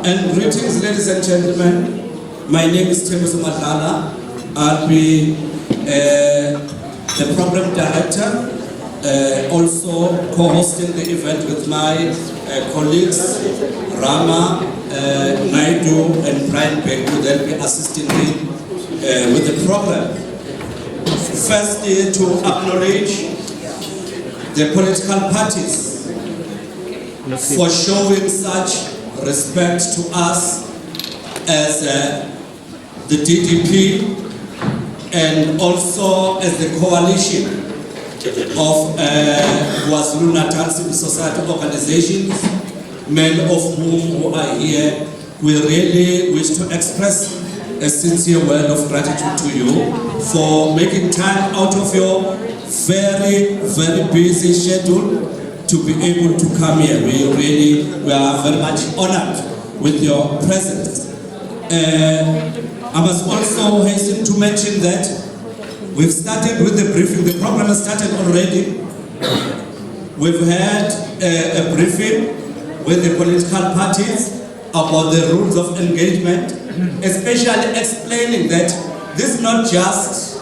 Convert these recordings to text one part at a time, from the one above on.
And greetings, ladies and gentlemen. My name is Thembiso Madlala. I'll be the program director, also co-hosting the event with my colleagues Rama Naidu and Brian Beku. They'll be assisting me with the program. Firstly, to acknowledge the political parties for showing such respect to us as the DDP and also as the coalition of KwaZulu-Natal civil society organizations, many of whom are here. We really wish to express a sincere word of gratitude to you for making time out of your very, very busy schedule to be able to come here. We are very much honored with your presence. I must also hasten to mention that we've started with the briefing. The program has started already. We've had a briefing with the political parties about the rules of engagement, especially explaining that this is not just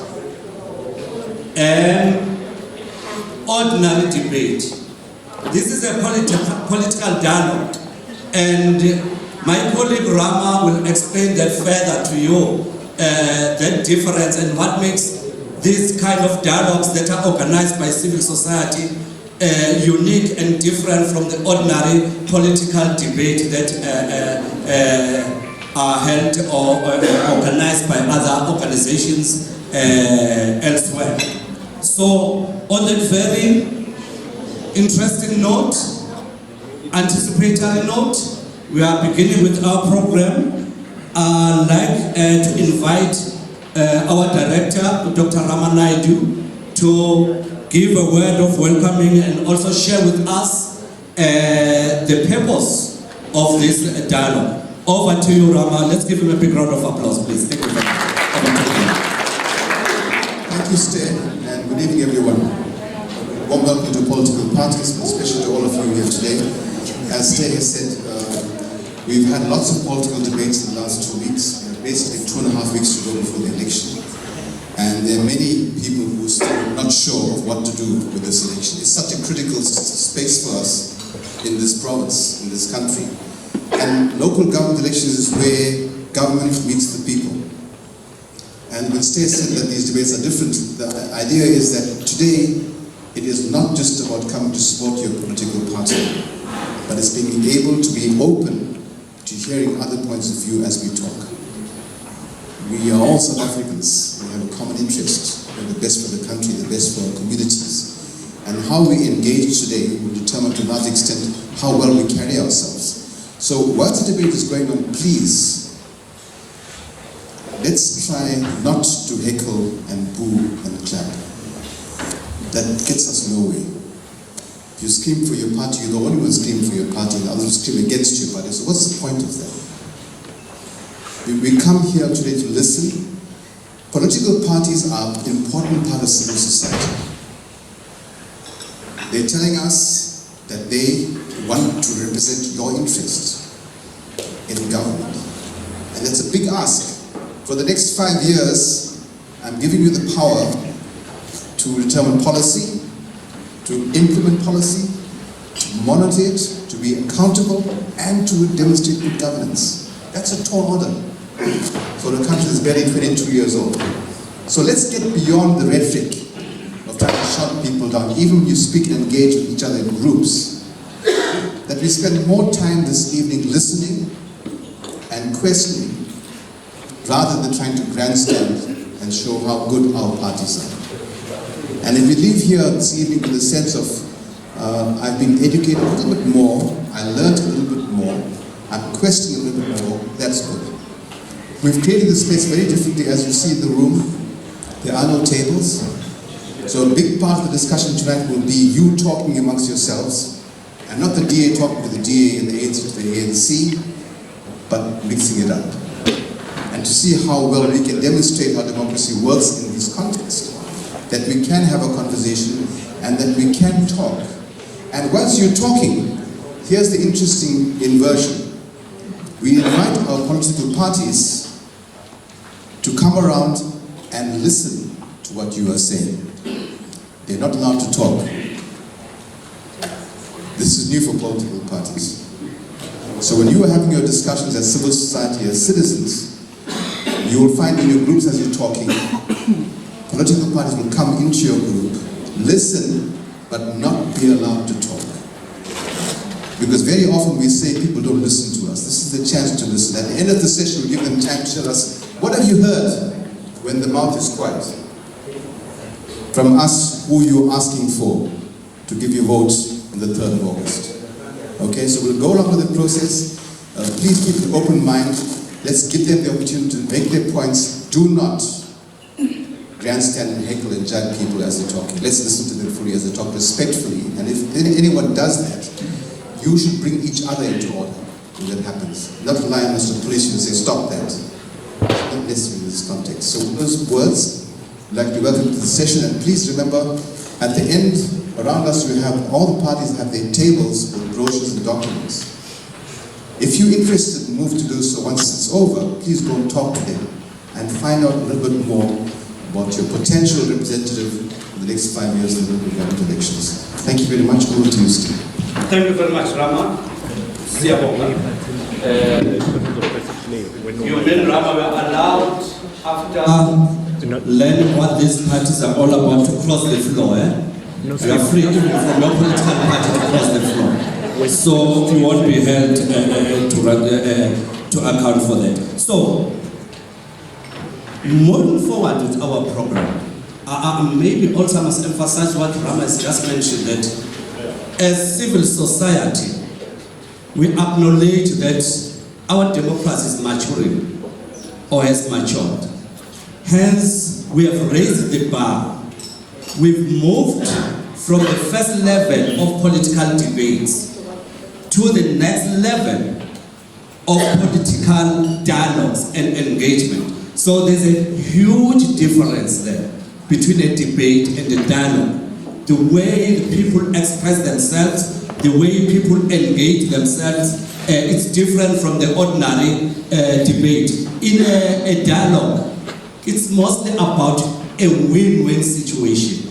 an ordinary debate. This is a political dialogue, and my colleague Rama will explain that further to you, that difference and what makes these kind of dialogues that are organized by civil society unique and different from the ordinary political debate that are held or organized by other organizations elsewhere. So on that very interesting note, anticipatory note, we are beginning with our program. I'd like to invite our director, Dr. Rama Naidu, to give a word of welcoming and also share with us the purpose of this dialogue. Over to you, Rama. Let's give him a big round of applause, please. Thank you very much. Thank you, Stan, and good evening, everyone. Warm welcome to political parties, especially to all of you here today. As Stan has said, we've had lots of political debates in the last 2 weeks, basically 2.5 weeks to go before the election. And there are many people who are still not sure of what to do with this election. It's such a critical space for us in this province, in this country. And local government elections is where government meets the people. And when Stan said that these debates are different, the idea is that today it is not just about coming to support your political party, but it's being able to be open to hearing other points of view as we talk. We are all South Africans. We have a common interest. We want the best for the country, the best for our communities. And how we engage today will determine to a large extent how well we carry ourselves. So whilst the debate is going on, please, let's try not to heckle and boo and clap. That gets us nowhere. If you scream for your party, you're the only one screaming for your party, and others will scream against your party. So what's the point of that? We come here today to listen. Political parties are an important part of civil society. They're telling us that they want to represent your interests in government. And that's a big ask. For the next 5 years, I'm giving you the power to determine policy, to implement policy, to monitor it, to be accountable, and to demonstrate good governance. That's a tall order for a country that's barely 22 years old. So let's get beyond the rhetoric of trying to shut people down, even when you speak and engage with each other in groups. That we spend more time this evening listening and questioning, rather than trying to grandstand and show how good our parties are. And if we leave here this evening with a sense of, I've been educated a little bit more, I learned a little bit more, I'm questioning a little bit more, that's good. We've created this space very differently, as you see in the room. There are no tables. So a big part of the discussion tonight will be you talking amongst yourselves, and not the DA talking to the DA and the ANC to the ANC, but mixing it up. And to see how well we can demonstrate how democracy works in this context. That we can have a conversation and that we can talk. And once you're talking, here's the interesting inversion. We invite our political parties to come around and listen to what you are saying. They're not allowed to talk. This is new for political parties. So when you are having your discussions as civil society, as citizens, you will find in your groups as you're talking, political parties will come into your group, listen, but not be allowed to talk. Because very often we say people don't listen to us. This is the chance to listen. At the end of the session, we give them time to tell us, what have you heard when the mouth is quiet? From us, who you're asking for to give your votes on the 3rd of August. Okay, so we'll go along with the process. Please keep an open mind. Let's give them the opportunity to make their points. Do not grandstand and heckle and judge people as they're talking. Let's listen to them fully as they talk respectfully. And if anyone does that, you should bring each other into order when that happens. Not rely on us to police you and say, stop that. Not necessarily in this context. So with those words, I'd like to welcome you to the session. And please remember, at the end, around us, we have all the parties have their tables with brochures and documents. If you're interested and move to do so once it's over, please go and talk to them and find out a little bit more about your potential representative for the next 5 years in the local government elections. Thank you very much. Over to you, Steve. Thank you very much, Rama. Siyabonga. You mean Rama were allowed after learning what these parties are all about to cross the floor, eh? You are free even from your political party to cross the floor. So you won't be held to account for that. So, moving forward with our program, maybe also I must emphasize what Rama has just mentioned, that as civil society, we acknowledge that our democracy is maturing or has matured. Hence, we have raised the bar. We've moved from the first level of political debates to the next level of political dialogues and engagement. So there's a huge difference there between a debate and a dialogue. The way the people express themselves, the way people engage themselves, it's different from the ordinary debate. In a dialogue, it's mostly about a win-win situation.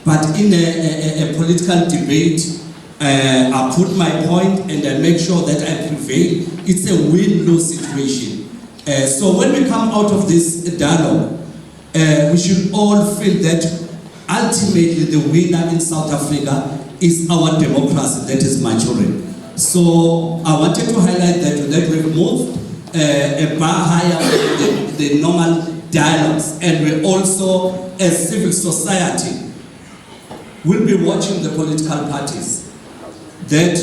But in a political debate, I put my point and I make sure that I prevail. It's a win-lose situation. So when we come out of this dialogue, we should all feel that ultimately the winner in South Africa is our democracy that is maturing. So I wanted to highlight that we've moved a bar higher than the normal dialogues, and we also, as civil society, will be watching the political parties. That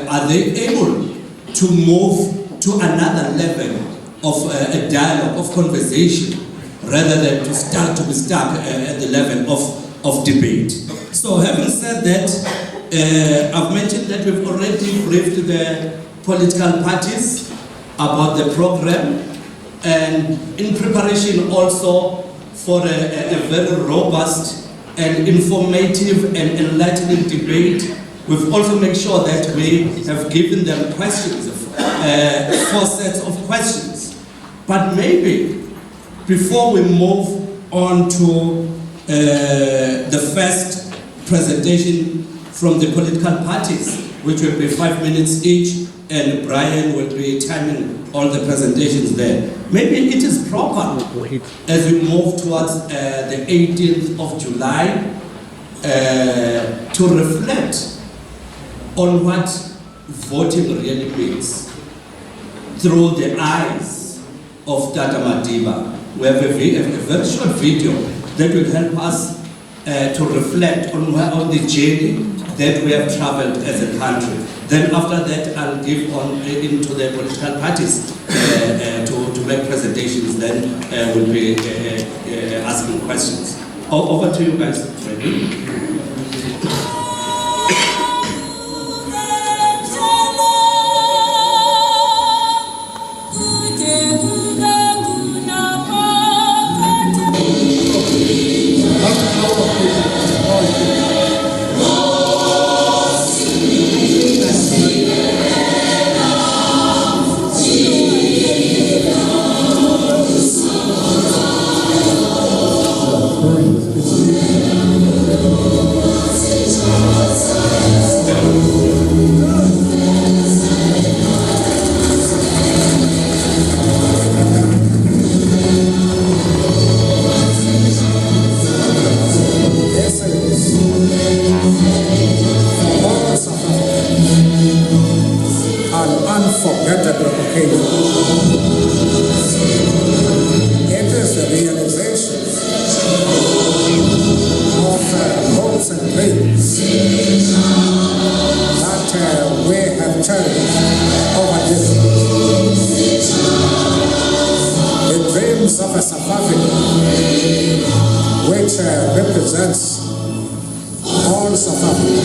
are they able to move to another level of a dialogue, of conversation, rather than to be stuck at the level of debate. So having said that, I've mentioned that we've already briefed the political parties about the program, and in preparation also for a very robust and informative and enlightening debate. We've also made sure that we have given them questions, 4 sets of questions. But maybe before we move on to the first presentation from the political parties, which will be 5 minutes each, and Brian will be timing all the presentations there. Maybe it is proper as we move towards the 18th of July to reflect on what voting really means through the eyes of Tata Madiba. We have a very short video that will help us to reflect on the journey that we have traveled as a country. Then after that, I'll give on into the political parties to make presentations. Then we'll be asking questions. Over to you guys. Ready? See occasion. It is the realization of hopes and dreams that we have cherished over this. The dreams of a South Africa which represents all South Africa.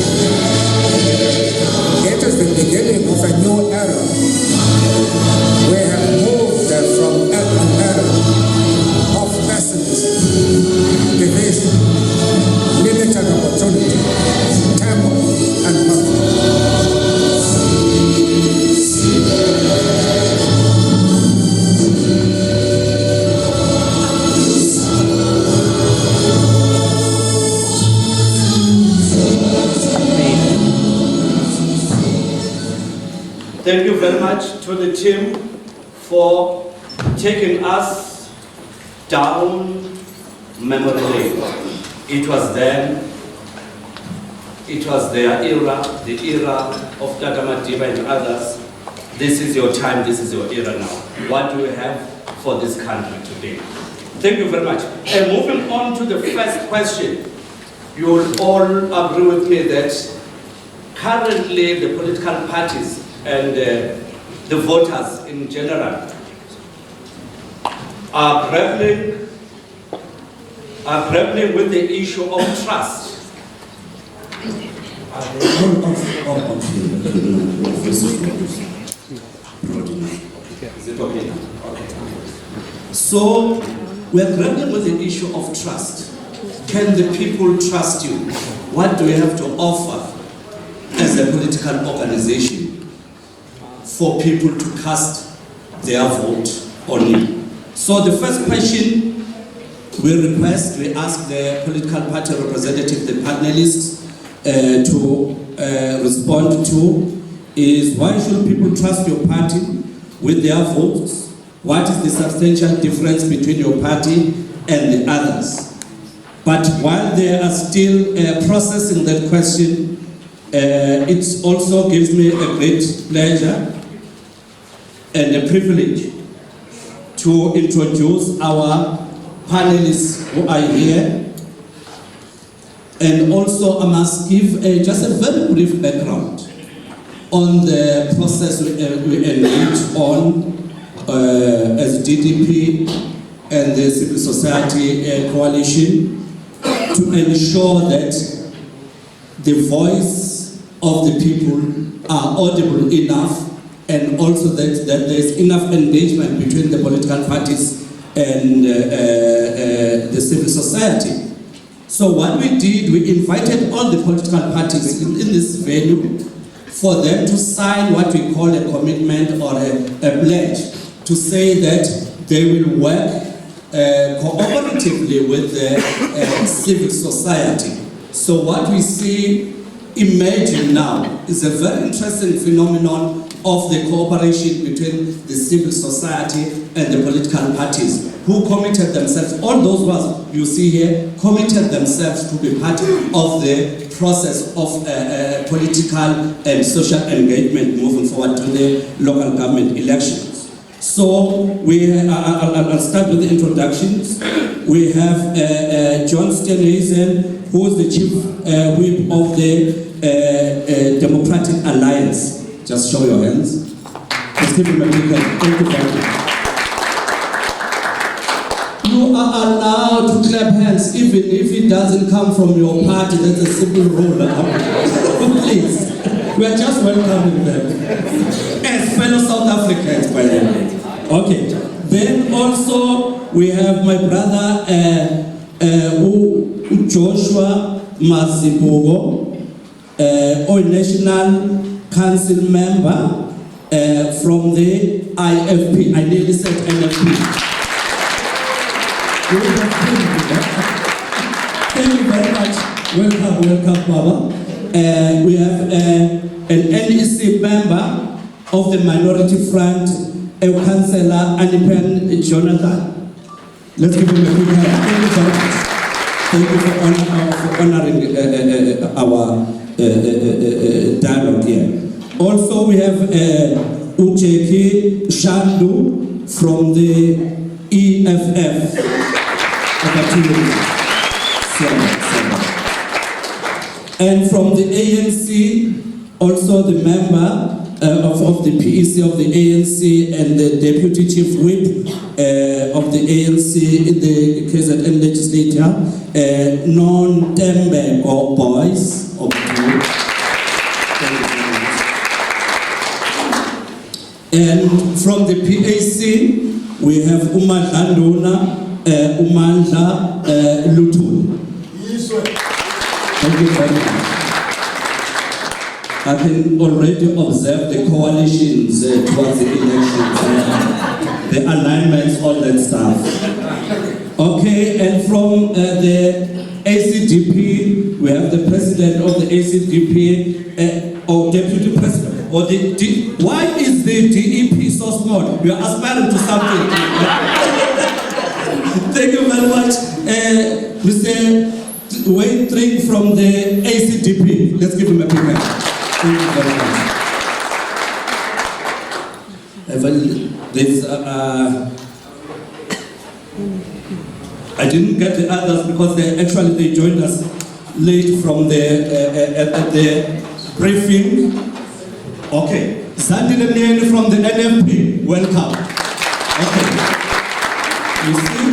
It is the beginning of a new era. We have moved from an era of pessimism, division, limited opportunity, turmoil, and conflict. Thank you very much to the team for taking us down memory lane. It was then, it was their era, the era of Tata Madiba and others. This is your time, this is your era now. What do we have for this country today? Thank you very much. And moving on to the first question, you will all agree with me that currently the political parties and the voters in general are grappling with the issue of trust. Is it okay now? Okay. So we're grappling with the issue of trust. Can the people trust you? What do we have to offer as a political organization for people to cast their vote on you? So the first question we ask the political party representative, the panelists, to respond to is, why should people trust your party with their votes? What is the substantial difference between your party and the others? But while they are still processing that question, it also gives me a great pleasure and a privilege to introduce our panelists who are here. And also I must give just a very brief background on the process we engaged on as DDP and the civil society coalition to ensure that the voice of the people are audible enough, and also that there is enough engagement between the political parties and the civil society. So what we did, we invited all the political parties in this venue for them to sign what we call a commitment or a pledge to say that they will work cooperatively with the civil society. So what we see emerging now is a very interesting phenomenon of the cooperation between the civil society and the political parties, who committed themselves, all those ones you see here, committed themselves to be part of the process of political and social engagement moving forward to the local government elections. So I'll start with the introductions. We have John Steenhuisen, who is the chief whip of the Democratic Alliance. Just show your hands. Let's give him a big hand. Thank you very much. You are allowed to clap hands even if it doesn't come from your party. That's a simple rule. Please. We are just welcoming them as fellow South Africans, by the way. Okay. Then also we have my brother Joshua Mazibugo, a National Council member from the IFP. I nearly said NFP. Thank you very much. Welcome, Baba. We have an NEC member of the Minority Front, Councillor Anipen Jonathan. Let's give him a big hand. Thank you very much. Thank you for honoring our dialogue here. Also, we have Ujeki Shandu from the EFF. Over to you. Seven. And from the ANC, also the member of the PEC of the ANC and the Deputy Chief Whip of the ANC in the KZN legislature, Non-Tembe or Boys of the And from the PAC, we have Umandla Nduna, Umandla Luthuli. Thank you very much. I can already observe the coalitions towards the elections, the alignments, all that stuff. Okay, and from the ACDP, we have the president of the ACDP, or deputy president, or why is the DEP so small? We are aspiring to something. Thank you very much. Mr. Wayne Tring from the ACDP. Let's give him a big hand. Thank you very much. I didn't get the others because they joined us late from at the briefing. Okay, Zandile Mnyeni from the NFP, welcome. Okay, you see,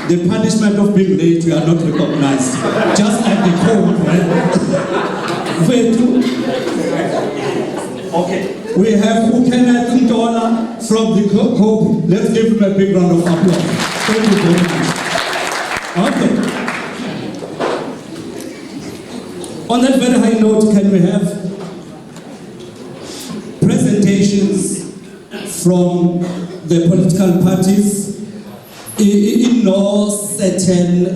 the punishment of being late, we are not recognized. Just like the code, right? Where to? Okay, we have Kenneth Ntola from the COPE. Let's give him a big round of applause. Thank you very much. Okay. On that very high note, can we have presentations from the political parties in no certain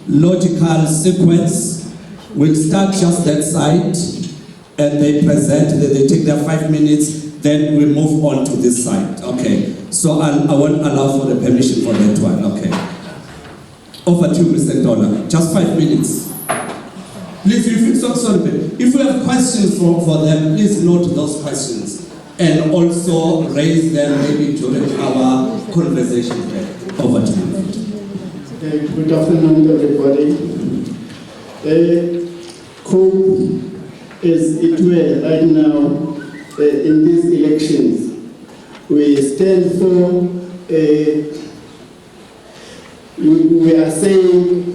logical sequence? We'll start just that side, and they present, they take their 5 minutes, then we move on to this side. Okay, so I won't allow for the permission for that one. Okay. Over to you, Mr. Ntola. Just 5 minutes. Please, if you have questions for them, please note those questions and also raise them maybe during our conversation there. Over to you. Good afternoon, everybody. COPE is it were right now in these elections. We stand for, we are saying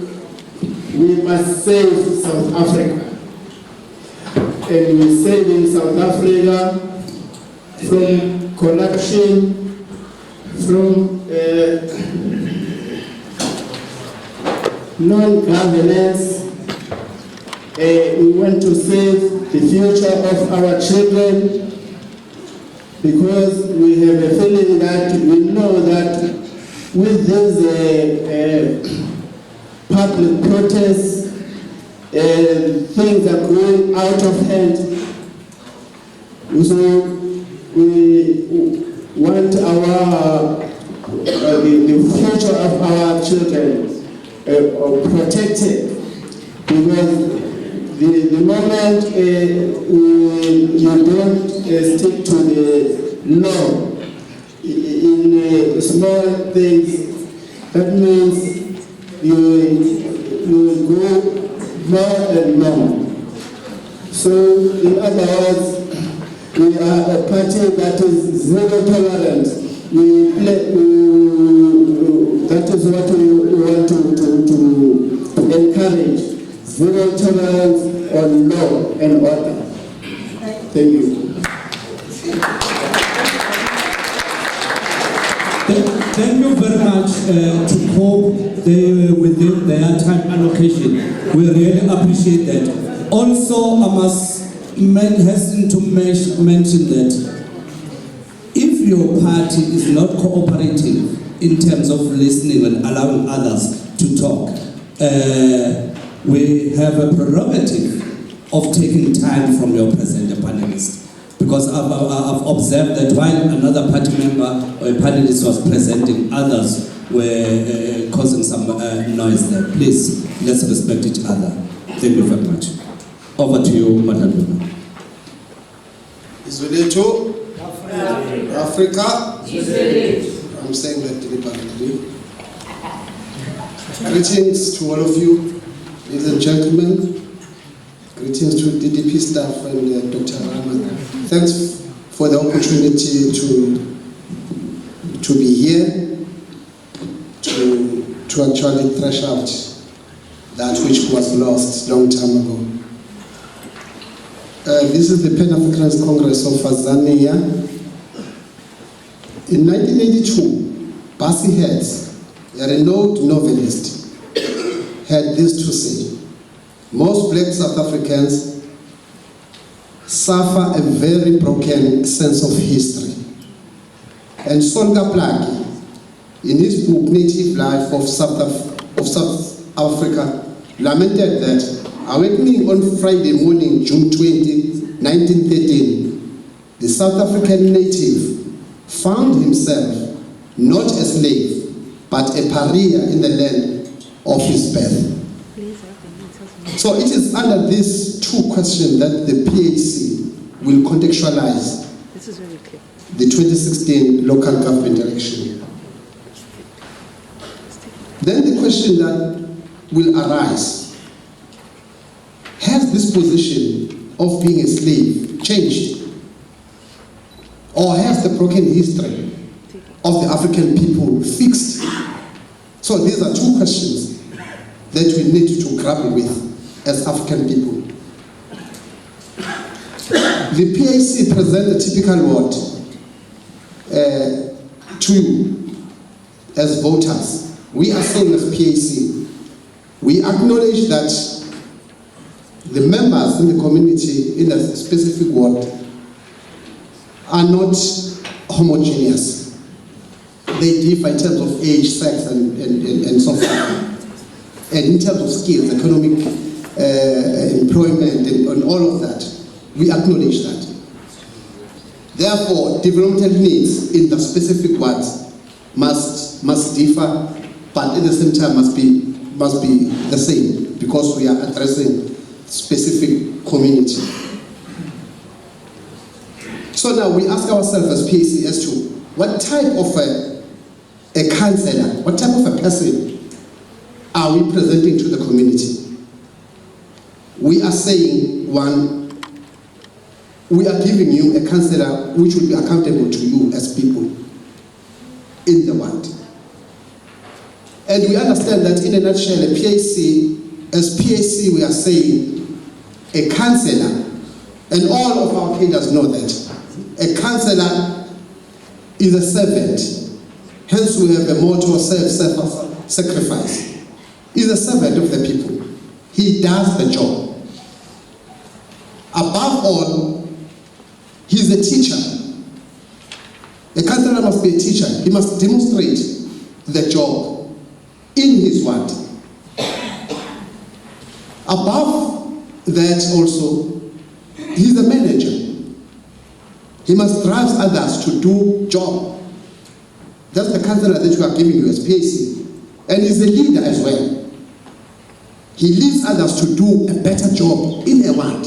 we must save South Africa. And we're saving South Africa from corruption, from non-governance. We want to save the future of our children because we have a feeling that we know that with these public protests, things are going out of hand. So we want the future of our children protected, because the moment you don't stick to the law in small things, that means you go more and more. So, in other words, we are a party that is zero tolerance. That is what we want to encourage. Zero tolerance on law and order. Thank you. Thank you very much to COPE within their time allocation. We really appreciate that. Also, I must hasten to mention that if your party is not cooperative in terms of listening and allowing others to talk, we have a prerogative of taking time from your presenter panelist. Because I've observed that while another party member or a panelist was presenting, others were causing some noise there. Please, let's respect each other. Thank you very much. Over to you, Madam. Izwelethu Africa. I'm saying that deliberately. Greetings to all of you, ladies and gentlemen. Greetings to DDP staff and Dr. Rahman. Thanks for the opportunity to be here, to actually thresh out that which was lost long time ago. This is the Pan-Africanist Congress of Tanzania. In 1982, Bassie Heads, a renowned novelist, had this to say: most black South Africans suffer a very broken sense of history. And Solga Plaki, in his book Native Life of South Africa, lamented that awakening on Friday morning, June 20, 1913, the South African native found himself not a slave, but a pariah in the land of his birth. So it is under these two questions that the PHC will contextualize the 2016 local government election. Then the question that will arise: has this position of being a slave changed? Or has the broken history of the African people fixed? So these are two questions that we need to grapple with as African people. The PAC presents a typical word to you as voters. We are saying as PAC, we acknowledge that the members in the community in a specific ward are not homogeneous. They differ in terms of age, sex, and so forth. And in terms of skills, economic employment, and all of that. We acknowledge that. Therefore, developmental needs in the specific wards must differ, but at the same time must be the same, because we are addressing specific community. So now we ask ourselves as PAC as to what type of a councillor, what type of a person are we presenting to the community? We are saying, one, we are giving you a councillor which will be accountable to you as people in the ward. And we understand that in a nutshell, a PAC, as PAC we are saying, a councillor, and all of our cadres know that, a councillor is a servant. Hence we have a motto of self-sacrifice. He's a servant of the people. He does the job. Above all, he's a teacher. A councillor must be a teacher. He must demonstrate the job in his word. Above that also, he's a manager. He must drive others to do job. That's the councillor that we are giving you as PAC. And he's a leader as well. He leads others to do a better job in a ward.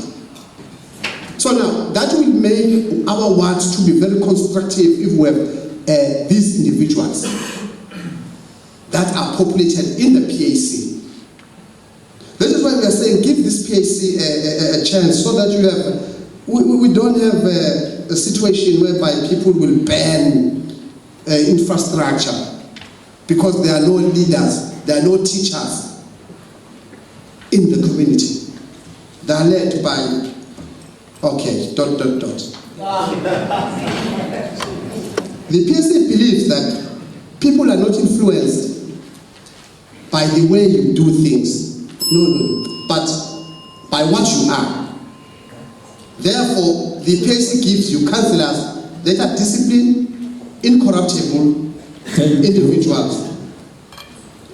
So now, that will make our wards to be very constructive if we have these individuals that are populated in the PAC. This is why we are saying give this PAC a chance, so that you have, we don't have a situation whereby people will ban infrastructure because there are no leaders, there are no teachers in the community. They are led by, okay, ... The PAC believes that people are not influenced by the way you do things. No, but by what you are. Therefore, the PAC gives you councillors that are disciplined, incorruptible individuals.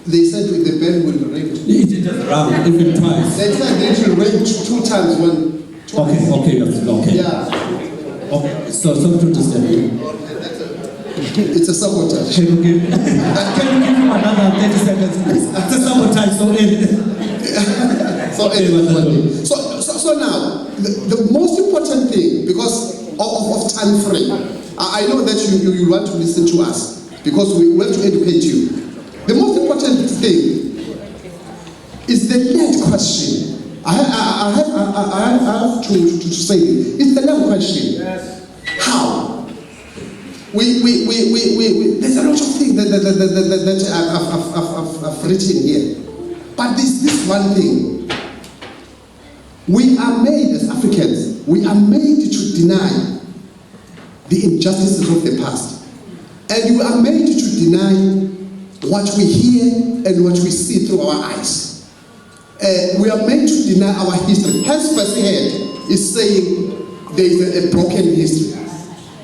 They said the bell will ring. It did around even twice. They said it will ring two times when. Twice. Okay. Yeah. Okay. So to understand. It's a sabotage. Can you give him another 30 seconds, please? It's a sabotage. So now, the most important thing, because of time frame, I know that you want to listen to us because we have to educate you. The most important thing is the land question. I have to say it. It's the land question. Yes. How? There's a lot of things that I've written here. But this one thing. We are made as Africans, we are made to deny the injustices of the past. And we are made to deny what we hear and what we see through our eyes. We are made to deny our history. Hence, first head is saying there is a broken history.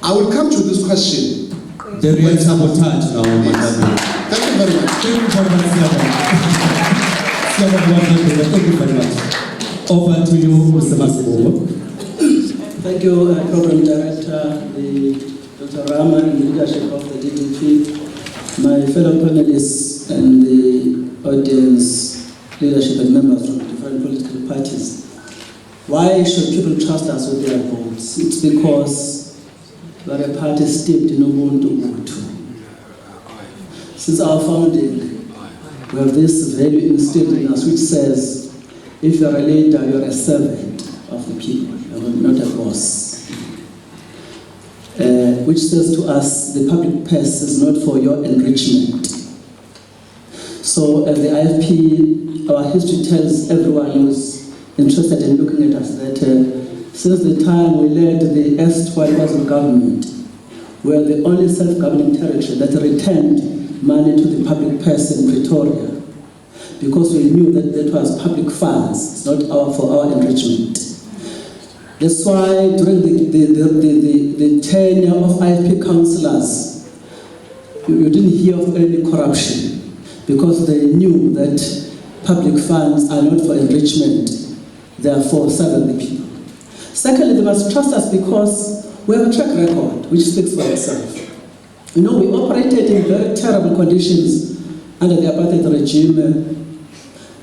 I will come to this question. The real sabotage now, Madam. Thank you very much. Thank you very much. Over to you, Mr. Masibo. Thank you, Program Director, Dr. Rama, and the leadership of the DDP, my fellow panelists, and the audience, leadership, and members from different political parties. Why should people trust us with their votes? It's because we are a party steeped in Ubuntu. Since our founding, we have this value instilled in us which says, if you are a leader, you are a servant of the people, not a boss. Which says to us, the public purse is not for your enrichment. So as the IFP, our history tells everyone who's interested in looking at us that since the time we led the erstwhile Muslim government, we are the only self-governing territory that returned money to the public purse in Pretoria, because we knew that that was public funds, not for our enrichment. That's why during the tenure of IFP councillors, you didn't hear of any corruption, because they knew that public funds are not for enrichment, they are for serving the people. Secondly, they must trust us because we have a track record which speaks for itself. You know, we operated in very terrible conditions under the apartheid regime,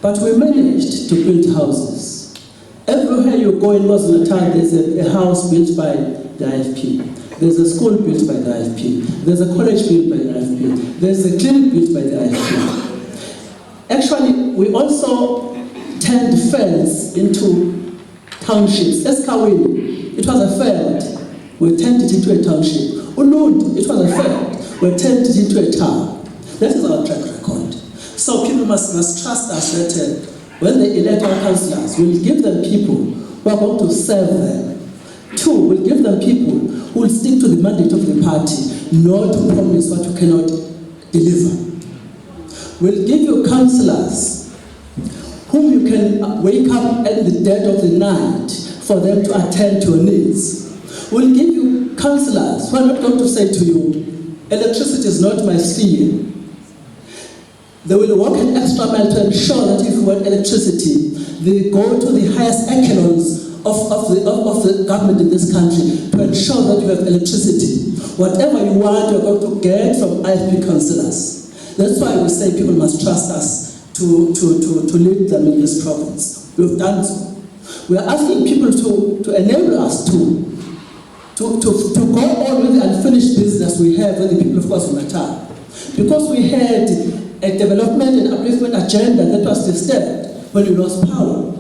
but we managed to build houses. Everywhere you go in KwaZulu-Natal, there's a house built by the IFP. There's a school built by the IFP. There's a college built by the IFP. There's a clinic built by the IFP. Actually, we also turned felds into townships. Eskawini, it was a feld. We turned it into a township. Ulund, it was a feld. We turned it into a town. That is our track record. So people must trust us that when they elect our councillors, we'll give them people who are going to serve them. Two, we'll give them people who will stick to the mandate of the party, not to promise what you cannot deliver. We'll give you councillors whom you can wake up at the dead of the night for them to attend to your needs. We'll give you councillors who are not going to say to you, electricity is not my sphere. They will work an extra mile to ensure that if you want electricity, they go to the highest echelons of the government in this country to ensure that you have electricity. Whatever you want, you're going to get from IFP councillors. That's why we say people must trust us to lead them in this province. We've done so. We are asking people to enable us to go on with the unfinished business we have with the people of KwaZulu-Natal. Because we had a development and upliftment agenda that was disturbed when we lost power.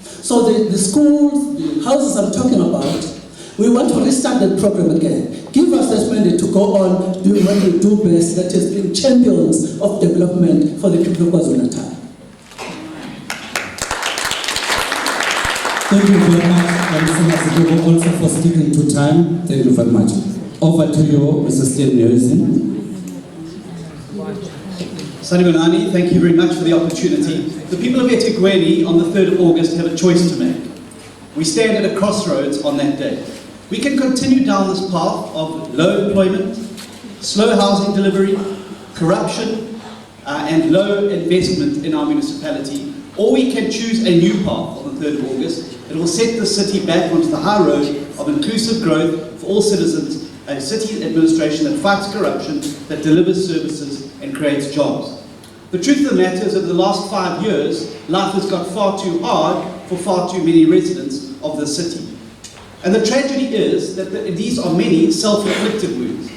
So the schools, the houses I'm talking about, we want to restart the program again. Give us this mandate to go on doing what we do best, that is being champions of development for the people of KwaZulu-Natal. Thank you very much, Mr. Masibo, also for sticking to time. Thank you very much. Over to you, Mr. Steve Nielsen. Sanibonani, thank you very much for the opportunity. The people of eThekwini on the 3rd of August have a choice to make. We stand at a crossroads on that day. We can continue down this path of low employment, slow housing delivery, corruption, and low investment in our municipality, or we can choose a new path on the 3rd of August. It will set the city back onto the high road of inclusive growth for all citizens, a city administration that fights corruption, that delivers services and creates jobs. The truth of the matter is that in the last 5 years, life has got far too hard for far too many residents of the city. And the tragedy is that these are many self-inflicted wounds.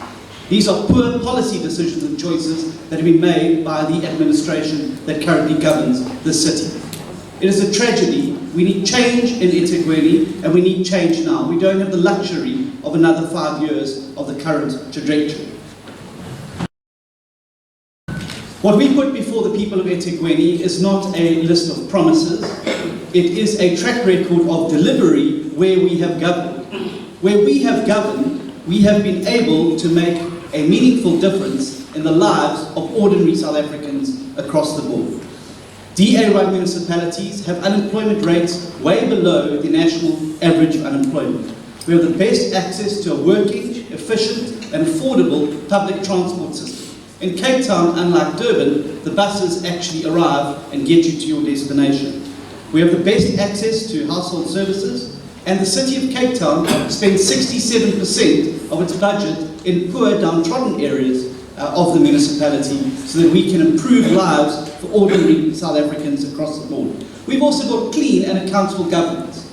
These are poor policy decisions and choices that have been made by the administration that currently governs the city. It is a tragedy. We need change in eThekwini, and we need change now. We don't have the luxury of another 5 years of the current trajectory. What we put before the people of eThekwini is not a list of promises. It is a track record of delivery where we have governed. Where we have governed, we have been able to make a meaningful difference in the lives of ordinary South Africans across the board. DA-run municipalities have unemployment rates way below the national average of unemployment. We have the best access to a working, efficient and affordable public transport system. In Cape Town, unlike Durban, the buses actually arrive and get you to your destination. We have the best access to household services, and the city of Cape Town spends 67% of its budget in poor, downtrodden areas of the municipality so that we can improve lives for ordinary South Africans across the board. We've also got clean and accountable governance.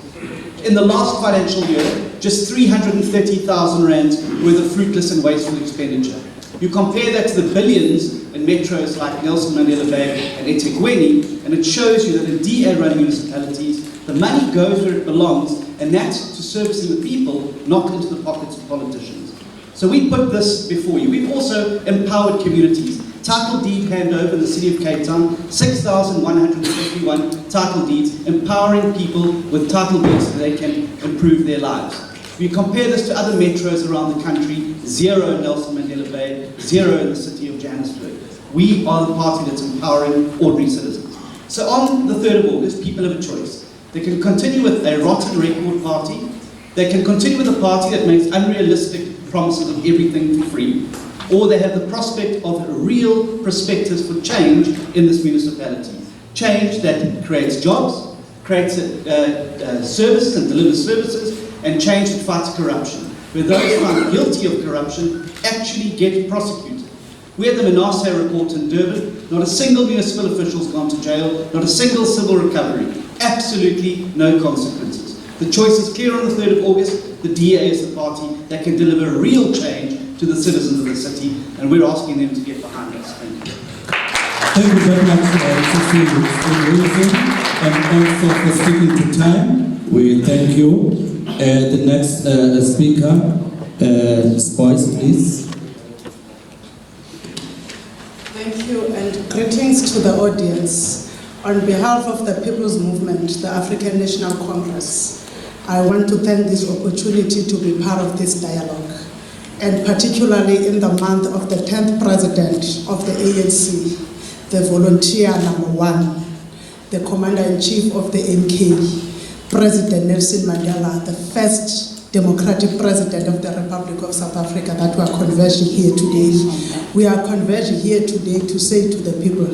In the last financial year, just 330,000 rands worth of fruitless and wasteful expenditure. You compare that to the billions in metros like Nelson Mandela Bay and eThekwini, and it shows you that in DA-run municipalities, the money goes where it belongs, and that's to servicing the people, not into the pockets of politicians. So we put this before you. We've also empowered communities. Title deed handover in the city of Cape Town, 6,151 title deeds, empowering people with title deeds so they can improve their lives. We compare this to other metros around the country, 0 in Nelson Mandela Bay, 0 in the city of Johannesburg. We are the party that's empowering ordinary citizens. So on the 3rd of August, people have a choice. They can continue with a rotten record party. They can continue with a party that makes unrealistic promises of everything for free. Or they have the prospect of real perspectives for change in this municipality. Change that creates jobs, creates services and delivers services, and change that fights corruption, where those found guilty of corruption actually get prosecuted. We had the Manasseh report in Durban. Not a single municipal official's gone to jail, not a single civil recovery. Absolutely no consequences. The choice is clear on the 3rd of August. The DA is the party that can deliver real change to the citizens of the city, and we're asking them to get behind us. Thank you. Thank you very much, Cecil, and also for sticking to time. We thank you. The next speaker, Boyce, please. Thank you, and greetings to the audience. On behalf of the People's Movement, the African National Congress, I want to thank this opportunity to be part of this dialogue, and particularly in the month of the 10th President of the ANC, the volunteer number 1, the Commander-in-Chief of the MK, President Nelson Mandela, the first democratic president of the Republic of South Africa, that we are converging here today. We are converging here today to say to the people,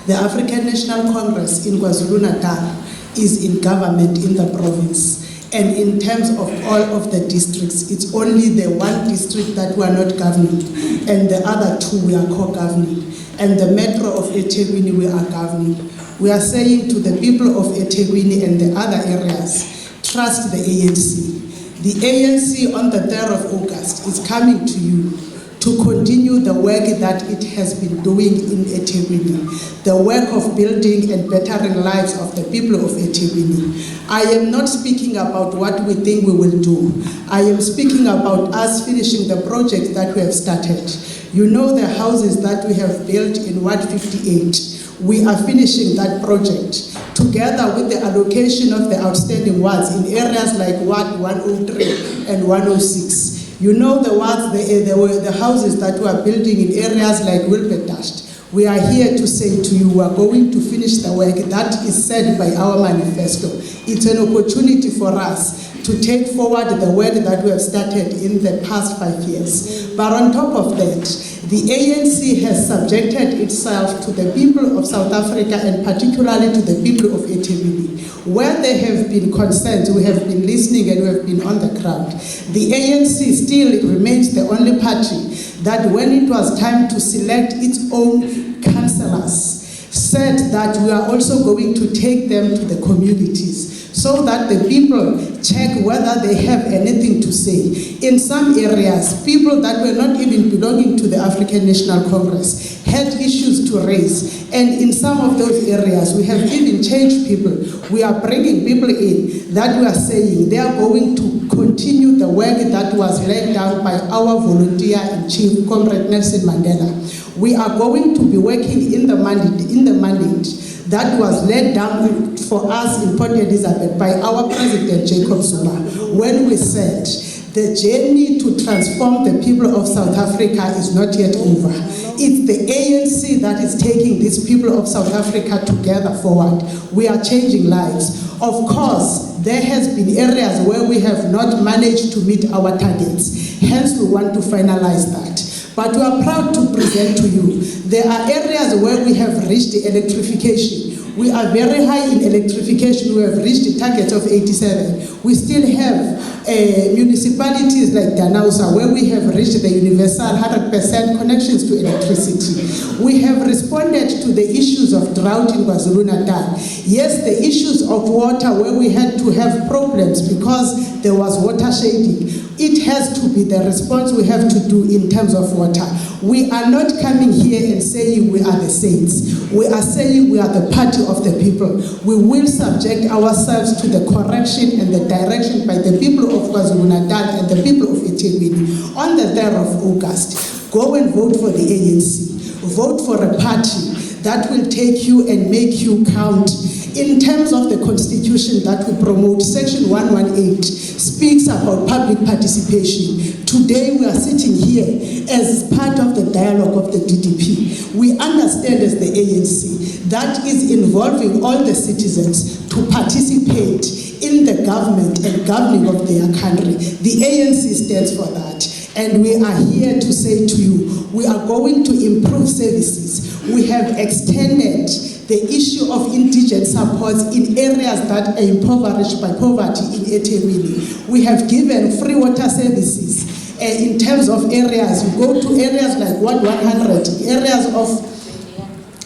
the African National Congress in KwaZulu-Natal is in government in the province. And in terms of all of the districts, it's only the one district that we are not governing, and the other 2 we are co-governing. And the metro of eThekwini we are governing. We are saying to the people of eThekwini and the other areas, trust the ANC. The ANC on the 3rd of August is coming to you to continue the work that it has been doing in eThekwini, the work of building and bettering lives of the people of eThekwini. I am not speaking about what we think we will do. I am speaking about us finishing the project that we have started. You know the houses that we have built in Ward 58. We are finishing that project together with the allocation of the outstanding wards in areas like Ward 103 and 106. You know the wards, the houses that we are building in areas like Wilberdash. We are here to say to you, we are going to finish the work that is said by our manifesto. It's an opportunity for us to take forward the work that we have started in the past 5 years. But on top of that, the ANC has subjected itself to the people of South Africa, and particularly to the people of eThekwini. Where there have been concerns, we have been listening and we have been on the ground. The ANC still remains the only party that when it was time to select its own councillors, said that we are also going to take them to the communities so that the people check whether they have anything to say. In some areas, people that were not even belonging to the African National Congress had issues to raise. And in some of those areas, we have even changed people. We are bringing people in that we are saying they are going to continue the work that was laid down by our volunteer-in-chief, Comrade Nelson Mandela. We are going to be working in the mandate that was laid down for us in Port Elizabeth by our President Jacob Zuma, when we said the journey to transform the people of South Africa is not yet over. It's the ANC that is taking these people of South Africa together forward. We are changing lives. Of course, there has been areas where we have not managed to meet our targets. Hence, we want to finalize that. But we are proud to present to you, there are areas where we have reached the electrification. We are very high in electrification. We have reached the target of 87. We still have municipalities like Danausa, where we have reached the universal 100% connections to electricity. We have responded to the issues of drought in KwaZulu-Natal. Yes, the issues of water, where we had to have problems because there was water shading. It has to be the response we have to do in terms of water. We are not coming here and saying we are the saints. We are saying we are the party of the people. We will subject ourselves to the correction and the direction by the people of KwaZulu-Natal and the people of eThekwini. On the 3rd of August, go and vote for the ANC. Vote for a party that will take you and make you count. In terms of the constitution that we promote, Section 118 speaks about public participation. Today we are sitting here as part of the dialogue of the DDP. We understand as the ANC that is involving all the citizens to participate in the government and governing of their country. The ANC stands for that. And we are here to say to you, we are going to improve services. We have extended the issue of indigent supports in areas that are impoverished by poverty in eThekwini. We have given free water services in terms of areas. You go to areas like Ward 100, areas of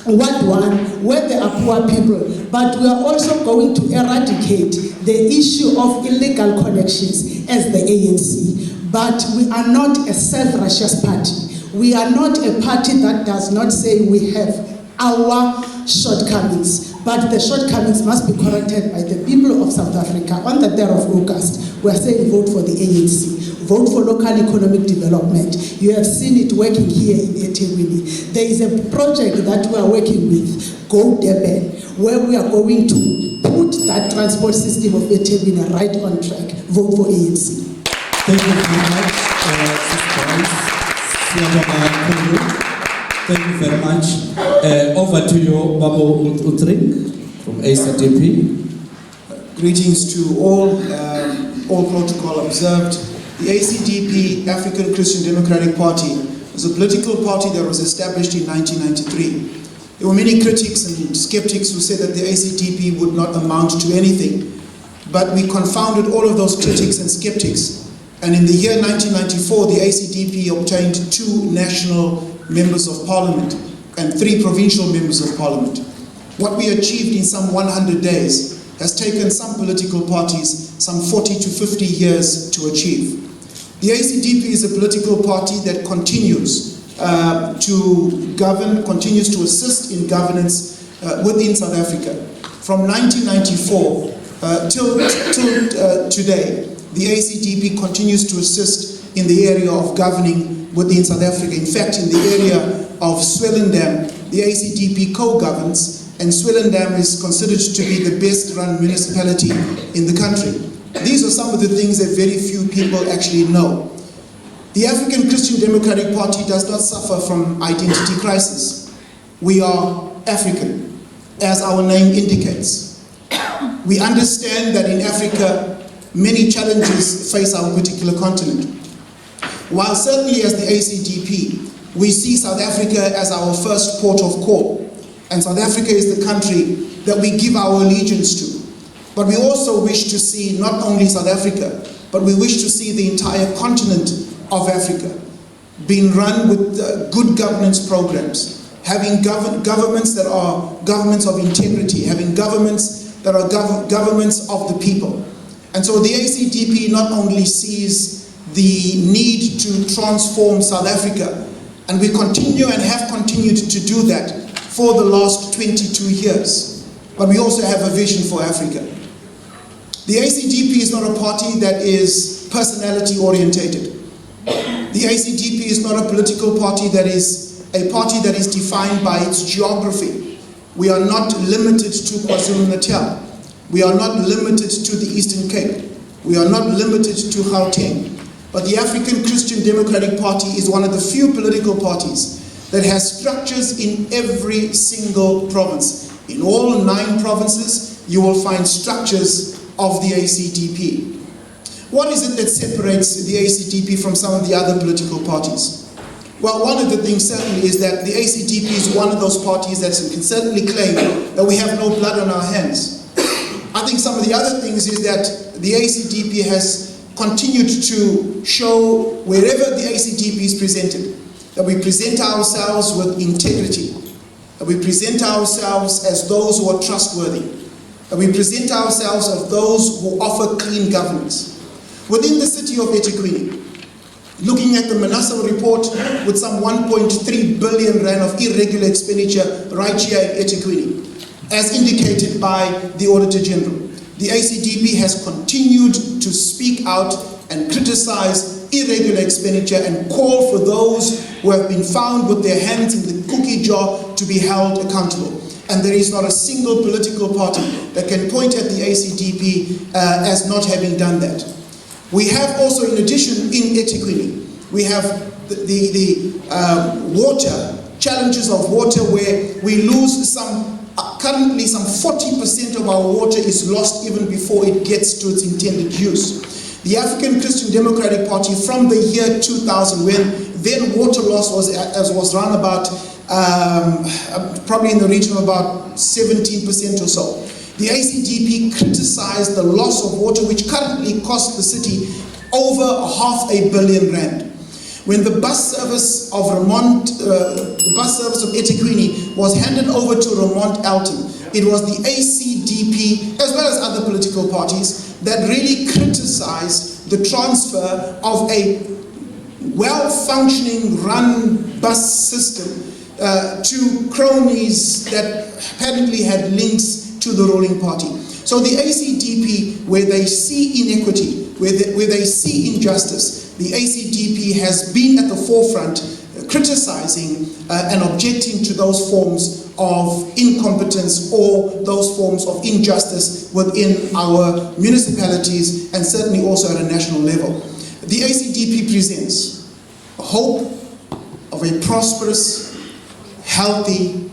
Ward 1, where there are poor people. But we are also going to eradicate the issue of illegal connections as the ANC. But we are not a self-righteous party. We are not a party that does not say we have our shortcomings, but the shortcomings must be corrected by the people of South Africa. On the 3rd of August, we are saying vote for the ANC. Vote for local economic development. You have seen it working here in eThekwini. There is a project that we are working with, Go Durban, where we are going to put that transport system of eThekwini right on track. Vote for ANC. Thank you very much, Thank you very much. Over to you, Babu Utring from ACDP. Greetings to all protocol observed. The ACDP, African Christian Democratic Party, is a political party that was established in 1993. There were many critics and skeptics who said that the ACDP would not amount to anything. But we confounded all of those critics and skeptics. And in the year 1994, the ACDP obtained 2 national members of parliament and 3 provincial members of parliament. What we achieved in some 100 days has taken some political parties some 40 to 50 years to achieve. The ACDP is a political party that continues to govern, continues to assist in governance within South Africa. From 1994 till today, the ACDP continues to assist in the area of governing within South Africa. In fact, in the area of Swellendam, the ACDP co-governs, and Swellendam is considered to be the best run municipality in the country. These are some of the things that very few people actually know. The African Christian Democratic Party does not suffer from identity crisis. We are African, as our name indicates. We understand that in Africa, many challenges face our particular continent. While certainly as the ACDP, we see South Africa as our first port of call, and South Africa is the country that we give our allegiance to. But we also wish to see not only South Africa, but we wish to see the entire continent of Africa being run with good governance programs, having governments that are governments of integrity, having governments that are governments of the people. And so the ACDP not only sees the need to transform South Africa, and we continue and have continued to do that for the last 22 years, but we also have a vision for Africa. The ACDP is not a party that is personality orientated. The ACDP is not a political party that is a party that is defined by its geography. We are not limited to KwaZulu-Natal. We are not limited to the Eastern Cape. We are not limited to Gauteng. But the African Christian Democratic Party is one of the few political parties that has structures in every single province. In all 9 provinces, you will find structures of the ACDP. What is it that separates the ACDP from some of the other political parties? Well, one of the things certainly is that the ACDP is one of those parties that can certainly claim that we have no blood on our hands. I think some of the other things is that the ACDP has continued to show wherever the ACDP is presented, that we present ourselves with integrity, that we present ourselves as those who are trustworthy, that we present ourselves as those who offer clean governance. Within the city of eThekwini, looking at the Manasseh report with some 1.3 billion rand of irregular expenditure right here in eThekwini, as indicated by the Auditor General, the ACDP has continued to speak out and criticize irregular expenditure and call for those who have been found with their hands in the cookie jar to be held accountable. And there is not a single political party that can point at the ACDP as not having done that. We have also, in addition, in eThekwini, we have the water, challenges of water, where we lose currently some 40% of our water is lost even before it gets to its intended use. The African Christian Democratic Party, from the year 2000, when then water loss was around about, probably in the region of about 17% or so. The ACDP criticized the loss of water, which currently costs the city over R500 million. When the bus service of eThekwini was handed over to Ramont Alton, it was the ACDP, as well as other political parties, that really criticized the transfer of a well-functioning, run bus system to cronies that apparently had links to the ruling party. So the ACDP, where they see inequity, where they see injustice, the ACDP has been at the forefront criticizing and objecting to those forms of incompetence or those forms of injustice within our municipalities and certainly also at a national level. The ACDP presents a hope of a prosperous, healthy,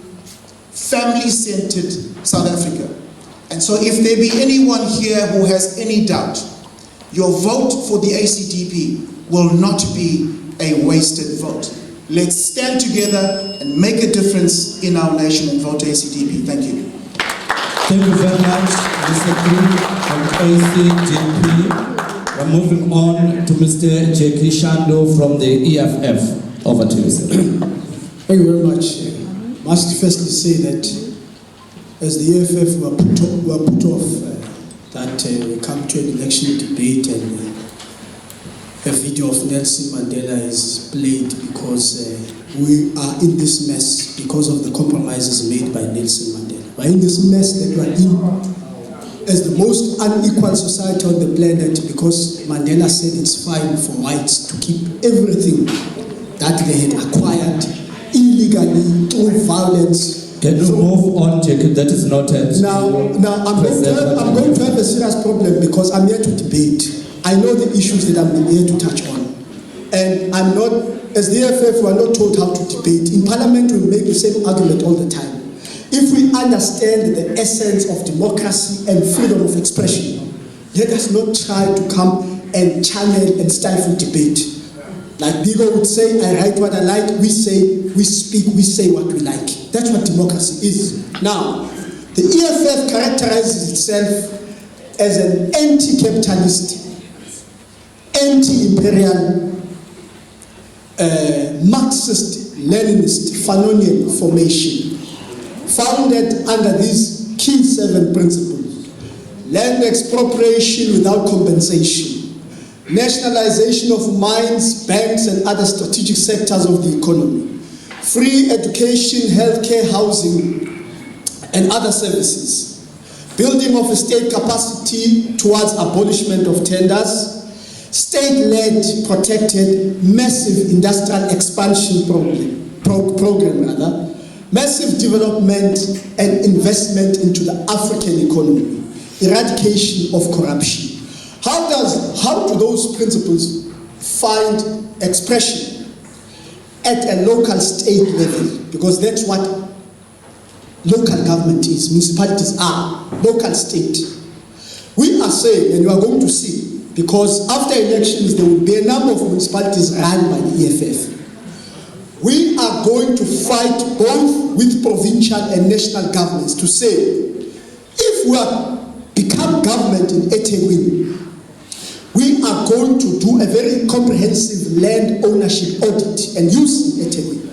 family-centered South Africa. And so if there be anyone here who has any doubt, your vote for the ACDP will not be a wasted vote. Let's stand together and make a difference in our nation and vote ACDP. Thank you. Thank you very much, Mr. Green from ACDP. We're moving on to Mr. Jackie Shando from the EFF. Over to you, sir. Thank you very much. Must firstly say that as the EFF were put off that we come to an election debate and a video of Nelson Mandela is played because we are in this mess because of the compromises made by Nelson Mandela. We're in this mess that we're in as the most unequal society on the planet because Mandela said it's fine for whites to keep everything that they had acquired illegally through violence. Can you move on, Jacob? That is noted. Now I'm going to have a serious problem because I'm here to debate. I know the issues that I'm here to touch on. And I'm not, as the EFF, we are not told how to debate. In Parliament, we make the same argument all the time. If we understand the essence of democracy and freedom of expression, let us not try to come and channel and stifle debate. Like Bigo would say, I write what I like, we say, we speak, we say what we like. That's what democracy is. Now, the EFF characterizes itself as an anti-capitalist, anti-imperial, Marxist, Leninist, Fanonian formation, founded under these key 7 principles. land expropriation without compensation, nationalization of mines, banks, and other strategic sectors of the economy, free education, healthcare, housing, and other services, building of a state capacity towards abolishment of tenders, state-led, protected, massive industrial expansion program, massive development and investment into the African economy, eradication of corruption. How do those principles find expression at a local state level? Because that's what local government is, municipalities are, local state. We are saying, and you are going to see, because after elections there will be a number of municipalities run by the EFF. We are going to fight both with provincial and national governments to say, if we become government in eThekwini, we are going to do a very comprehensive land ownership audit and use in eThekwini.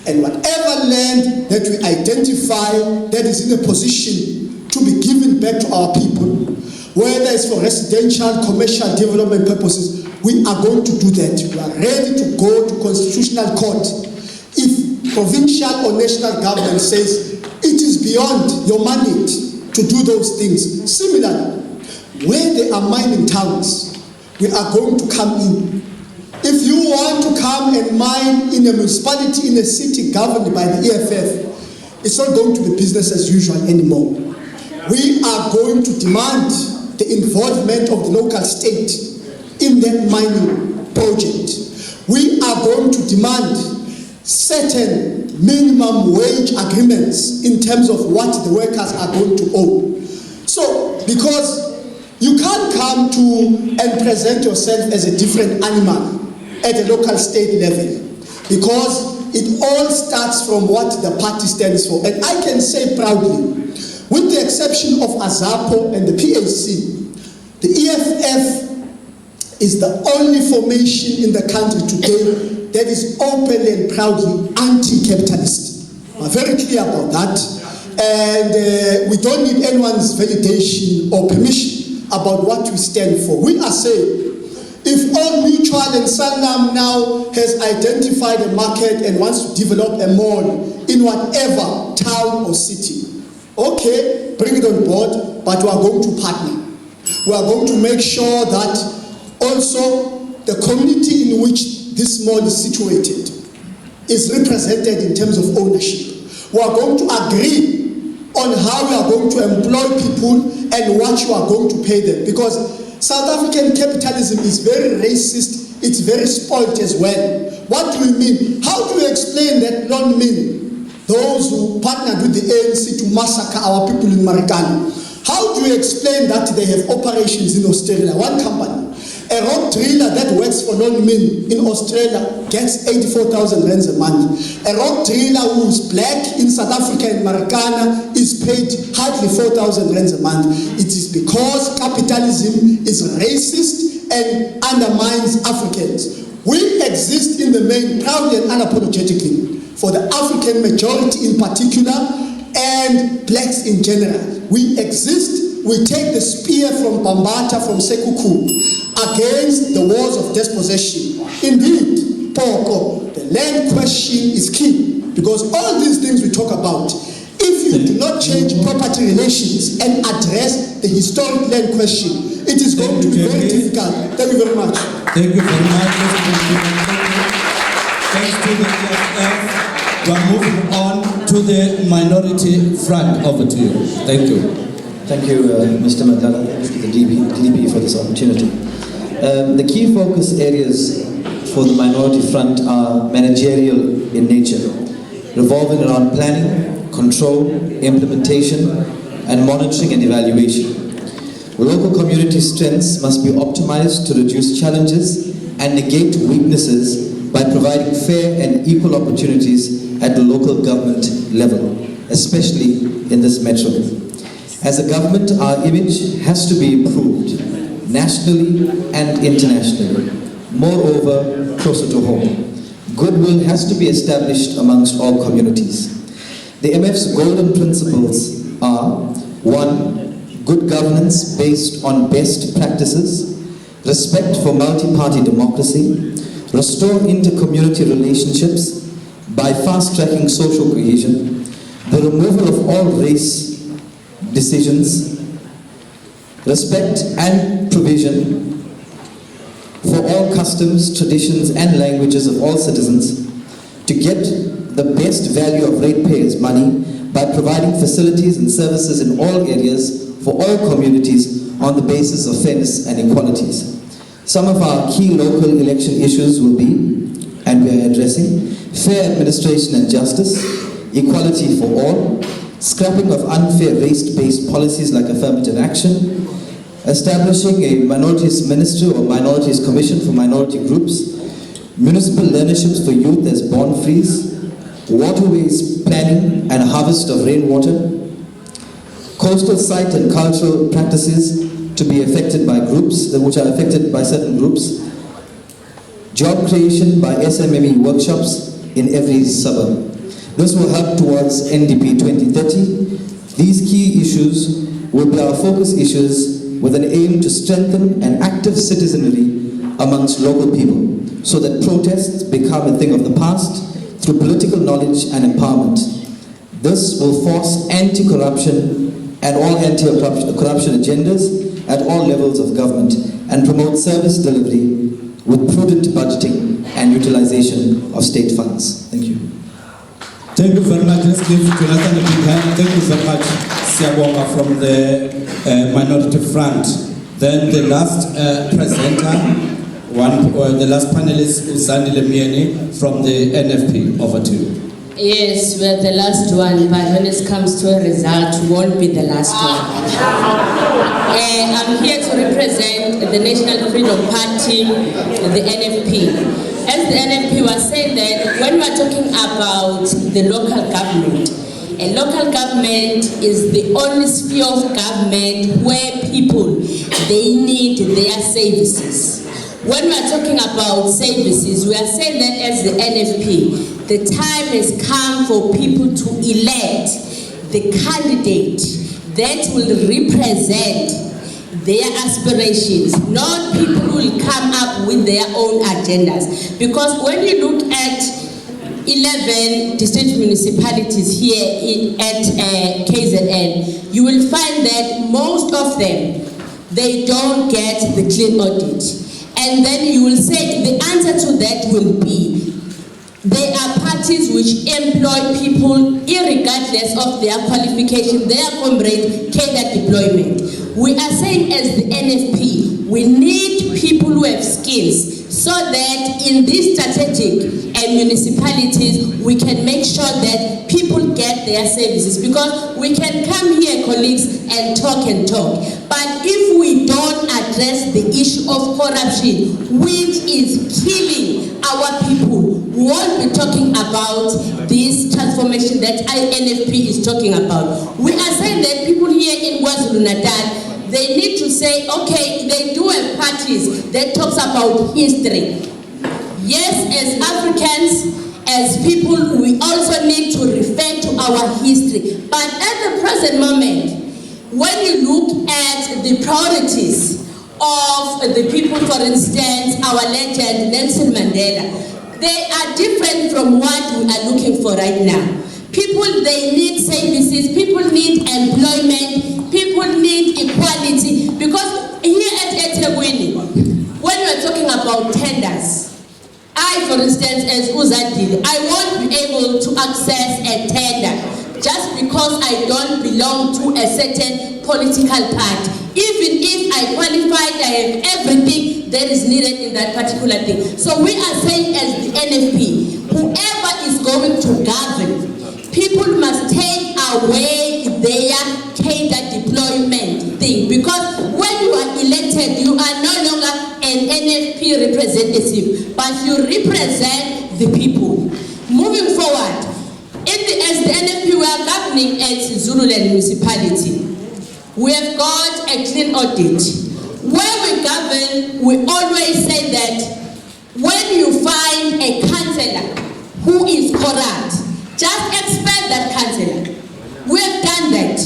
And whatever land that we identify that is in a position to be given back to our people, whether it's for residential, commercial development purposes, we are going to do that. We are ready to go to constitutional court. If provincial or national government says it is beyond your mandate to do those things. Similarly, where there are mining towns, we are going to come in. If you want to come and mine in a municipality, in a city governed by the EFF, it's not going to be business as usual anymore. We are going to demand the involvement of the local state in that mining project. We are going to demand certain minimum wage agreements in terms of what the workers are going to owe. So, because you can't come to and present yourself as a different animal at a local state level, because it all starts from what the party stands for. And I can say proudly, with the exception of AZAPO and the PAC, the EFF is the only formation in the country today that is openly and proudly anti-capitalist. I'm very clear about that. And we don't need anyone's validation or permission about what we stand for. We are saying, if Old Mutual and Sanlam now has identified a market and wants to develop a mall in whatever town or city, okay, bring it on board, but we are going to partner. We are going to make sure that also the community in which this mall is situated is represented in terms of ownership. We are going to agree on how we are going to employ people and what you are going to pay them, because South African capitalism is very racist, it's very spoiled as well. What do we mean? How do we explain that non-men, those who partnered with the ANC to massacre our people in Marikana? How do we explain that they have operations in Australia? One company, a rock driller that works for non-men in Australia gets 84,000 rands a month. A rock driller who's black in South Africa and Marikana is paid hardly 4,000 rands a month. It is because capitalism is racist and undermines Africans. We exist in the main proudly and unapologetically for the African majority in particular and blacks in general. We exist, we take the spear from Bambata, from Sekuku, against the wars of dispossession. Indeed, Poko, the land question is key, because all these things we talk about, if you do not change property relations and address the historic land question, it is going to be very difficult. Thank you very much. Thank you very much. Thanks to the EFF. We are moving on to the minority front. Over to you. Thank you. Thank you, Mr. Mandela, the DDP, for this opportunity. The key focus areas for the minority front are managerial in nature, revolving around planning, control, implementation, and monitoring and evaluation. Local community strengths must be optimized to reduce challenges and negate weaknesses by providing fair and equal opportunities at the local government level, especially in this metro. As a government, our image has to be improved nationally and internationally. Moreover, closer to home, goodwill has to be established amongst all communities. The MF's golden principles are: 1. good governance based on best practices, respect for multi-party democracy, restore inter-community relationships by fast-tracking social cohesion, the removal of all race decisions, respect and provision for all customs, traditions and languages of all citizens, to get the best value of ratepayers' money by providing facilities and services in all areas for all communities on the basis of fairness and equalities. Some of our key local election issues will be, and we are addressing, fair administration and justice, equality for all, scrapping of unfair race-based policies like affirmative action, establishing a minorities ministry or minorities commission for minority groups, municipal learnerships for youth as born frees, waterways planning and harvest of rainwater, coastal site and cultural practices to be affected by groups, which are affected by certain groups, job creation by SMME workshops in every suburb. This will help towards NDP 2030. These key issues will be our focus issues with an aim to strengthen an active citizenry amongst local people so that protests become a thing of the past through political knowledge and empowerment. This will force anti-corruption and all anti-corruption agendas at all levels of government and promote service delivery with prudent budgeting and utilization of state funds. Thank you. Thank you very much. Let's give Jonathan a big hand. Thank you very much, Siabonga from the Minority Front. Then the last presenter, the last panelist, Uzandile Mieni from the NFP. Over to you. Yes, we're the last one, but when it comes to a result, we won't be the last one. I'm here to represent the National Freedom Party, the NFP. As the NFP was saying that when we're talking about the local government, a local government is the only sphere of government where people, they need their services. When we're talking about services, we are saying that as the NFP, the time has come for people to elect the candidate that will represent their aspirations, not people who will come up with their own agendas. Because when you look at 11 distinct municipalities here at KZN, you will find that most of them, they don't get the clean audit. And then you will say the answer to that will be, there are parties which employ people irregardless of their qualification, their comrade cadre deployment. We are saying as the NFP, we need people who have skills so that in these strategic and municipalities, we can make sure that people get their services. Because we can come here, colleagues, and talk. But if we don't address the issue of corruption, which is killing our people, we won't be talking about this transformation that NFP is talking about. We are saying that people here in KwaZulu-Natal, they need to say, okay, they do have parties that talks about history. Yes, as Africans, as people, we also need to refer to our history. But at the present moment, when you look at the priorities of the people, for instance, our legend Nelson Mandela, they are different from what we are looking for right now. People, they need services, people need employment, people need equality. Because here at eThekwini, when we're talking about tenders, I, for instance, as Uzandile, I won't be able to access a tender just because I don't belong to a certain political party. Even if I qualified, I have everything that is needed in that particular thing. So we are saying as the NFP, whoever is going to govern, people must take away their cadre deployment thing. Because when you are elected, you are no longer an NFP representative, but you represent the people. Moving forward, as the NFP, we are governing at Zululand municipality. We have got a clean audit. Where we govern, we always say that when you find a councillor who is corrupt, just expel that councillor. We have done that.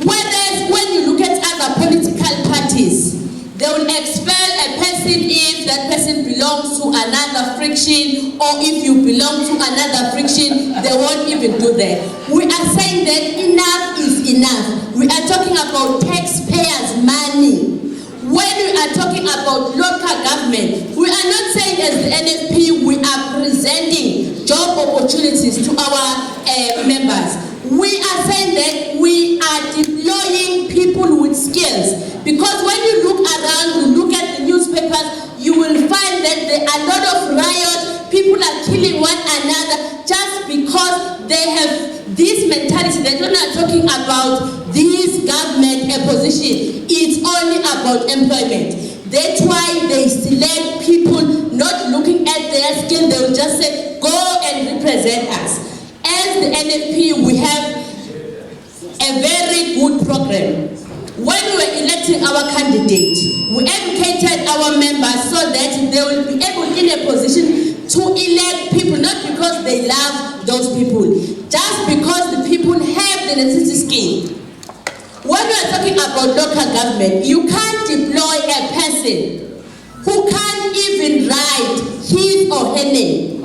Whereas when you look at other political parties, they will expel a person if that person belongs to another friction, or if you belong to another friction, they won't even do that. We are saying that enough is enough. We are talking about taxpayers' money. When we are talking about local government, we are not saying as the NFP we are presenting job opportunities to our members. We are saying that we are deploying people with skills, because when you look around, you look at the newspapers, you will find that there are a lot of riots, people are killing one another just because they have this mentality. They're not talking about this government position, it's only about employment. That's why they select people not looking at their skill, they will just say, go and represent us. As the NFP, we have a very good program. When we were electing our candidate, we educated our members so that they will be able in a position to elect people, not because they love those people, just because the people have the necessary skill. When we are talking about local government, you can't deploy a person who can't even write his or her name.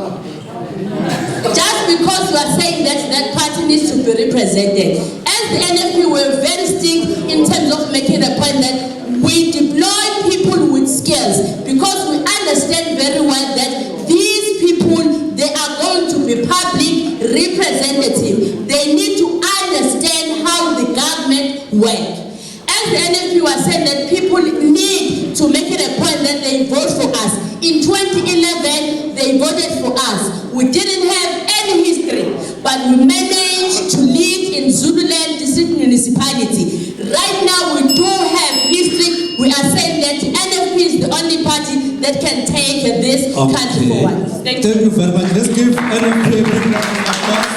Just because you are saying that that party needs to be represented. As the NFP, we're very strict in terms of making a point that we deploy people with skills, because we understand very well that these people, they are going to be public representatives. They need to understand how the government works. As the NFP was saying that people need to make it a point that they vote for us. In 2011, they voted for us. We didn't have any history, but we managed to lead in Zululand District Municipality. Right now, we do have history. We are saying that the NFP is the only party that can take this country forward. Thank you very much. Let's give NFP a big round of applause.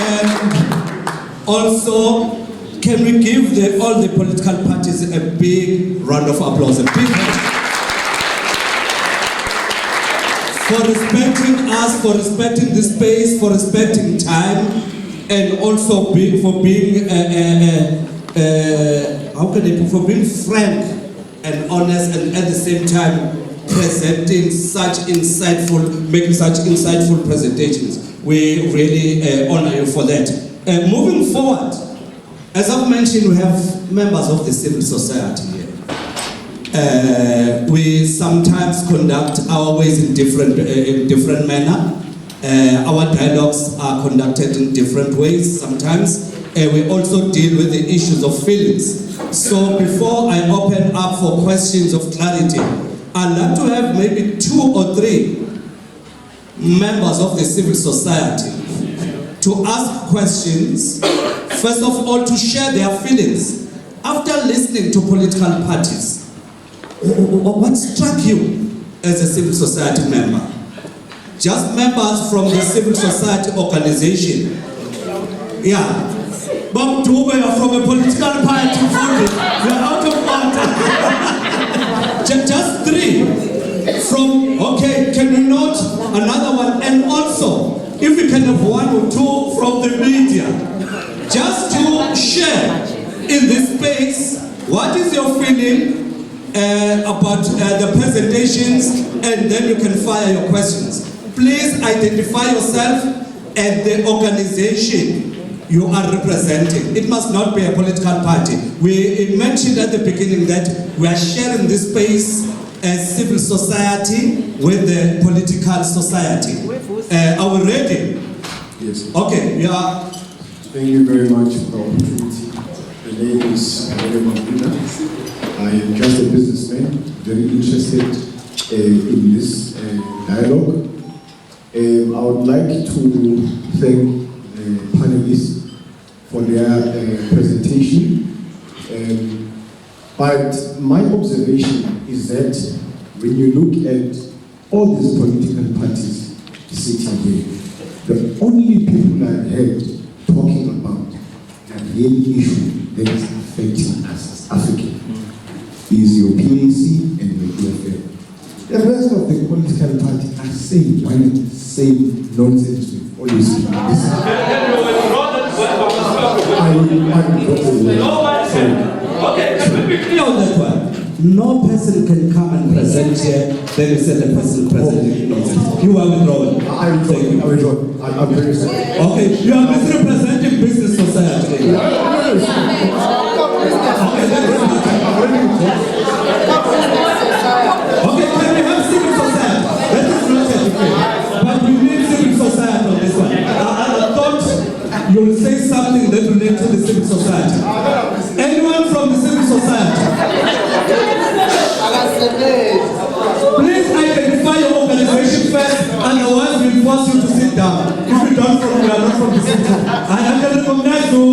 And also, can we give all the political parties a big round of applause? A big round. For respecting us, for respecting the space, for respecting time, and also for being for being frank and honest, and at the same time presenting making such insightful presentations. We really honor you for that. Moving forward, as I've mentioned, we have members of the civil society here. We sometimes conduct our ways in different manner. Our dialogues are conducted in different ways. Sometimes we also deal with the issues of feelings. So before I open up for questions of clarity, I'd like to have maybe 2 or 3 members of the civil society to ask questions. First of all, to share their feelings after listening to political parties. What struck you as a civil society member? Just members from the civil society organization. Yeah. Bob Dube, you're from a political party. You're out of order. Just 3. From, okay, can we note another one? And also, if we can have 1 or 2 from the media, just to share in this space, what is your feeling about the presentations, and then you can fire your questions. Please identify yourself and the organization you are representing. It must not be a political party. We mentioned at the beginning that we are sharing this space as civil society with the political society. Are we ready? Yes. Okay, we are. Thank you very much for the opportunity. The name is Adele Mabuna. I am just a businessman, very interested in this dialogue. I would like to thank the panelists for their presentation. But my observation is that when you look at all these political parties sitting here, the only people I've heard talking about the real issue that is affecting us as Africans is your PAC and your EFF. The rest of the political parties are saying one same nonsense with all this. I Okay, let me clear on that one. No person can come and present here, then you say the person presenting nonsense. You are withdrawn. I'm very sorry. Okay, you are misrepresenting business society. Okay, can we have civil society? That is not a debate. But we need civil society on this one. I thought you will say something that relates to the civil society. Anyone from the civil society? Please identify your organization first, otherwise we'll force you to sit down. If you don't from, you are not from the civil society. I can recognize you,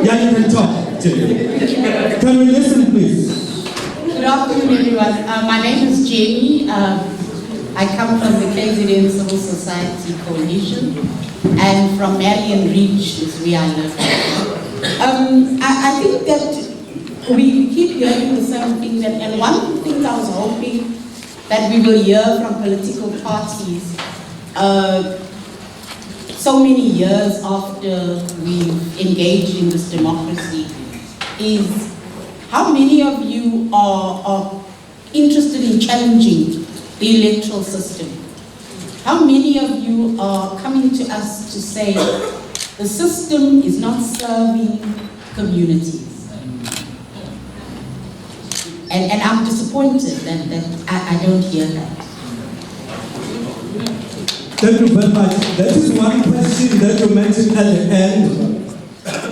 yeah, you can talk. Can we listen, please? Good afternoon, everyone. My name is Jamie. I come from the KZN Civil Society Coalition, and from Marion Reach is where I live. I think that we keep hearing the same thing, and one of the things I was hoping that we will hear from political parties so many years after we've engaged in this democracy is how many of you are interested in challenging the electoral system? How many of you are coming to us to say the system is not serving communities? And I'm disappointed that I don't hear that. Thank you very much. That is one question that you mentioned at the end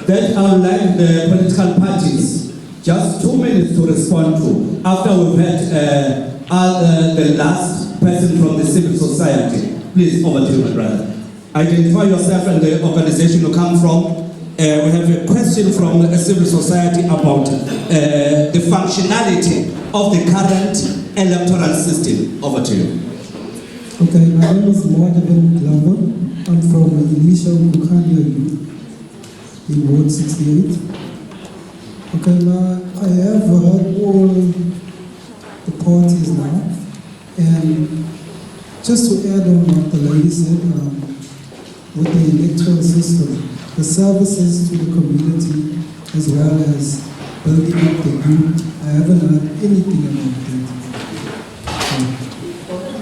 that I would like the political parties just 2 minutes to respond to after we've had the last person from the civil society. Please, over to you, my brother. Identify yourself and the organization you come from. We have a question from a civil society about the functionality of the current electoral system. Over to you. Okay, my name is Moadeben Glover. I'm from the Initial Bukhania Youth in Ward 68. Okay, now I have heard all the parties now, and just to add on what the lady said, with the electoral system, the services to the community as well as building up the group, I haven't heard anything about that.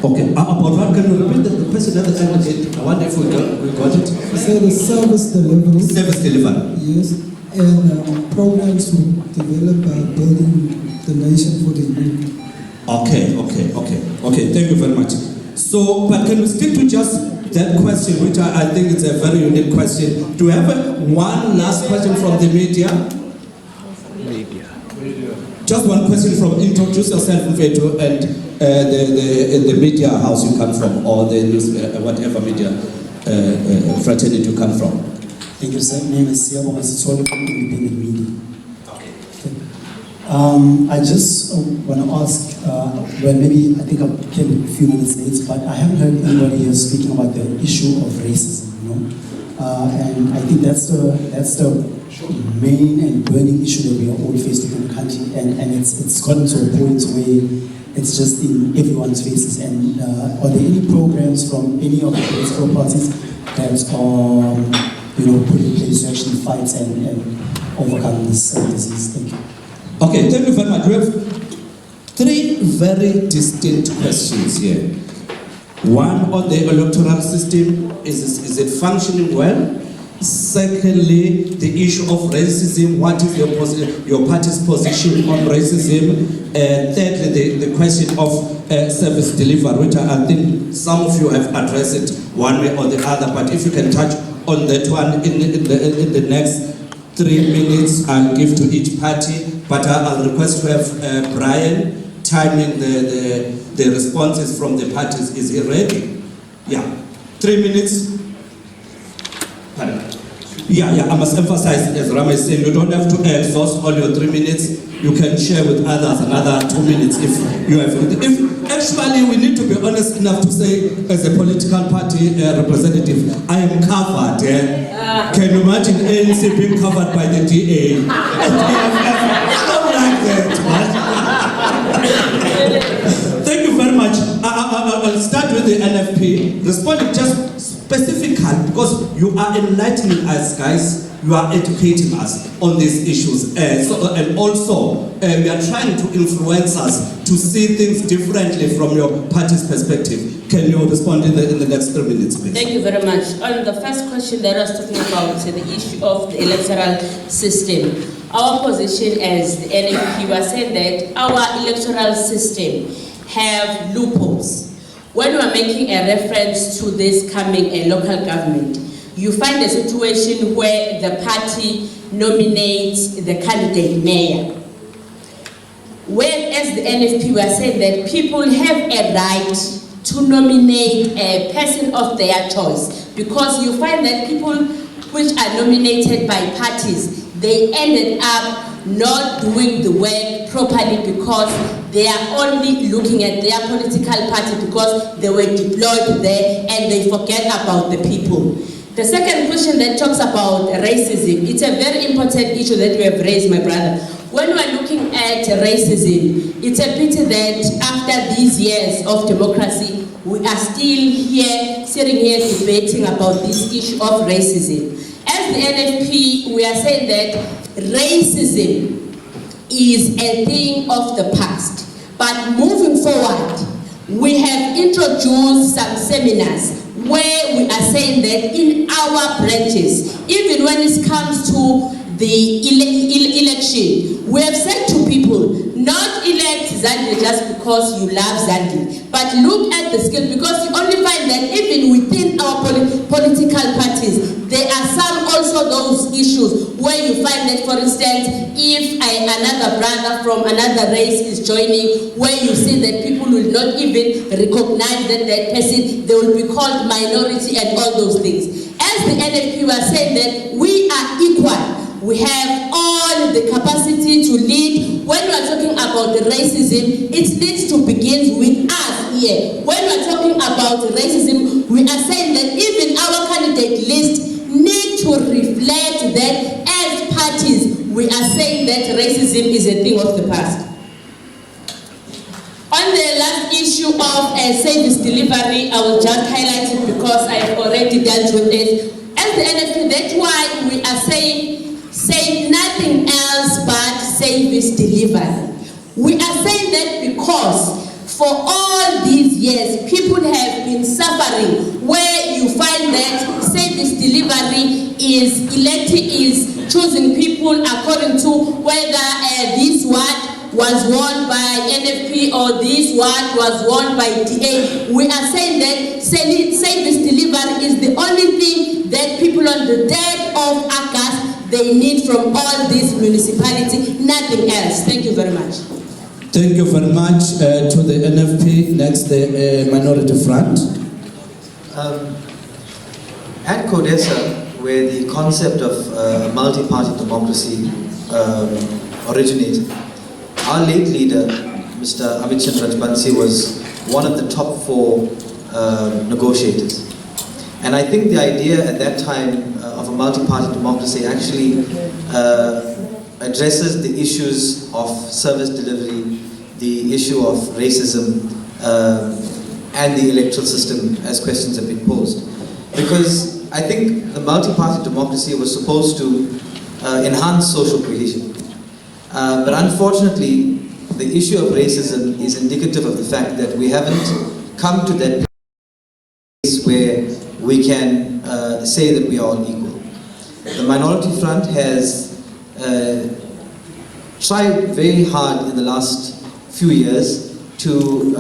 Okay, about what can you repeat the question at the end? I wonder if we got it. I said the service delivery. Service delivery. Yes, and programs to develop building the nation for the youth. Okay, thank you very much. So, but can we stick to just that question, which I think is a very unique question. Do we have one last question from the media? Just one question from, introduce yourself, Mfeto, and the media house you come from, or the news, whatever media fraternity you come from. Thank you, sir. My name is Siabo Masitolo from Independent Media. I just want to ask, well, maybe I think I came a few minutes late, but I haven't heard anybody here speaking about the issue of racism, you know. And I think that's the main and burning issue that we are all facing in the country, and it's gotten to a point where it's just in everyone's faces. And are there any programs from any of the political parties that are, put in place to actually fight and overcome this disease? Thank you. Okay, thank you very much. We have three very distinct questions here. One, on the electoral system, is it functioning well? Secondly, the issue of racism, what is your party's position on racism? Thirdly, the question of service delivery, which I think some of you have addressed it one way or the other, but if you can touch on that one in the next 3 minutes, I'll give to each party, but I'll request to have Brian timing the responses from the parties. Is he ready? Yeah. 3 minutes. Pardon. Yeah, I must emphasize, as Rama is saying, you don't have to exhaust all your 3 minutes. You can share with others another 2 minutes if you have. If actually, we need to be honest enough to say, as a political party representative, I am covered. Can you imagine ANC being covered by the DA? I don't like that. Thank you very much. I'll start with the NFP. Responding just specifically, because you are enlightening us, guys, you are educating us on these issues. And also, we are trying to influence us to see things differently from your party's perspective. Can you respond in the next 3 minutes, please? Thank you very much. On the first question that I was talking about, the issue of the electoral system, our position as the NFP was saying that our electoral system have loopholes. When we are making a reference to this coming a local government, you find a situation where the party nominates the candidate mayor. Whereas the NFP were saying that people have a right to nominate a person of their choice, because you find that people which are nominated by parties, they ended up not doing the work properly because they are only looking at their political party because they were deployed there and they forget about the people. The second question that talks about racism, it's a very important issue that you have raised, my brother. When we are looking at racism, it's a pity that after these years of democracy, we are still here, sitting here debating about this issue of racism. As the NFP, we are saying that racism is a thing of the past. But moving forward, we have introduced some seminars where we are saying that in our branches, even when it comes to the election, we have said to people, not elect Zandile just because you love Zandile, but look at the skill, because you only find that even within our political parties, there are some also those issues where you find that, for instance, if another brother from another race is joining, where you see that people will not even recognize that person, they will be called minority and all those things. As the NFP were saying that we are equal. We have all the capacity to lead. When we are talking about the racism, it needs to begin with us here. When we are talking about racism, we are saying that even our candidate list need to reflect that as parties, we are saying that racism is a thing of the past. On the last issue of service delivery, I will just highlight it because I have already dealt with it. As the NFP, that's why we are saying say nothing else but service delivery. We are saying that because for all these years, people have been suffering, where you find that service delivery is choosing people according to whether this word was won by NFP or this word was won by DA. We are saying that service delivery is the only thing that people on the day of August they need from all these municipalities, nothing else. Thank you very much. Thank you very much to the NFP. Next, the Minority Front. At CODESA, where the concept of multi-party democracy originated, our late leader, Mr. Amit Chandra Rajbansi, was one of the top 4 negotiators. And I think the idea at that time of a multi-party democracy actually addresses the issues of service delivery, the issue of racism, and the electoral system as questions have been posed. Because I think the multi-party democracy was supposed to enhance social cohesion. But unfortunately, the issue of racism is indicative of the fact that we haven't come to that place where we can say that we are all equal. The Minority Front has tried very hard in the last few years to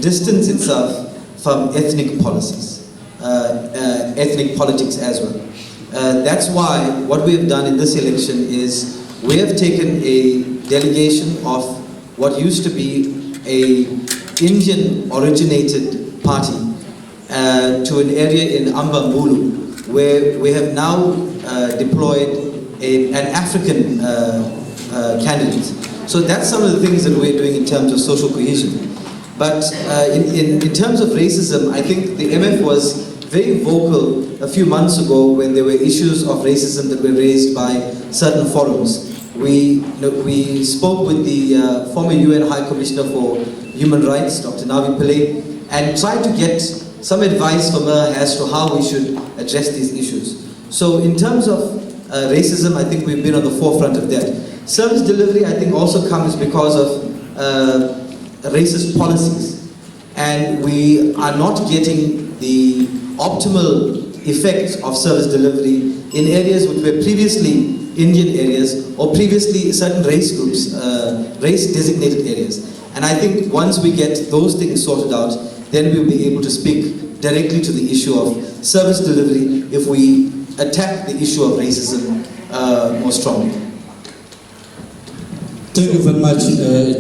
distance itself from ethnic policies, ethnic politics as well. That's why what we have done in this election is we have taken a delegation of what used to be a Indian-originated party to an area in Ambambulu, where we have now deployed an African candidate. So that's some of the things that we're doing in terms of social cohesion. But in terms of racism, I think the MF was very vocal a few months ago when there were issues of racism that were raised by certain forums. We spoke with the former UN High Commissioner for Human Rights, Dr. Navi Pillay, and tried to get some advice from her as to how we should address these issues. So in terms of racism, I think we've been on the forefront of that. Service delivery, I think, also comes because of racist policies. And we are not getting the optimal effects of service delivery in areas which were previously Indian areas or previously certain race groups, race designated areas. And I think once we get those things sorted out, then we'll be able to speak directly to the issue of service delivery if we attack the issue of racism more strongly. Thank you very much,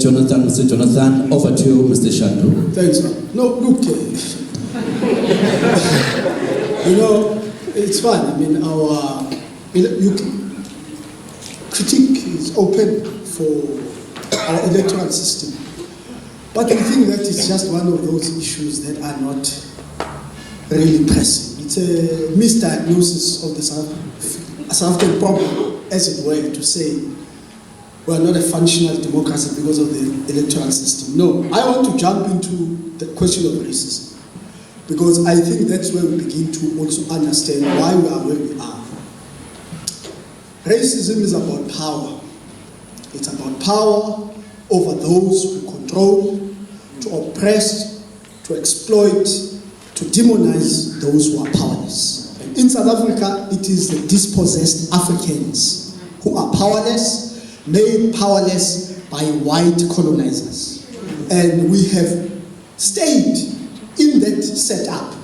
Jonathan. Mr. Jonathan, over to you, Mr. Shandu. Thanks, sir. No, look, you know, it's fine. I mean, critique is open for our electoral system. But I think that is just one of those issues that are not really pressing. It's a misdiagnosis of the South African problem, as it were, to say we are not a functional democracy because of the electoral system. No, I want to jump into the question of racism, because I think that's where we begin to also understand why we are where we are. Racism is about power. It's about power over those who control, to oppress, to exploit, to demonize those who are powerless. And in South Africa, it is the dispossessed Africans who are powerless, made powerless by white colonizers. And we have stayed in that setup.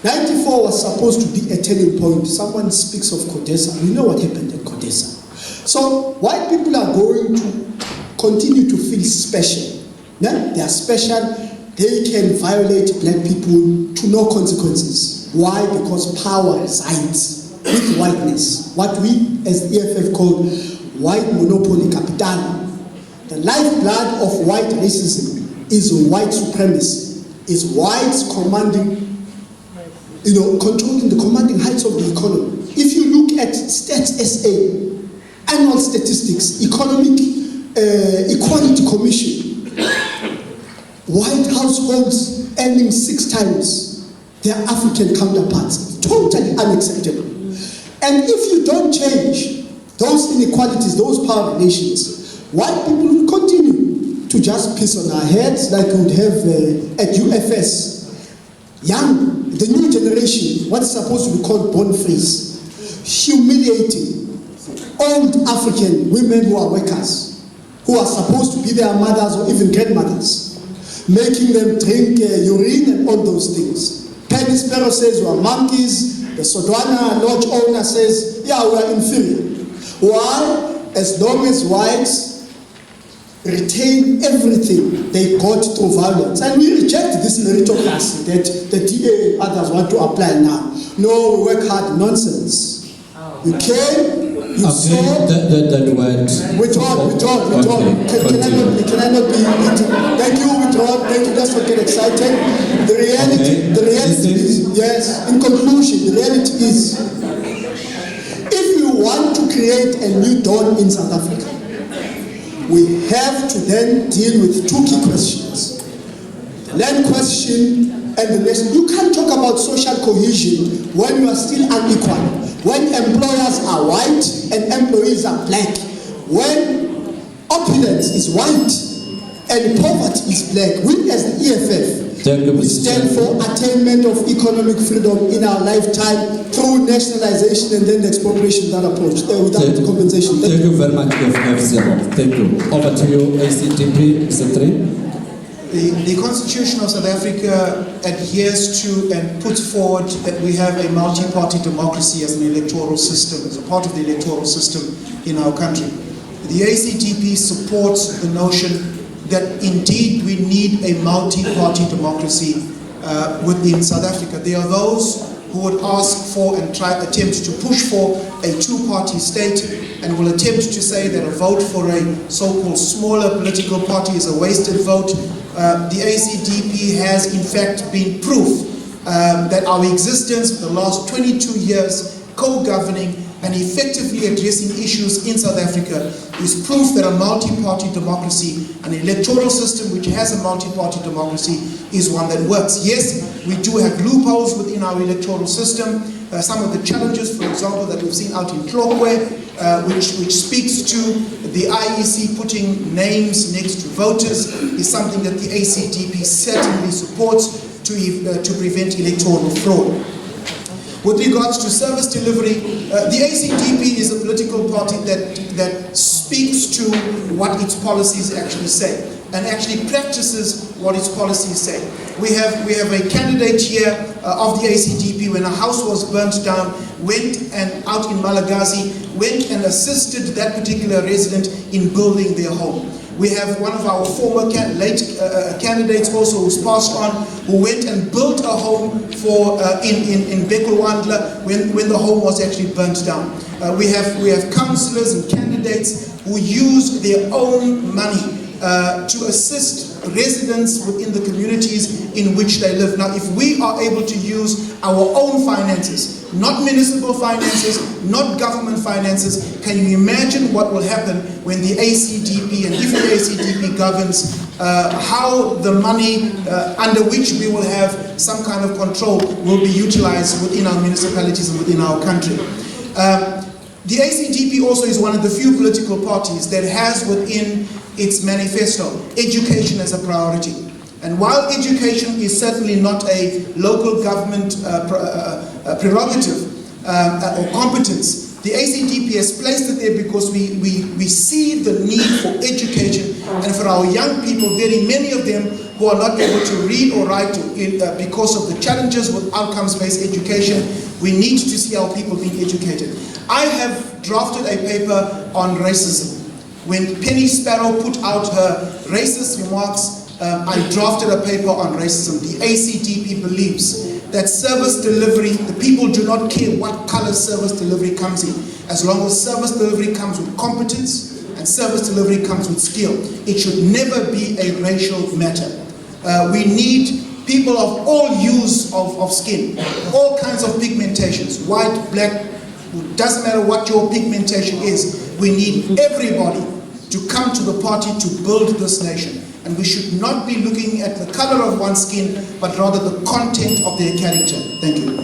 94 was supposed to be a turning point. Someone speaks of CODESA. We know what happened at CODESA. So white people are going to continue to feel special. Yeah? They are special. They can violate black people to no consequences. Why? Because power resides with whiteness. What we as the EFF call white monopoly capital. The lifeblood of white racism is white supremacy, is whites commanding, controlling the commanding heights of the economy. If you look at Stats SA, annual statistics, Economic Equality Commission, white households earning 6 times their African counterparts, totally unacceptable. And if you don't change those inequalities, those power relations, white people will continue to just piss on our heads like we would have at UFS. The new generation, what is supposed to be called born freeze, humiliating old African women who are workers, who are supposed to be their mothers or even grandmothers, making them drink urine and all those things. Penny Sparrow says we are monkeys. The Sodwana Lodge owner says, yeah, we are inferior. Why? As long as whites retain everything they got through violence. And we reject this meritocracy that the DA and others want to apply now. No, we work hard, nonsense. You came, you saw. That word. Withdraw. Can I not be eating? Thank you, withdraw. Thank you, let's not get excited. The reality is, yes, in conclusion, the reality is, if we want to create a new dawn in South Africa, we have to then deal with 2 key questions. The land question and the nation. You can't talk about social cohesion when you are still unequal. When employers are white and employees are black. When opulence is white and poverty is black. We as the EFF, we stand for attainment of economic freedom in our lifetime through nationalization and then the expropriation, that approach, without compensation. Thank you very much, F0. Thank you. Over to you, ACDP, Mr. 3. The Constitution of South Africa adheres to and puts forward that we have a multi-party democracy as an electoral system, as a part of the electoral system in our country. The ACDP supports the notion that indeed we need a multi-party democracy within South Africa. There are those who would ask for and attempt to push for a 2-party state and will attempt to say that a vote for a so-called smaller political party is a wasted vote. The ACDP has in fact been proof that our existence for the last 22 years co-governing and effectively addressing issues in South Africa is proof that a multi-party democracy, an electoral system which has a multi-party democracy, is one that works. Yes, we do have loopholes within our electoral system. Some of the challenges, for example, that we've seen out in Tlokwe, which speaks to the IEC putting names next to voters, is something that the ACDP certainly supports to prevent electoral fraud. With regards to service delivery, the ACDP is a political party that speaks to what its policies actually say and actually practices what its policies say. We have a candidate here of the ACDP, when a house was burnt down, went and out in Malagasy, went and assisted that particular resident in building their home. We have one of our former late candidates also who's passed on, who went and built a home for in Bekulwandla when the home was actually burnt down. We have councillors and candidates who use their own money to assist residents within the communities in which they live. Now, if we are able to use our own finances, not municipal finances, not government finances, can you imagine what will happen when the ACDP, and if the ACDP governs, how the money under which we will have some kind of control will be utilized within our municipalities and within our country. The ACDP also is one of the few political parties that has within its manifesto education as a priority. And while education is certainly not a local government prerogative or competence, the ACDP has placed it there because we see the need for education, and for our young people, very many of them who are not able to read or write because of the challenges with outcomes-based education, we need to see our people being educated. I have drafted a paper on racism. When Penny Sparrow put out her racist remarks, I drafted a paper on racism. The ACDP believes that service delivery, the people do not care what color service delivery comes in, as long as service delivery comes with competence and service delivery comes with skill. It should never be a racial matter. We need people of all hues of skin, all kinds of pigmentations, white, black, it doesn't matter what your pigmentation is. We need everybody to come to the party to build this nation. And we should not be looking at the color of one's skin, but rather the content of their character. Thank you.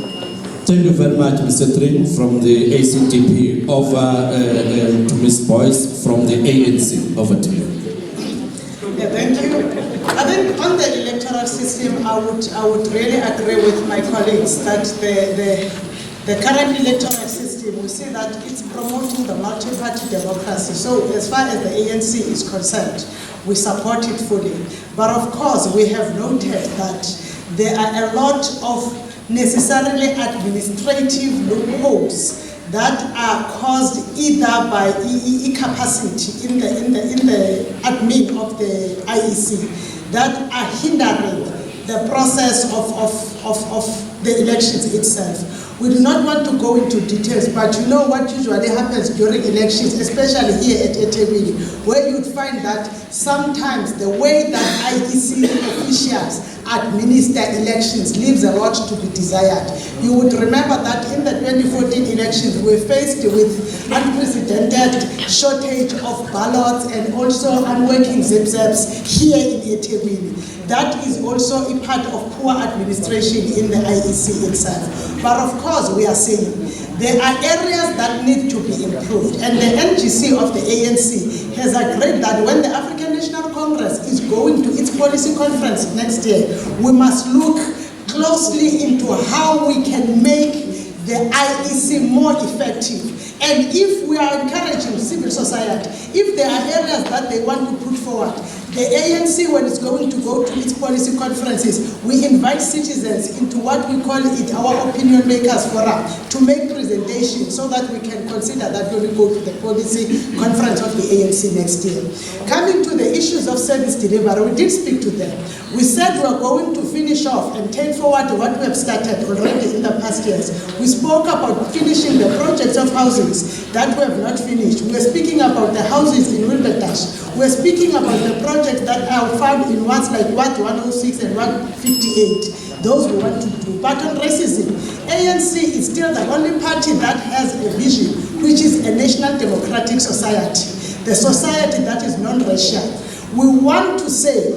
Thank you very much, Mr. Trin, from the ACDP. Over to Ms. Boyce from the ANC. Over to you. Yeah, thank you. I think on the electoral system, I would really agree with my colleagues that the current electoral system, we see that it's promoting the multi-party democracy. So as far as the ANC is concerned, we support it fully. But of course, we have noted that there are a lot of necessarily administrative loopholes that are caused either by incapacity in the admin of the IEC that are hindering the process of the elections itself. We do not want to go into details, but you know what usually happens during elections, especially here at eThekwini, where you'd find that sometimes the way that IEC officials administer elections leaves a lot to be desired. You would remember that in the 2014 elections, we were faced with unprecedented shortage of ballots and also unworking zip-zaps here in eThekwini. That is also a part of poor administration in the IEC itself. But of course, we are saying there are areas that need to be improved. And the NGC of the ANC has agreed that when the African National Congress is going to its policy conference next year, we must look closely into how we can make the IEC more effective. And if we are encouraging civil society, if there are areas that they want to put forward, the ANC, when it's going to go to its policy conferences, we invite citizens into what we call it our opinion makers forum to make presentations so that we can consider that when we go to the policy conference of the ANC next year. Coming to the issues of service delivery, we did speak to them. We said we are going to finish off and take forward what we have started already in the past years. We spoke about finishing the projects of houses that we have not finished. We are speaking about the houses in Wilberdash. We are speaking about the projects that are found in ones like Ward 106 and 158. those who want to do. But on racism, ANC is still the only party that has a vision, which is a national democratic society, the society that is non-racial. We want to say,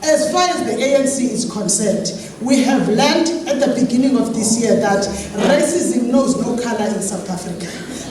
as far as the ANC is concerned, we have learned at the beginning of this year that racism knows no color in South Africa.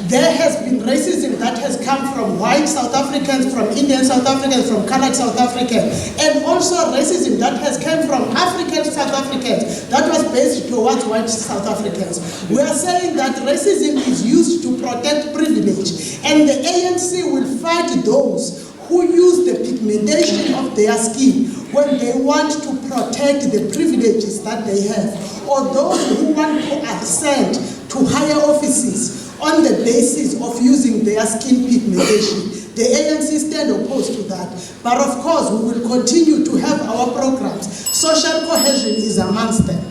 There has been racism that has come from white South Africans, from Indian South Africans, from colored South Africans, and also racism that has come from African South Africans that was based towards white South Africans. We are saying that racism is used to protect privilege, and the ANC will fight those who use the pigmentation of their skin when they want to protect the privileges that they have, or those who want to ascend to higher offices on the basis of using their skin pigmentation. The ANC stand opposed to that. But of course, we will continue to have our programs. Social cohesion is amongst them.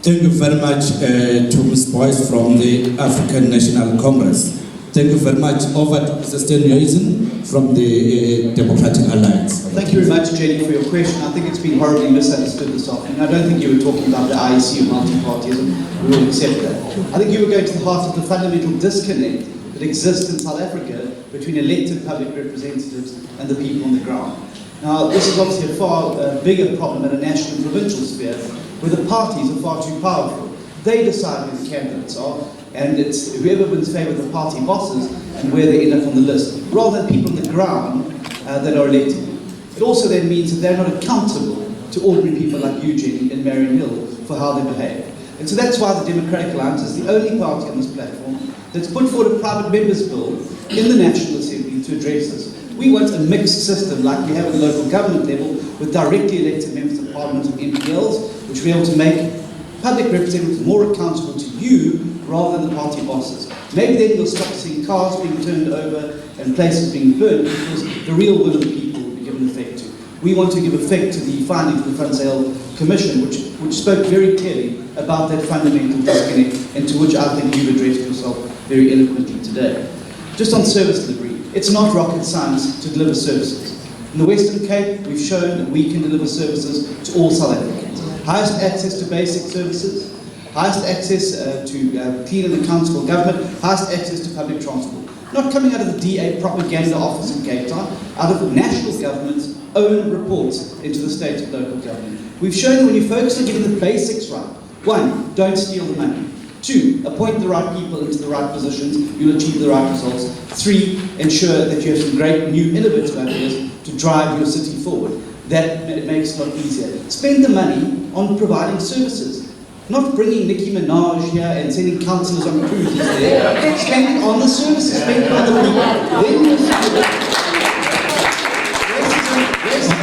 Thank you very much to Ms. Boyce from the African National Congress. Thank you very much. Over to Mr. Steenhuisen from the Democratic Alliance. Thank you very much, Jenny, for your question. I think it's been horribly misunderstood this afternoon. I don't think you were talking about the IEC or multi-partyism. We will accept that. I think you were going to the heart of the fundamental disconnect that exists in South Africa between elected public representatives and the people on the ground. Now, this is obviously a far bigger problem at a national and provincial sphere, where the parties are far too powerful. They decide who the candidates are, and it's whoever wins favour of the party bosses and where they end up on the list, rather than people on the ground that are elected. It also then means that they're not accountable to ordinary people like you, Jenny, and Marion Hill for how they behave. And so that's why the Democratic Alliance is the only party on this platform that's put forward a private members bill in the National Assembly to address this. We want a mixed system like we have at the local government level with directly elected members of parliament and MPLs, which will be able to make public representatives more accountable to you rather than the party bosses. Maybe then we'll stop seeing cars being turned over and places being burned because the real will of the people will be given effect to. We want to give effect to the findings of the Fund Sale Commission, which spoke very clearly about that fundamental disconnect, and to which I think you've addressed yourself very eloquently today. Just on service delivery, it's not rocket science to deliver services. In the Western Cape, we've shown that we can deliver services to all South Africans. Highest access to basic services, highest access to clean and accountable government, highest access to public transport. Not coming out of the DA propaganda office in Cape Town, out of the national government's own reports into the state of local government. We've shown that when you focus on getting the basics right, 1, don't steal the money. 2, appoint the right people into the right positions, you'll achieve the right results. 3, ensure that you have some great new innovative ideas to drive your city forward. That makes it a lot easier. Spend the money on providing services. Not bringing Nicki Minaj here and sending councillors on cruises there. Spend it on the services, spend it on the people.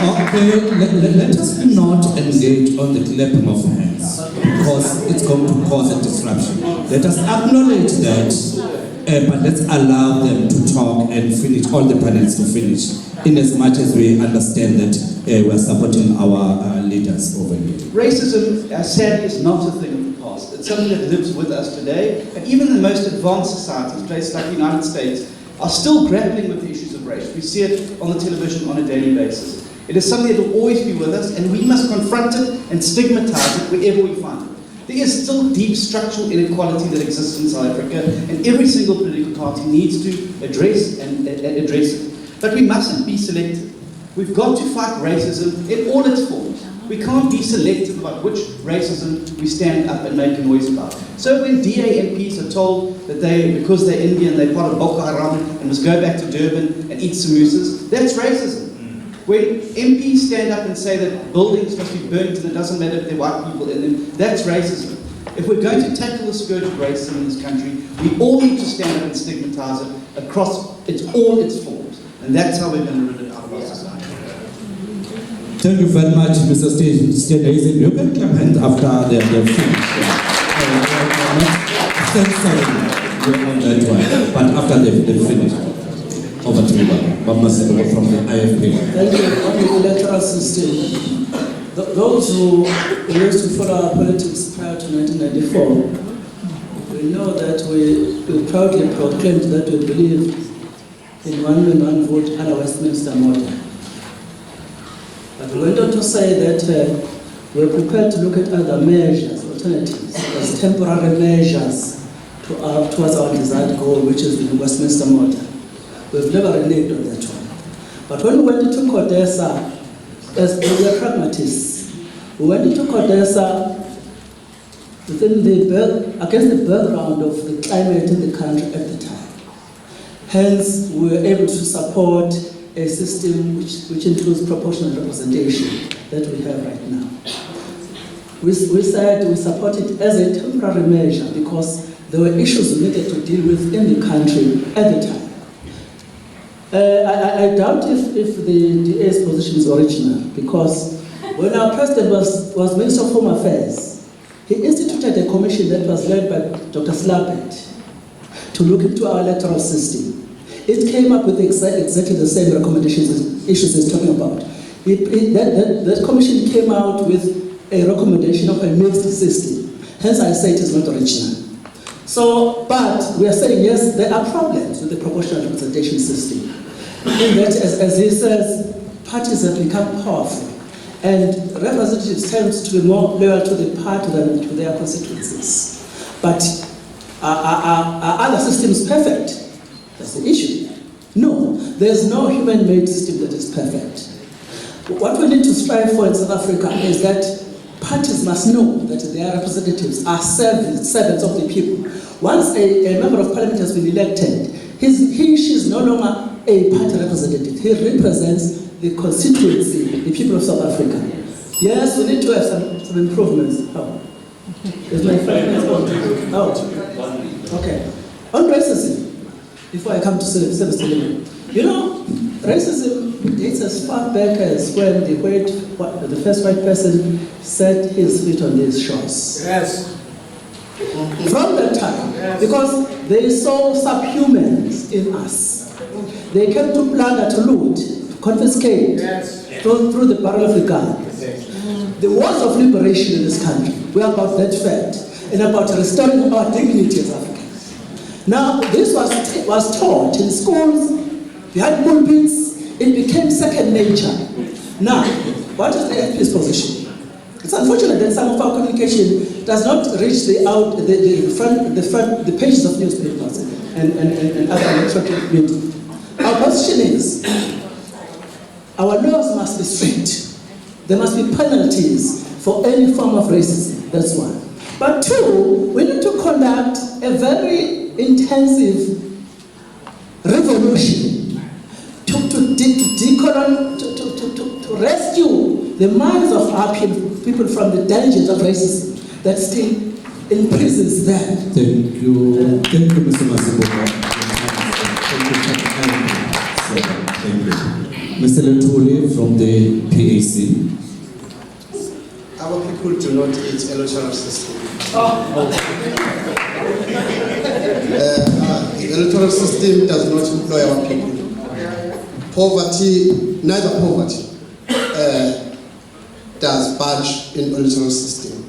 Okay, let us not engage on the clapping of hands because it's going to cause a disruption. Let us acknowledge that, but let's allow them to talk and finish, all the panelists to finish, in as much as we understand that we're supporting our leaders over here. Racism, sadly, is not a thing of the past. It's something that lives with us today, and even in the most advanced societies, places like the United States, are still grappling with the issues of race. We see it on the television on a daily basis. It is something that will always be with us, and we must confront it and stigmatize it wherever we find it. There is still deep structural inequality that exists in South Africa, and every single political party needs to address it. But we mustn't be selective. We've got to fight racism in all its forms. We can't be selective about which racism we stand up and make a noise about. So when DA MPs are told that because they're Indian, they're part of Boko Haram and must go back to Durban and eat samosas, that's racism. When MPs stand up and say that buildings must be burnt and it doesn't matter if they're white people in them, that's racism. If we're going to tackle the scourge of racism in this country, we all need to stand up and stigmatize it across all its forms. And that's how we're going to rid it out of our society. Thank you very much, Mr. Steenhuisen. You can clap hands after they're finished. But after they've finished. Over to you, Mama Sebo from the IFP. Thank you. Let us stay. Those who used to follow our politics prior to 1994, we know that we proudly proclaimed that we believe in one man, one vote, and a Westminster model. But we went on to say that we're prepared to look at other measures, alternatives, as temporary measures towards our desired goal, which is the Westminster model. We've never reneged on that one. But when we went into CODESA, as we are pragmatists, we went into CODESA against the background of the climate in the country at the time. Hence, we were able to support a system which includes proportional representation that we have right now. We said we support it as a temporary measure because there were issues we needed to deal with in the country at the time. I doubt if the DA's position is original, because when our president was Minister of Home Affairs, he instituted a commission that was led by Dr. Slapet to look into our electoral system. It came up with exactly the same recommendations and issues he's talking about. That commission came out with a recommendation of a mixed system. Hence I say it is not original. So, but we are saying yes, there are problems with the proportional representation system. In that, as he says, parties have become powerful, and representatives tend to be more loyal to the party than to their constituencies. But are other systems perfect? That's the issue. No, there's no human-made system that is perfect. What we need to strive for in South Africa is that parties must know that their representatives are servants of the people. Once a member of parliament has been elected, she is no longer a party representative. He represents the constituency, the people of South Africa. Yes, we need to have some improvements. Oh. Is my 5 minutes on? Oh. Okay. On racism, before I come to service delivery. You know, racism dates as far back as when the first white person set his feet on these shores. Yes. From that time, because they saw subhumans in us. They came to plunder, to loot, to confiscate through the barrel of the gun. The wars of liberation in this country were about that fact and about restoring our dignity as Africans. Now, this was taught in schools, behind pulpits, it became second nature. Now, what is the FP's position? It's unfortunate that some of our communication does not reach the pages of newspapers and other electronic media. Our position is, our laws must be strict. There must be penalties for any form of racism. That's one. But two, we need to conduct a very intensive revolution to rescue the minds of our people from the dangers of racism that still imprisons them. Thank you. Thank you, Mr. Masiboka. Thank you. Mr. Lentuli from the PAC. Our people do not eat electoral system. The electoral system does not employ our people. Poverty, neither poverty does budge in electoral system.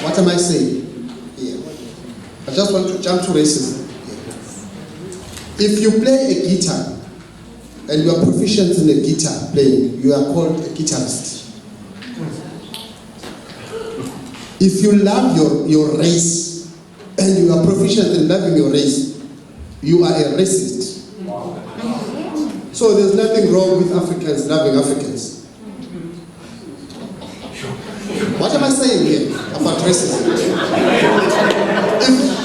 What am I saying here? I just want to jump to racism. If you play a guitar and you are proficient in the guitar playing, you are called a guitarist. If you love your race and you are proficient in loving your race, you are a racist. So there's nothing wrong with Africans loving Africans. What am I saying here about racism?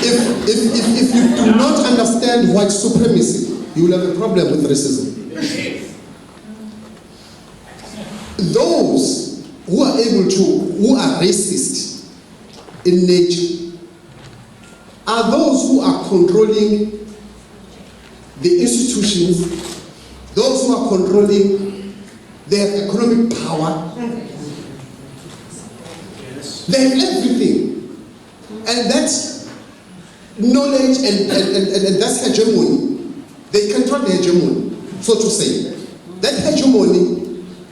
If you do not understand white supremacy, you will have a problem with racism. Those who are racist in nature are those who are controlling the institutions, those who are controlling their economic power. They have everything. And that knowledge and that hegemony, they control the hegemony, so to say. That hegemony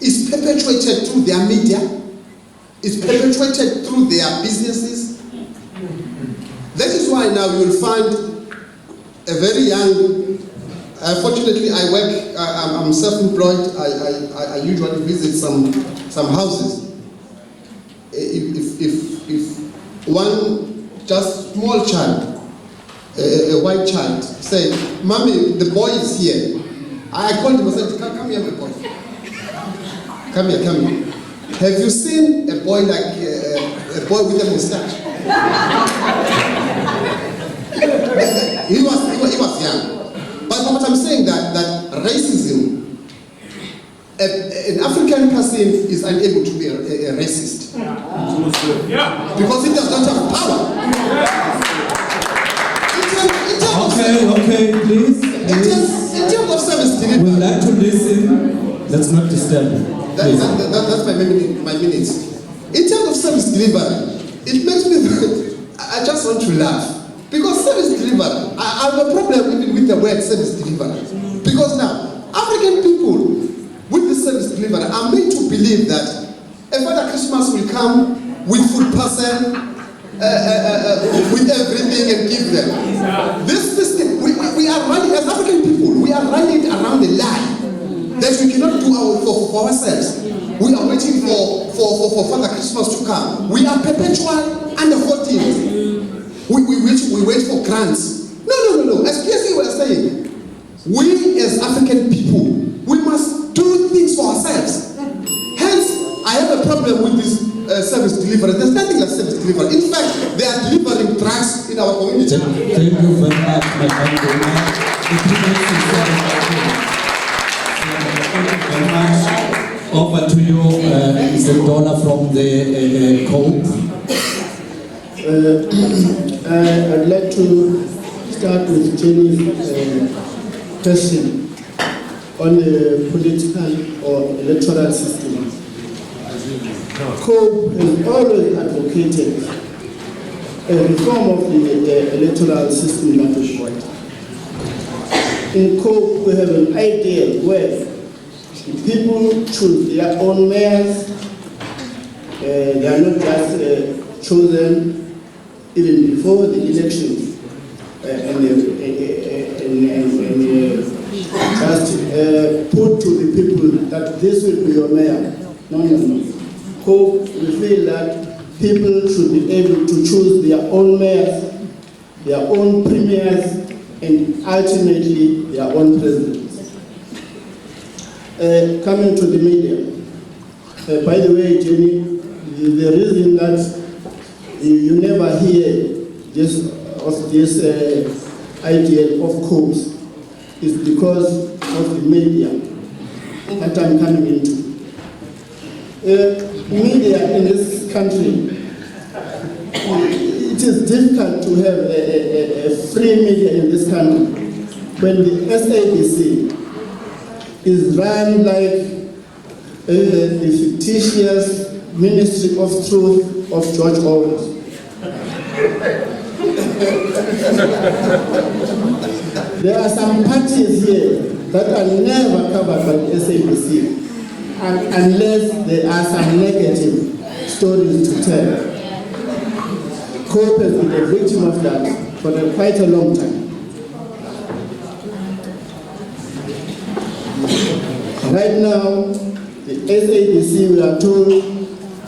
is perpetuated through their media, is perpetuated through their businesses. That is why now you will find a very young, fortunately I'm self-employed, I usually visit some houses. if one just small child, a white child, say, "Mommy, the boy is here." I called him and said, "Come here, my boy. Come here. Have you seen a boy like a boy with a mustache?" he was young. But what I'm saying that racism, an African person is unable to be a racist. Because he does not have power. Okay, please. In terms of service delivery. We'd like to listen. Let's not disturb. That's my minutes. In terms of service delivery, it makes me, I just want to laugh. Because service delivery, I have a problem even with the word service delivery. Because now, African people with the service delivery are made to believe that a Father Christmas will come with food parcel, with everything and give them. This system, we are running, as African people, we are running around the line that we cannot do for ourselves. We are waiting for Father Christmas to come. We are perpetual under 14. We wait for grants. No. As PSC was saying, we as African people, we must do things for ourselves. Hence, I have a problem with this service delivery. There's nothing like service delivery. In fact, they are delivering drugs in our community. Thank you very much, my friend. Thank you very much. Over to you, Mr. Dollar from the COPE. I'd like to start with Jenny's question on the political or electoral system. COPE has always advocated a reform of the electoral system that we want. In COPE, we have an ideal where the people choose their own mayors. They are not just chosen even before the elections and just put to the people that this will be your mayor. No. COPE, we feel that people should be able to choose their own mayors, their own premiers, and ultimately their own presidents. Coming to the media. By the way, Jenny, the reason that you never hear this idea of COPE is because of the media that I'm coming into. Media in this country, it is difficult to have a free media in this country when the SABC is run like the fictitious Ministry of Truth of George Orwell. There are some parties here that are never covered by the SABC unless there are some negative stories to tell. COPE has been a victim of that for quite a long time. Right now, the SABC, we are told,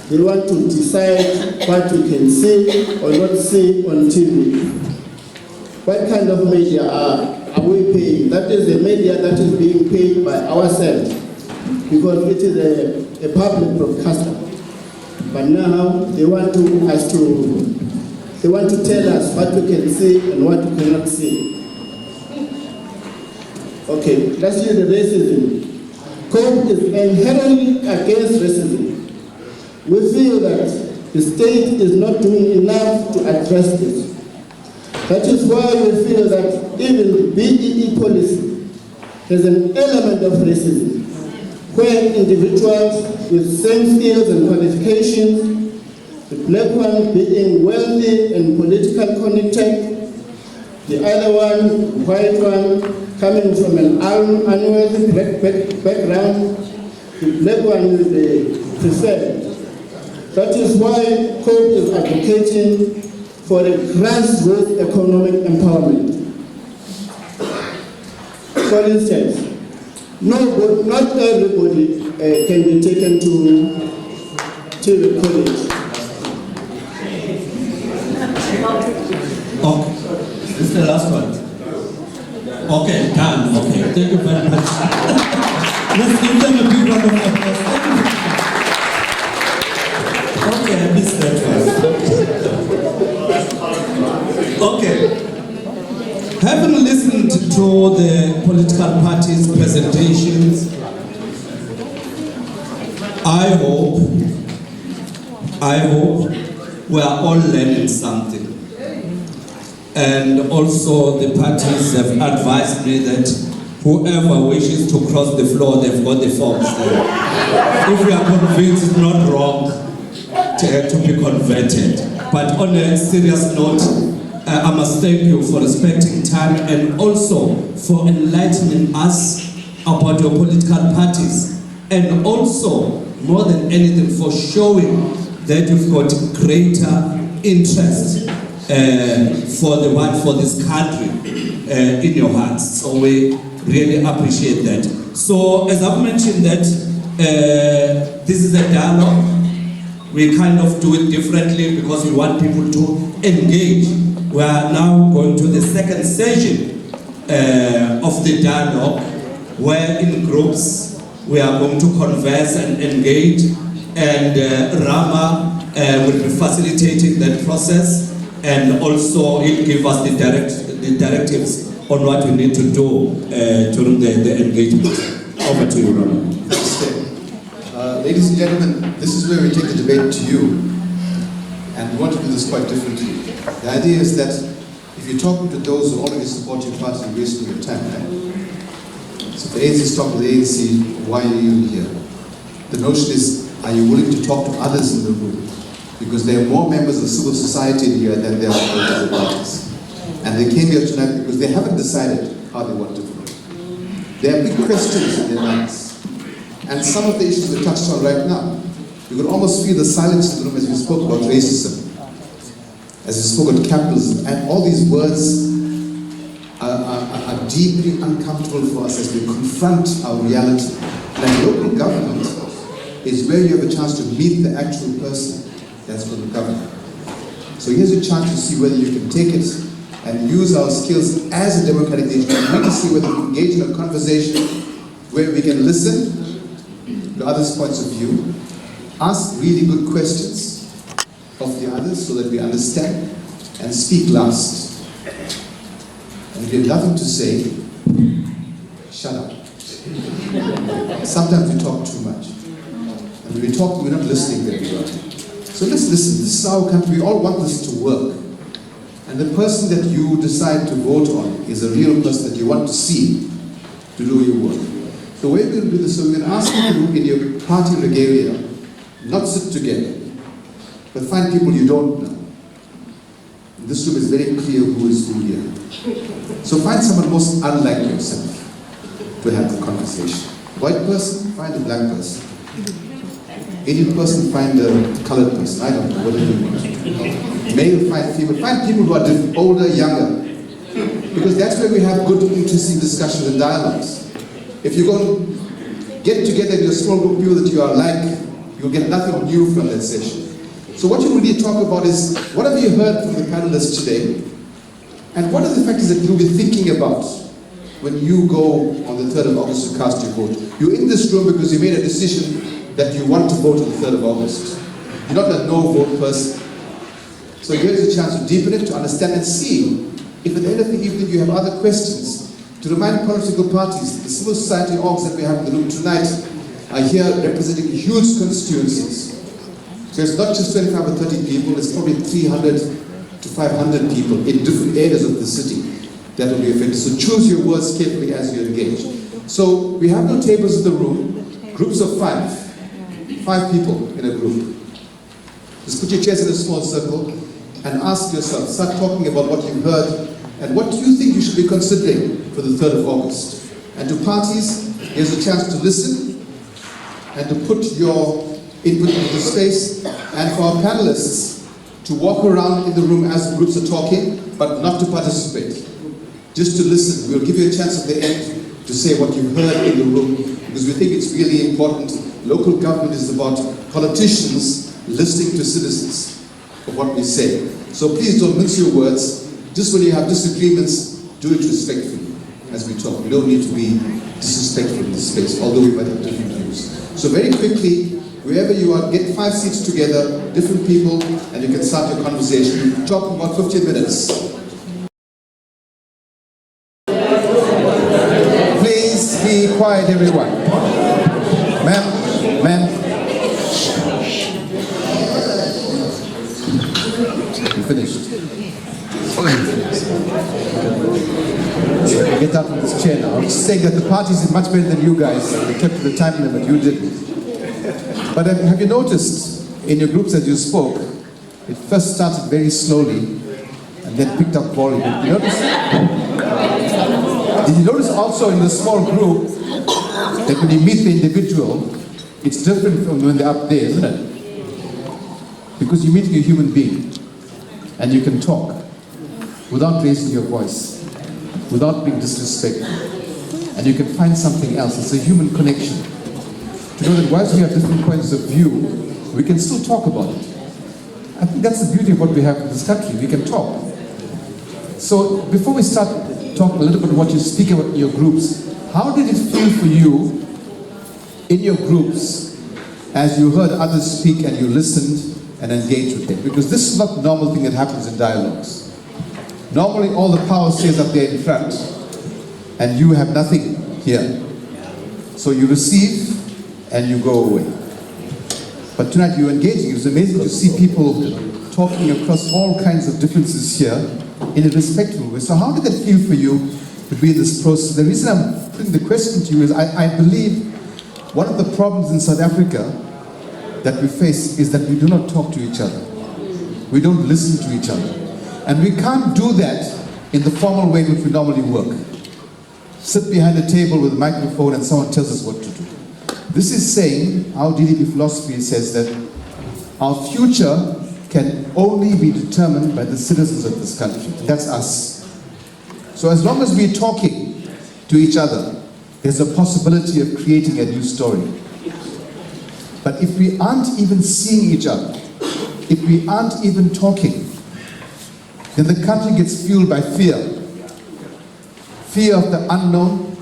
they want to decide what we can see or not see on TV. What kind of media are we paying? That is the media that is being paid by ourselves because it is a public broadcaster. But now they want to tell us what we can see and what we cannot see. Okay, let's use the racism. COPE is inherently against racism. We feel that the state is not doing enough to address this. That is why we feel that even the BEE policy has an element of racism, where individuals with same skills and qualifications, the black one being wealthy and politically connected, the other one, white one, coming from an unwealthy background, the black one is the preferred. That is why COPE is advocating for a grassroots economic empowerment. For instance, not everybody can be taken to the college. Okay, this is the last one. Okay, done. Okay, thank you very much. Let's give them a big round of applause. Okay, I missed that one. Okay. Having listened to the political parties' presentations, I hope we are all learning something. And also the parties have advised me that whoever wishes to cross the floor, they've got the forms there. If we are convinced it's not wrong to be converted. But on a serious note, I must thank you for respecting time and also for enlightening us about your political parties, and also, more than anything, for showing that you've got greater interest for this country in your hearts. So we really appreciate that. So as I've mentioned that this is a dialogue. We kind of do it differently because we want people to engage. We are now going to the second session of the dialogue, where in groups we are going to converse and engage, and Rama will be facilitating that process, and also he'll give us the directives on what we need to do during the engagement. Over to you, Rama. Ladies and gentlemen, this is where we take the debate to you, and we want to do this quite differently. The idea is that if you're talking to those who already support your party, you're wasting your time, right? So if the ANC is talking to the ANC, why are you here? The notion is, are you willing to talk to others in the room? Because there are more members of civil society here than there are political parties. And they came here tonight because they haven't decided how they want to vote. There are big questions in their minds. And some of the issues we touched on right now, you could almost feel the silence in the room as we spoke about racism, as we spoke about capitalism, and all these words are deeply uncomfortable for us as we confront our reality. And local government is where you have a chance to meet the actual person that's going to govern. So here's a chance to see whether you can take it and use our skills as a democratic nation and really see whether we can engage in a conversation where we can listen to others' points of view, ask really good questions of the others so that we understand, and speak last. And if you have nothing to say, shut up. Sometimes we talk too much. And when we talk, we're not listening very well. So let's listen. This is our country. We all want this to work. And the person that you decide to vote on is a real person that you want to see to do your work. The way we're going to do this, so we're going to ask you in your party regalia, not sit together, but find people you don't know. And this room is very clear who is who here. So find someone most unlike yourself to have the conversation. White person, find a black person. Indian person, find a colored person. I don't know, whatever you want. Male, find female. Find people who are different, older, younger. Because that's where we have good, interesting discussions and dialogues. If you go and get together in a small group of people that you are like, you'll get nothing new from that session. So what you really talk about is, what have you heard from the panelists today? And what are the factors that you'll be thinking about when you go on the 3rd of August to cast your vote? You're in this room because you made a decision that you want to vote on the 3rd of August. You're not a no-vote person. So here's a chance to deepen it, to understand and see if at the end of the evening you have other questions. To remind political parties, the civil society orgs that we have in the room tonight are here representing huge constituencies. So it's not just 25 or 30 people, it's probably 300 to 500 people in different areas of the city that will be affected. So choose your words carefully as you engage. So we have no tables in the room, groups of 5 people in a group. Just put your chairs in a small circle and ask yourself, start talking about what you've heard and what do you think you should be considering for the 3rd of August. And to parties, here's a chance to listen and to put your input into space, and for our panelists to walk around in the room as the groups are talking, but not to participate. Just to listen. We'll give you a chance at the end to say what you've heard in the room, because we think it's really important. Local government is about politicians listening to citizens of what we say. So please don't mince your words. Just when you have disagreements, do it respectfully as we talk. We don't need to be disrespectful in this space, although we might have different views. So very quickly, wherever you are, get 5 seats together, different people, and you can start your conversation. Talk for about 15 minutes. Please be quiet, everyone. Ma'am. You finished. Get out of this chair now. I'm just saying that the parties is much better than you guys. They kept to the time limit, you didn't. But have you noticed in your groups as you spoke, it first started very slowly and then picked up volume. Did you notice? Did you notice also in the small group that when you meet the individual, it's different from when they're up there, isn't it? Because you're meeting a human being and you can talk without raising your voice, without being disrespectful, and you can find something else. It's a human connection. To know that whilst we have different points of view, we can still talk about it. I think that's the beauty of what we have in this country. We can talk. So before we start talking a little bit about what you speak about in your groups, how did it feel for you in your groups as you heard others speak and you listened and engaged with them? Because this is not the normal thing that happens in dialogues. Normally all the power stays up there in front and you have nothing here. So you receive and you go away. But tonight you're engaging. It was amazing to see people talking across all kinds of differences here in a respectful way. So how did that feel for you to be in this process? The reason I'm putting the question to you is I believe one of the problems in South Africa that we face is that we do not talk to each other. We don't listen to each other. And we can't do that in the formal way in which we normally work. Sit behind a table with a microphone and someone tells us what to do. This is saying, our DDP philosophy says that our future can only be determined by the citizens of this country. That's us. So as long as we're talking to each other, there's a possibility of creating a new story. But if we aren't even seeing each other, if we aren't even talking, then the country gets fueled by fear. Fear of the unknown,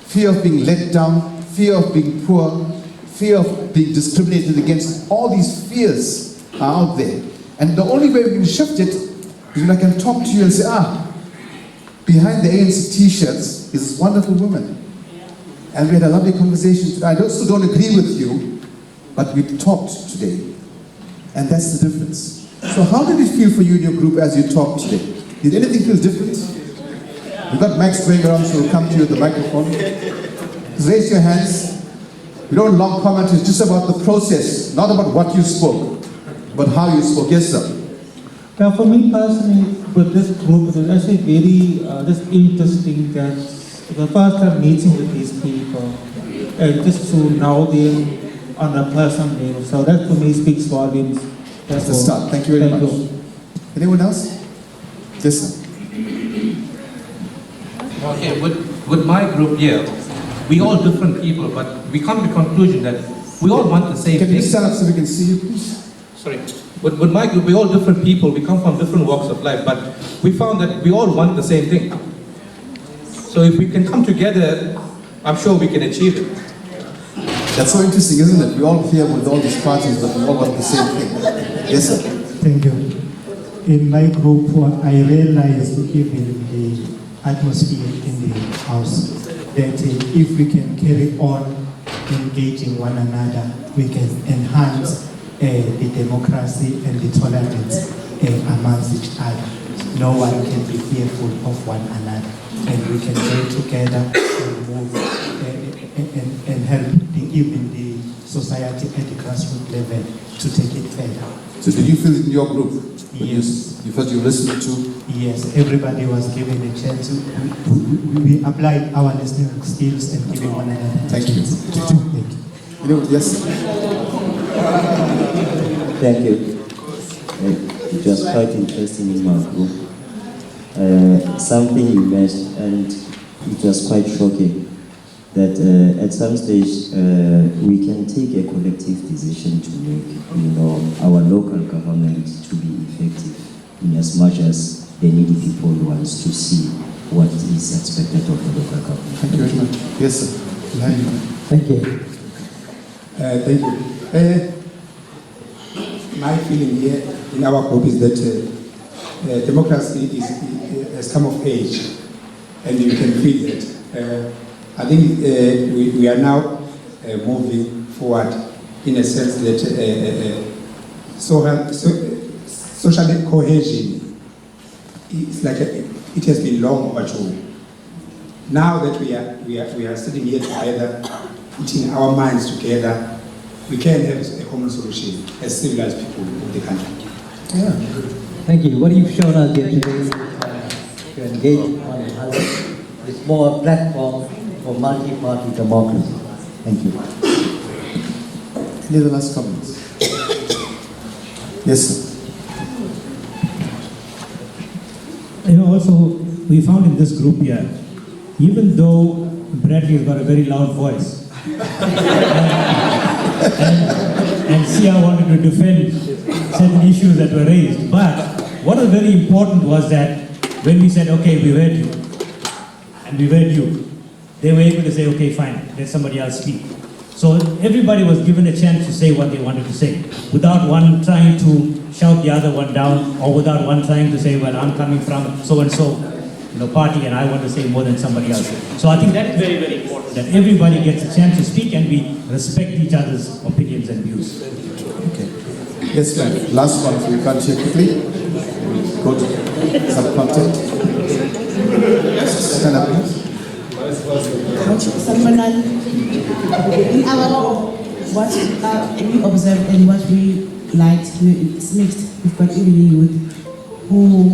fear of being let down, fear of being poor, fear of being discriminated against. All these fears are out there. And the only way we can shift it is when I can talk to you and say, behind the ANC t-shirts is this wonderful woman. And we had a lovely conversation today. I still don't agree with you, but we talked today. And that's the difference. So how did it feel for you in your group as you talked today? Did anything feel different? We've got Max going around, so we'll come to you with the microphone. Just raise your hands. We don't long comment, it's just about the process, not about what you spoke, but how you spoke. Yes, sir. Now, for me personally, with this group, it was actually very just interesting that the first time meeting with these people, just to know them on a personal level. So that for me speaks volumes. That's the start. Thank you very much. Anyone else? Yes, sir. Okay, with my group here, we all different people, but we come to the conclusion that we all want the same thing. Can you stand up so we can see you, please? Sorry. With my group, we're all different people. We come from different walks of life, but we found that we all want the same thing. So if we can come together, I'm sure we can achieve it. That's so interesting, isn't it? We all here with all these parties, but we all want the same thing. Yes, sir. Thank you. In my group, I realized even the atmosphere in the house that if we can carry on engaging one another, we can enhance the democracy and the tolerance amongst each other. No one can be fearful of one another, and we can go together and move and help even the society at the grassroots level to take it further. So did you feel it in your group? Yes. You felt you listened to? Yes, everybody was given a chance. We applied our listening skills and giving one another. Thank you. Thank you. Yes. Thank you. It was quite interesting in my group. Something you mentioned, and it was quite shocking. that at some stage we can take a collective decision to make, our local government to be effective in as much as the needy people wants to see what is expected of the local government. Thank you very much. Yes, sir. Thank you. Thank you. My feeling here in our group is that democracy has come of age, and you can feel that. I think we are now moving forward in a sense that social cohesion is like it has been long overdue. Now that we are sitting here together, putting our minds together, we can have a common solution as civilized people of the country. Yeah. Thank you. What you've shown us here today is to engage on it's more a platform for multi-party democracy. Thank you. Any other last comments? Yes, sir. Also, we found in this group here, even though Bradley has got a very loud voice, and Sia wanted to defend certain issues that were raised, but what was very important was that when we said, okay, we heard you, and we heard you, they were able to say, okay, fine, let somebody else speak. So everybody was given a chance to say what they wanted to say, without one trying to shout the other one down, or without one trying to say, well, I'm coming from so-and-so party and I want to say more than somebody else. So I think that is very, very important, that everybody gets a chance to speak and we respect each other's opinions and views. Okay. Yes, ma'am. Last one, we can't hear quickly. Go to some content. Stand up, please. In our what we observed and what we liked, it's mixed. We've got even youth who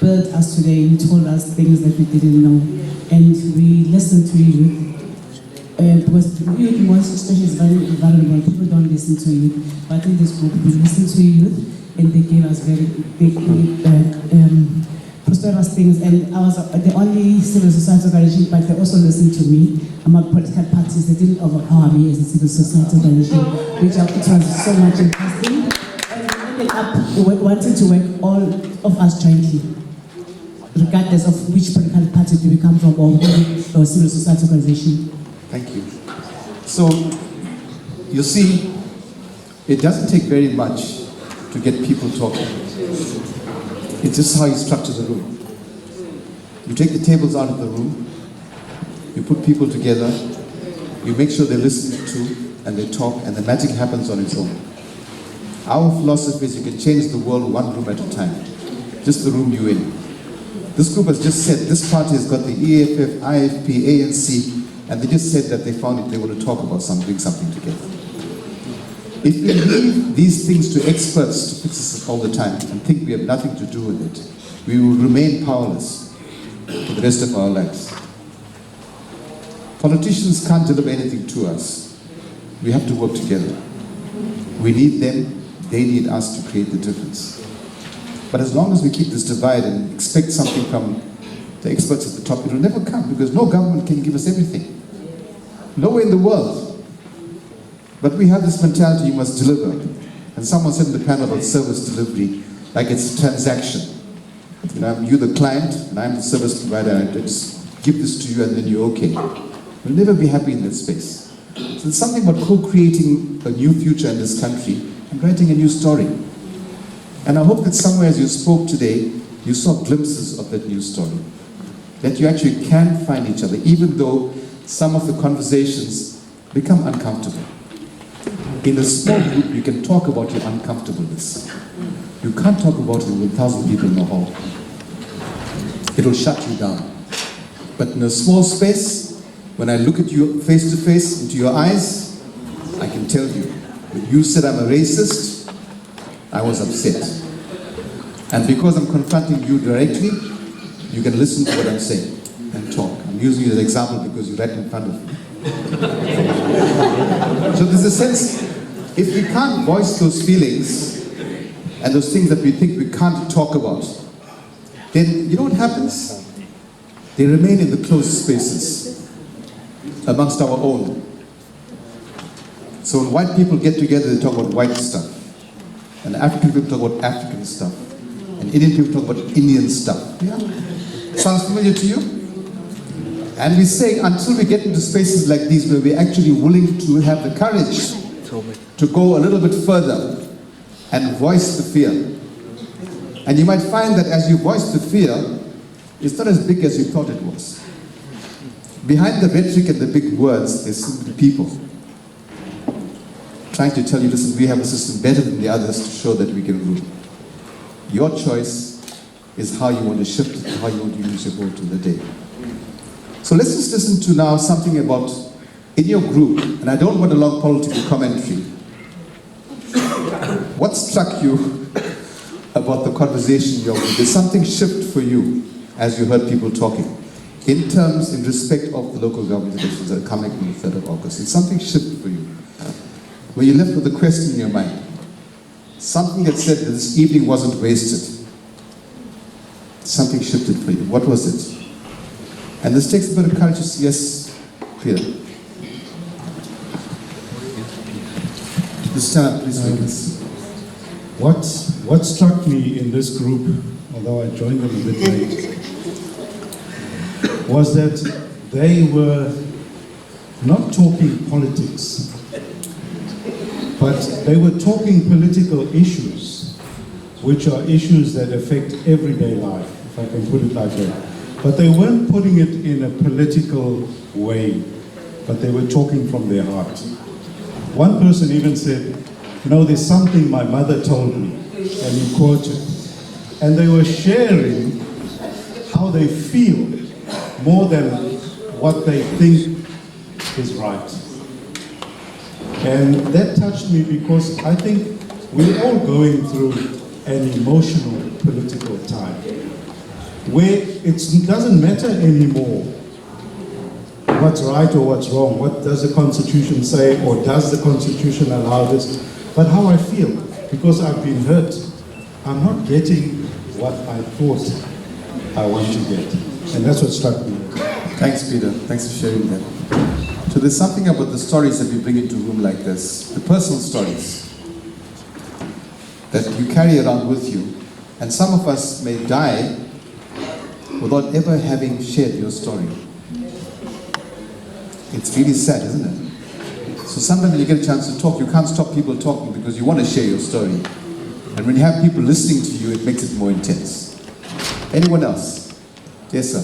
built us today, who told us things that we didn't know, and we listened to youth. Because youth, most especially, is very vulnerable. People don't listen to youth, but in this group, we listened to youth, and they gave us very big, prosperous things. And I was the only civil society organization, but they also listened to me. Among political parties, they didn't overpower me as a civil society organization, which it was so much interesting. And we ended up wanting to work all of us jointly, regardless of which political party we come from or civil society organization. Thank you. So, you see, it doesn't take very much to get people talking. It's just how you structure the room. You take the tables out of the room, you put people together, you make sure they're listened to, and they talk, and the magic happens on its own. Our philosophy is you can change the world one room at a time, just the room you're in. This group has just said, this party has got the EFF, IFP, ANC, and they just said that they found it, they want to talk about something, doing something together. If we leave these things to experts to fix us all the time and think we have nothing to do with it, we will remain powerless for the rest of our lives. Politicians can't deliver anything to us. We have to work together. We need them, they need us to create the difference. But as long as we keep this divide and expect something from the experts at the top, it will never come, because no government can give us everything. Nowhere in the world. But we have this mentality, you must deliver. And someone said in the panel about service delivery, like it's a transaction. You're the client, and I'm the service provider, and I just give this to you and then you're okay. We'll never be happy in that space. So it's something about co-creating a new future in this country and writing a new story. And I hope that somewhere as you spoke today, you saw glimpses of that new story. That you actually can find each other, even though some of the conversations become uncomfortable. In a small group, you can talk about your uncomfortableness. You can't talk about it with 1,000 people in the hall. It will shut you down. But in a small space, when I look at you face to face, into your eyes, I can tell you, when you said I'm a racist, I was upset. And because I'm confronting you directly, you can listen to what I'm saying and talk. I'm using you as an example because you're right in front of me. So there's a sense, if we can't voice those feelings and those things that we think we can't talk about, then you know what happens? They remain in the closed spaces. amongst our own. So when white people get together, they talk about white stuff. And African people talk about African stuff. And Indian people talk about Indian stuff. Yeah? Sounds familiar to you? And we say until we get into spaces like these where we're actually willing to have the courage to go a little bit further and voice the fear. And you might find that as you voice the fear, it's not as big as you thought it was. Behind the rhetoric and the big words, there's simply people trying to tell you, listen, we have a system better than the others to show that we can rule. Your choice is how you want to shift it, how you want to use your vote in the day. So let's just listen to now something about, in your group, and I don't want a long political commentary, what struck you about the conversation in your group? Did something shift for you as you heard people talking? In respect of the local government elections that are coming on the 3rd of August, did something shift for you? Were you left with a question in your mind? Something that said that this evening wasn't wasted. Something shifted for you. What was it? And this takes a bit of courage to say, yes, Peter. Just stand up, please, please. What struck me in this group, although I joined them a bit late, was that they were not talking politics, but they were talking political issues, which are issues that affect everyday life, if I can put it like that. But they weren't putting it in a political way, but they were talking from their heart. One person even said, you know, there's something my mother told me, and he quoted. And they were sharing how they feel more than what they think is right. And that touched me because I think we're all going through an emotional political time where it doesn't matter anymore what's right or what's wrong, what does the Constitution say or does the Constitution allow this, but how I feel, because I've been hurt. I'm not getting what I thought I want to get. And that's what struck me. Thanks, Peter. Thanks for sharing that. So there's something about the stories that we bring into a room like this, the personal stories that you carry around with you. And some of us may die without ever having shared your story. It's really sad, isn't it? So sometimes when you get a chance to talk, you can't stop people talking because you want to share your story. And when you have people listening to you, it makes it more intense. Anyone else? Yes, sir.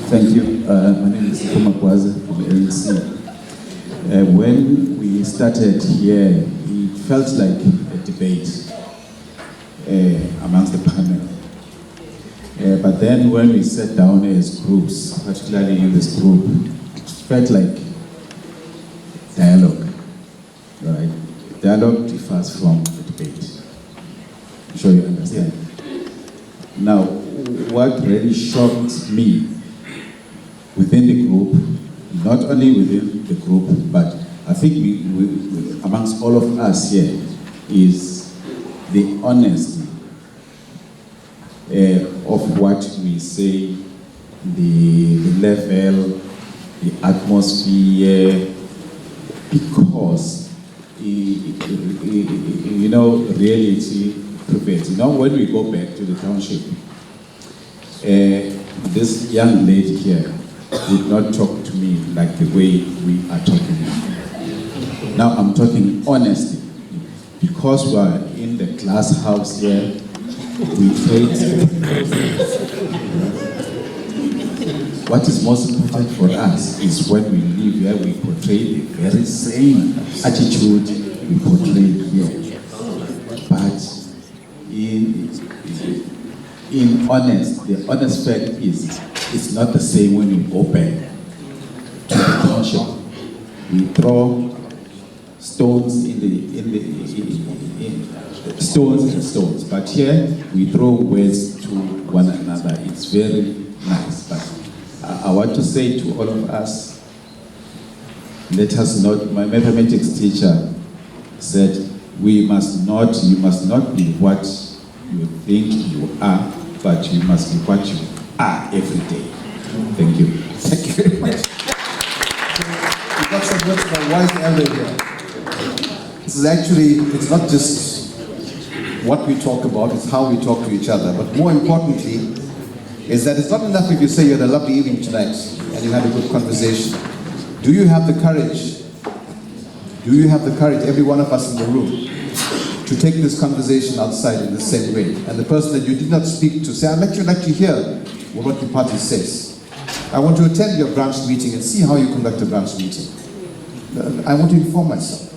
Thank you. My name is Kuma Kwaza from ANC. When we started here, it felt like a debate amongst the panel. But then when we sat down as groups, particularly in this group, it felt like dialogue. Right? Dialogue differs from a debate. I'm sure you understand. Now, what really shocked me within the group, not only within the group, but I think we amongst all of us here, is the honesty of what we say, the level, the atmosphere, because you know, reality prevails. You know, when we go back to the township, this young lady here did not talk to me like the way we are talking now. Now I'm talking honestly, because we are in the glass house here, we trade. What is most important for us is when we live here, we portray the very same attitude we portray here. But the honest fact is, it's not the same when we go back to the township. We throw stones stones and stones, but here we throw words to one another. It's very nice. But I want to say to all of us, let us not. My mathematics teacher said, you must not be what you think you are, but you must be what you are every day. Thank you. Thank you very much. We've got some words from a wise elder here. This is actually, it's not just what we talk about, it's how we talk to each other. But more importantly, is that it's not enough if you say you had a lovely evening tonight and you had a good conversation. Do you have the courage? Do you have the courage, every one of us in the room, to take this conversation outside in the same way? And the person that you did not speak to, say, I'd like to hear what your party says. I want to attend your branch meeting and see how you conduct a branch meeting. I want to inform myself.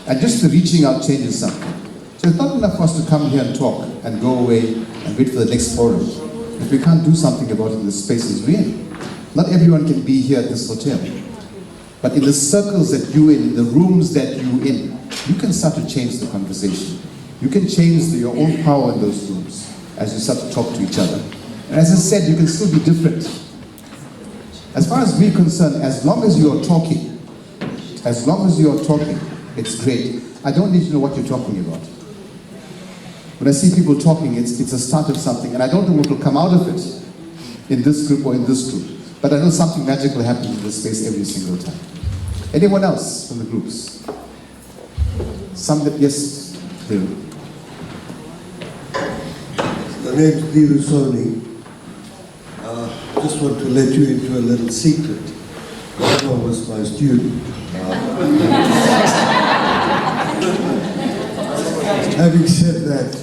And just the reaching out changes something. So it's not enough for us to come here and talk and go away and wait for the next forum. If we can't do something about it in the spaces we're in. Not everyone can be here at this hotel. But in the circles that you're in the rooms that you're in, you can start to change the conversation. You can change your own power in those rooms as you start to talk to each other. And as I said, you can still be different. As far as we're concerned, as long as you're talking, it's great. I don't need to know what you're talking about. When I see people talking, it's a start of something, and I don't know what will come out of it in this group or in this group. But I know something magical happens in this space every single time. Anyone else from the groups? Yes, Bill. The name's Dhiru Soni. Just want to let you into a little secret. Grandma was my student. Having said that,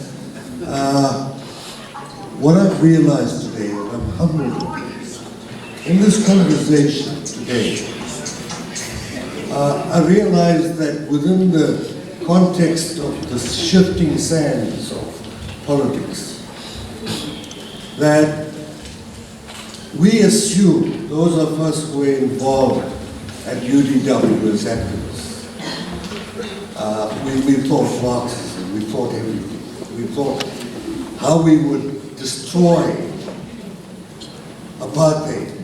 what I've realized today, and I'm humbled in this conversation today, I realized that within the context of the shifting sands of politics, that we assume, those of us who were involved at UDW as activists, we thought Marxism, we thought everything. We thought how we would destroy apartheid.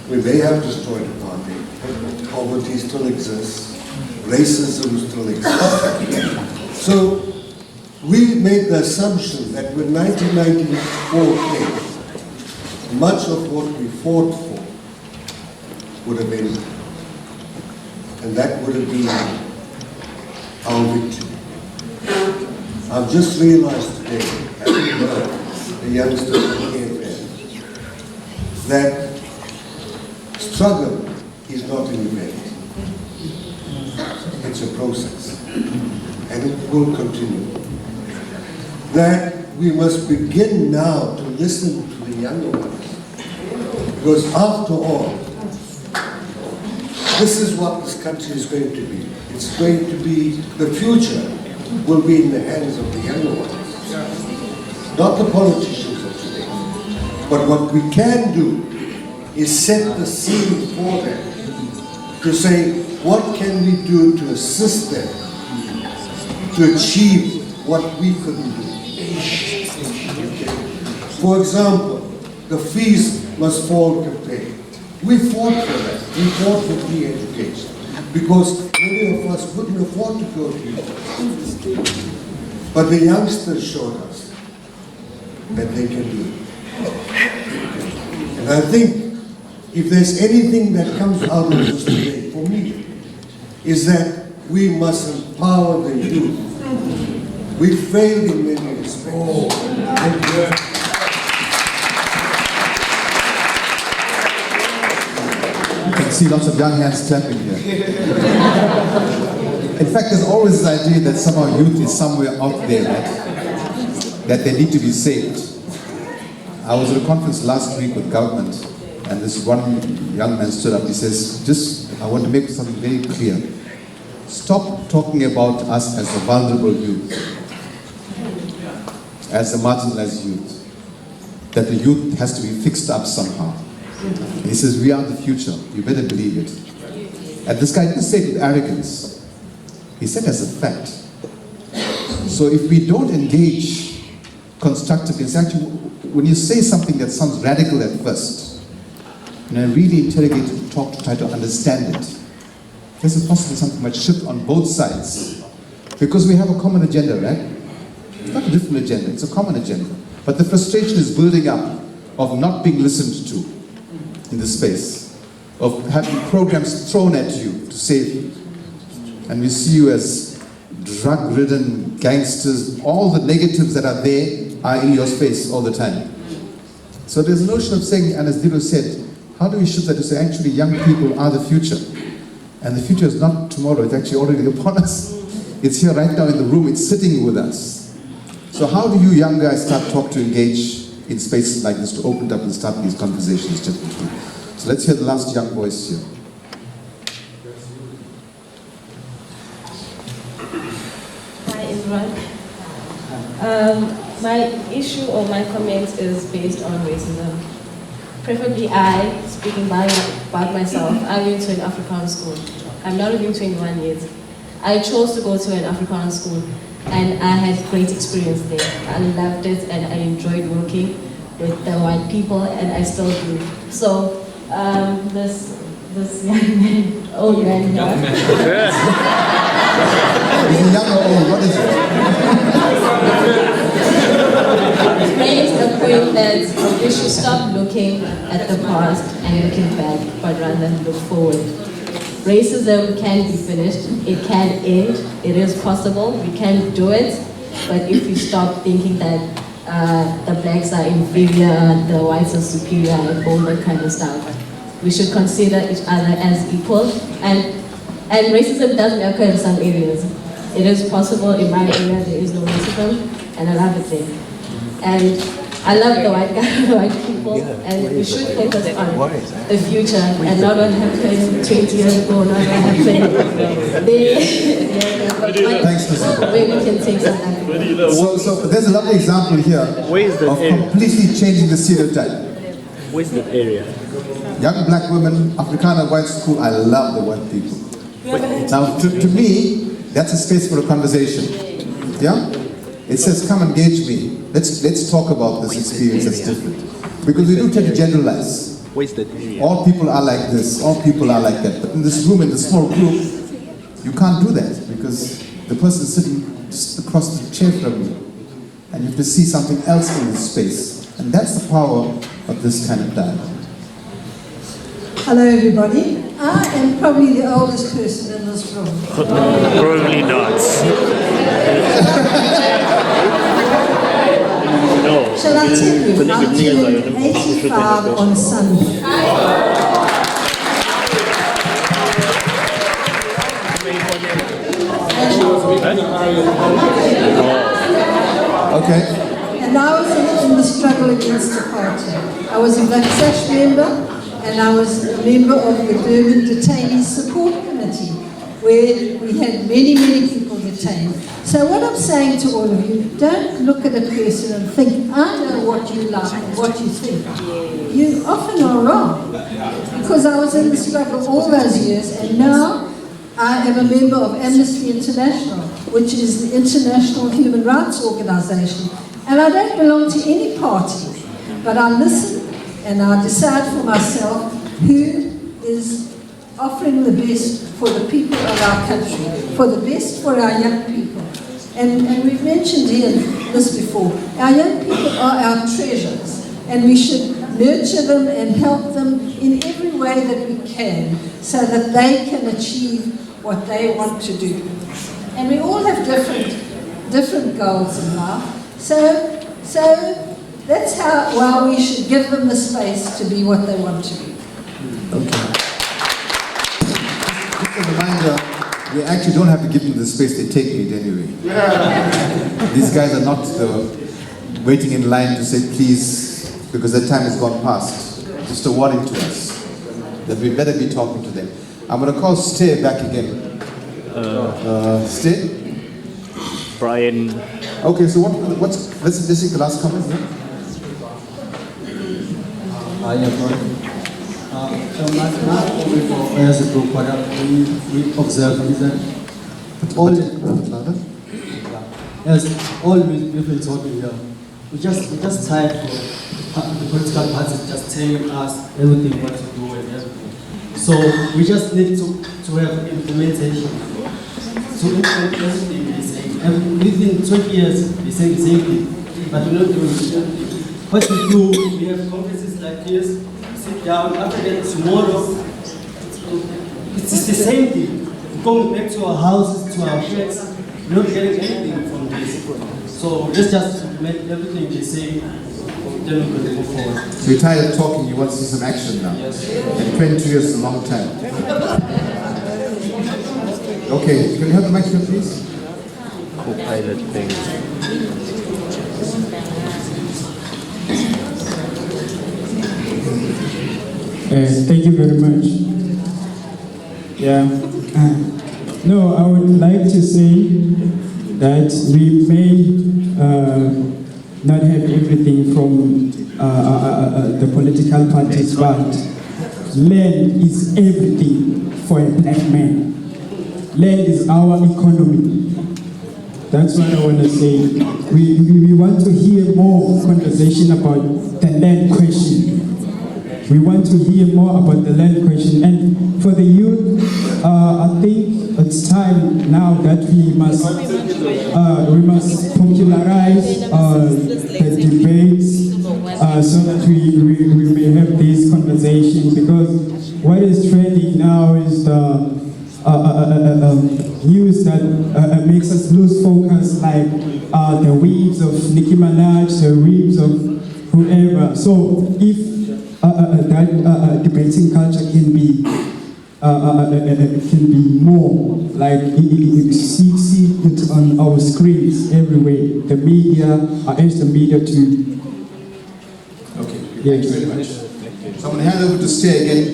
We may have destroyed apartheid, but poverty still exists, racism still exists. So we made the assumption that when 1994 came, much of what we fought for would have ended. And that would have been our victory. I've just realized today, having heard the youngsters from KFN, that struggle is not an event. It's a process. And it will continue. That we must begin now to listen to the younger ones. Because after all, this is what this country is going to be. It's going to be, the future will be in the hands of the younger ones. Not the politicians of today. But what we can do is set the scene for them. To say, what can we do to assist them to achieve what we couldn't do? For example, the fees must fall to pay. We fought for that. We fought for free education because many of us couldn't afford to go to university. But the youngsters showed us that they can do it. And I think if there's anything that comes out of this today, for me, is that we must empower the youth. We failed in many respects. You can see lots of young hands clapping here. In fact, there's always this idea that somehow youth is somewhere out there, right? That they need to be saved. I was at a conference last week with government, and this one young man stood up. He says, I want to make something very clear. Stop talking about us as the vulnerable youth, as the marginalized youth, that the youth has to be fixed up somehow. And he says, we are the future. You better believe it. And this guy didn't say it with arrogance. He said as a fact. So if we don't engage constructively, it's actually, when you say something that sounds radical at first, and then really interrogate and talk to try to understand it, this is possibly something might shift on both sides. Because we have a common agenda, right? It's not a different agenda, it's a common agenda. But the frustration is building up. of not being listened to in the space, of having programs thrown at you to save you. And we see you as drug-ridden gangsters. All the negatives that are there are in your space all the time. So there's a notion of saying, and as Dilo said, how do we shift that to say actually young people are the future? And the future is not tomorrow, it's actually already upon us. It's here right now in the room, it's sitting with us. So how do you young guys start to engage in spaces like this, to open up and start these conversations differently? So let's hear the last young voice here. Hi, Imran. My issue or my comment is based on racism. Preferably speaking about myself, I went to an Afrikaans school. I'm not even 21 years. I chose to go to an Afrikaans school and I had great experience there. I loved it and I enjoyed working with the white people and I still do. So this young man, old man here. Is he young or old? What is it? Raised the point that we should stop looking at the past and looking back, but rather look forward. Racism can be finished, it can end, it is possible, we can do it, but if we stop thinking that the blacks are inferior, the whites are superior, and all that kind of stuff, we should consider each other as equal, and racism doesn't occur in some areas. It is possible. In my area there is no racism, and I love it there. And I love the white people, and we should focus on the future and not what happened 20 years ago, not what happened Thanks, Mr. where we can take some action. So there's a lovely example here of completely changing the stereotype. Where's the area? Young black women, Afrikaner white school, I love the white people. Now, to me, that's a space for a conversation. Yeah? It says, come engage me. Let's talk about this experience that's different. Because we do tend to generalize. Where's the area? All people are like this, all people are like that. But in this room, in this small group, you can't do that because the person is sitting just across the chair from you. And you have to see something else in this space. And that's the power of this kind of dialogue. Hello everybody. I am probably the oldest person in this room. Probably not. No. Shall I tell you, I'm turning 85 on Sunday. Okay. And I was in the struggle against apartheid. I was a Vaksash member. And I was a member of the Durban Detainees Support Committee, where we had many, many people detained. So what I'm saying to all of you, don't look at a person and think, I know what you like and what you think. You often are wrong, because I was in the struggle all those years, and now I am a member of Amnesty International, which is the international human rights organization. And I don't belong to any party, but I listen and I decide for myself who is offering the best for the people of our country, for the best for our young people. And we've mentioned here this before. Our young people are our treasures, and we should nurture them and help them in every way that we can so that they can achieve what they want to do. And we all have different goals in life. So that's why we should give them the space to be what they want to be. Just a reminder, we actually don't have to give them the space, they take it anyway. These guys are not waiting in line to say please, because their time has gone past. Just a warning to us that we better be talking to them. I'm going to call Stay back again. Stay? Brian. Okay, so let's take the last comment. Yeah? So as a group, what we observe is that all we've been talking here, we just tired for the political parties just telling us everything what to do and everything. So we just need to have implementation. To implement everything they say. And within 20 years, they say the same thing, but we're not doing it. what we do, we have conferences like this, sit down, after that tomorrow, it's the same thing. We're going back to our houses, to our sheds, we're not getting anything from this. So let's just make everything the same, then we're going to move forward. So you're tired of talking, you want to see some action now? Yes. And 20 years is a long time. Okay, can you have the microphone, please? Co-pilot thing. Thank you very much. Yeah. No, I would like to say that we may not have everything from the political parties, but land is everything for a black man. Land is our economy. That's what I want to say. We want to hear more conversation about the land question. We want to hear more about the land question. And for the youth, I think it's time now that we must popularize the debates so that we may have this conversation, because what is trending now is the news that makes us lose focus, like the waves of Nicki Minaj, the waves of whoever. So if that debating culture can be more, like you see it on our screens everywhere. The media, I urge the media to. Okay, thank you very much. So I'm going to hand over to Stay again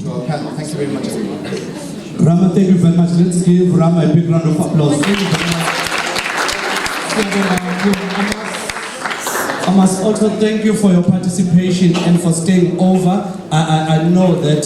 to our panel. Thank you very much, everyone. Rama, thank you very much. Let's give Rama a big round of applause. Thank you very much. I must also thank you for your participation and for staying over. I know that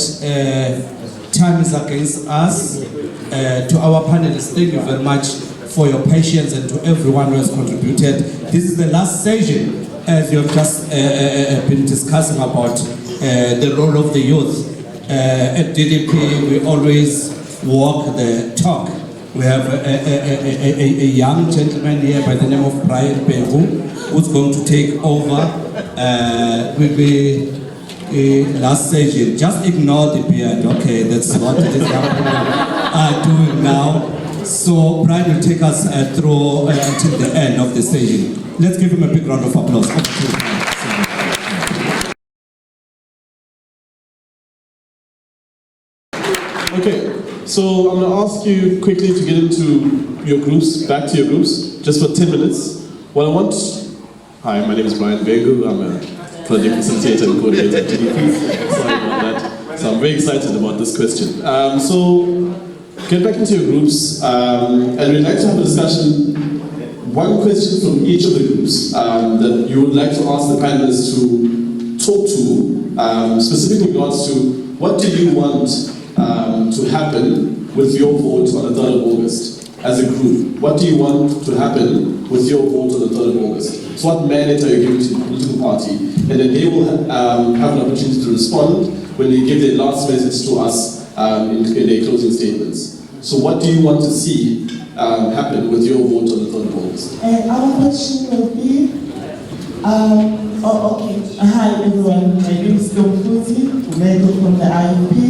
time is against us. To our panelists, thank you very much for your patience, and to everyone who has contributed. This is the last session, as you have just been discussing about the role of the youth. At DDP, we always walk the talk. We have a young gentleman here by the name of Brian Bengu, who's going to take over with the last session. Just ignore the beard, okay? That's what these young people are doing now. So Brian will take us through until the end of the session. Let's give him a big round of applause. Okay, so I'm going to ask you quickly to get into your groups, back to your groups, just for 10 minutes. What I want... Hi, my name is Brian Bengu. I'm a project facilitator and coordinator at DDP. Sorry about that. So I'm very excited about this question. So get back into your groups, and we'd like to have a discussion. One question from each of the groups that you would like to ask the panelists to talk to, specifically in regards to what do you want to happen with your vote on the 3rd of August as a group? What do you want to happen with your vote on the 3rd of August? So what mandate are you giving to the political party? And then they will have an opportunity to respond when they give their last message to us in their closing statements. So what do you want to see happen with your vote on the 3rd of August? Our question will be, hi everyone, my name is Domfuti, Umego from the IUP.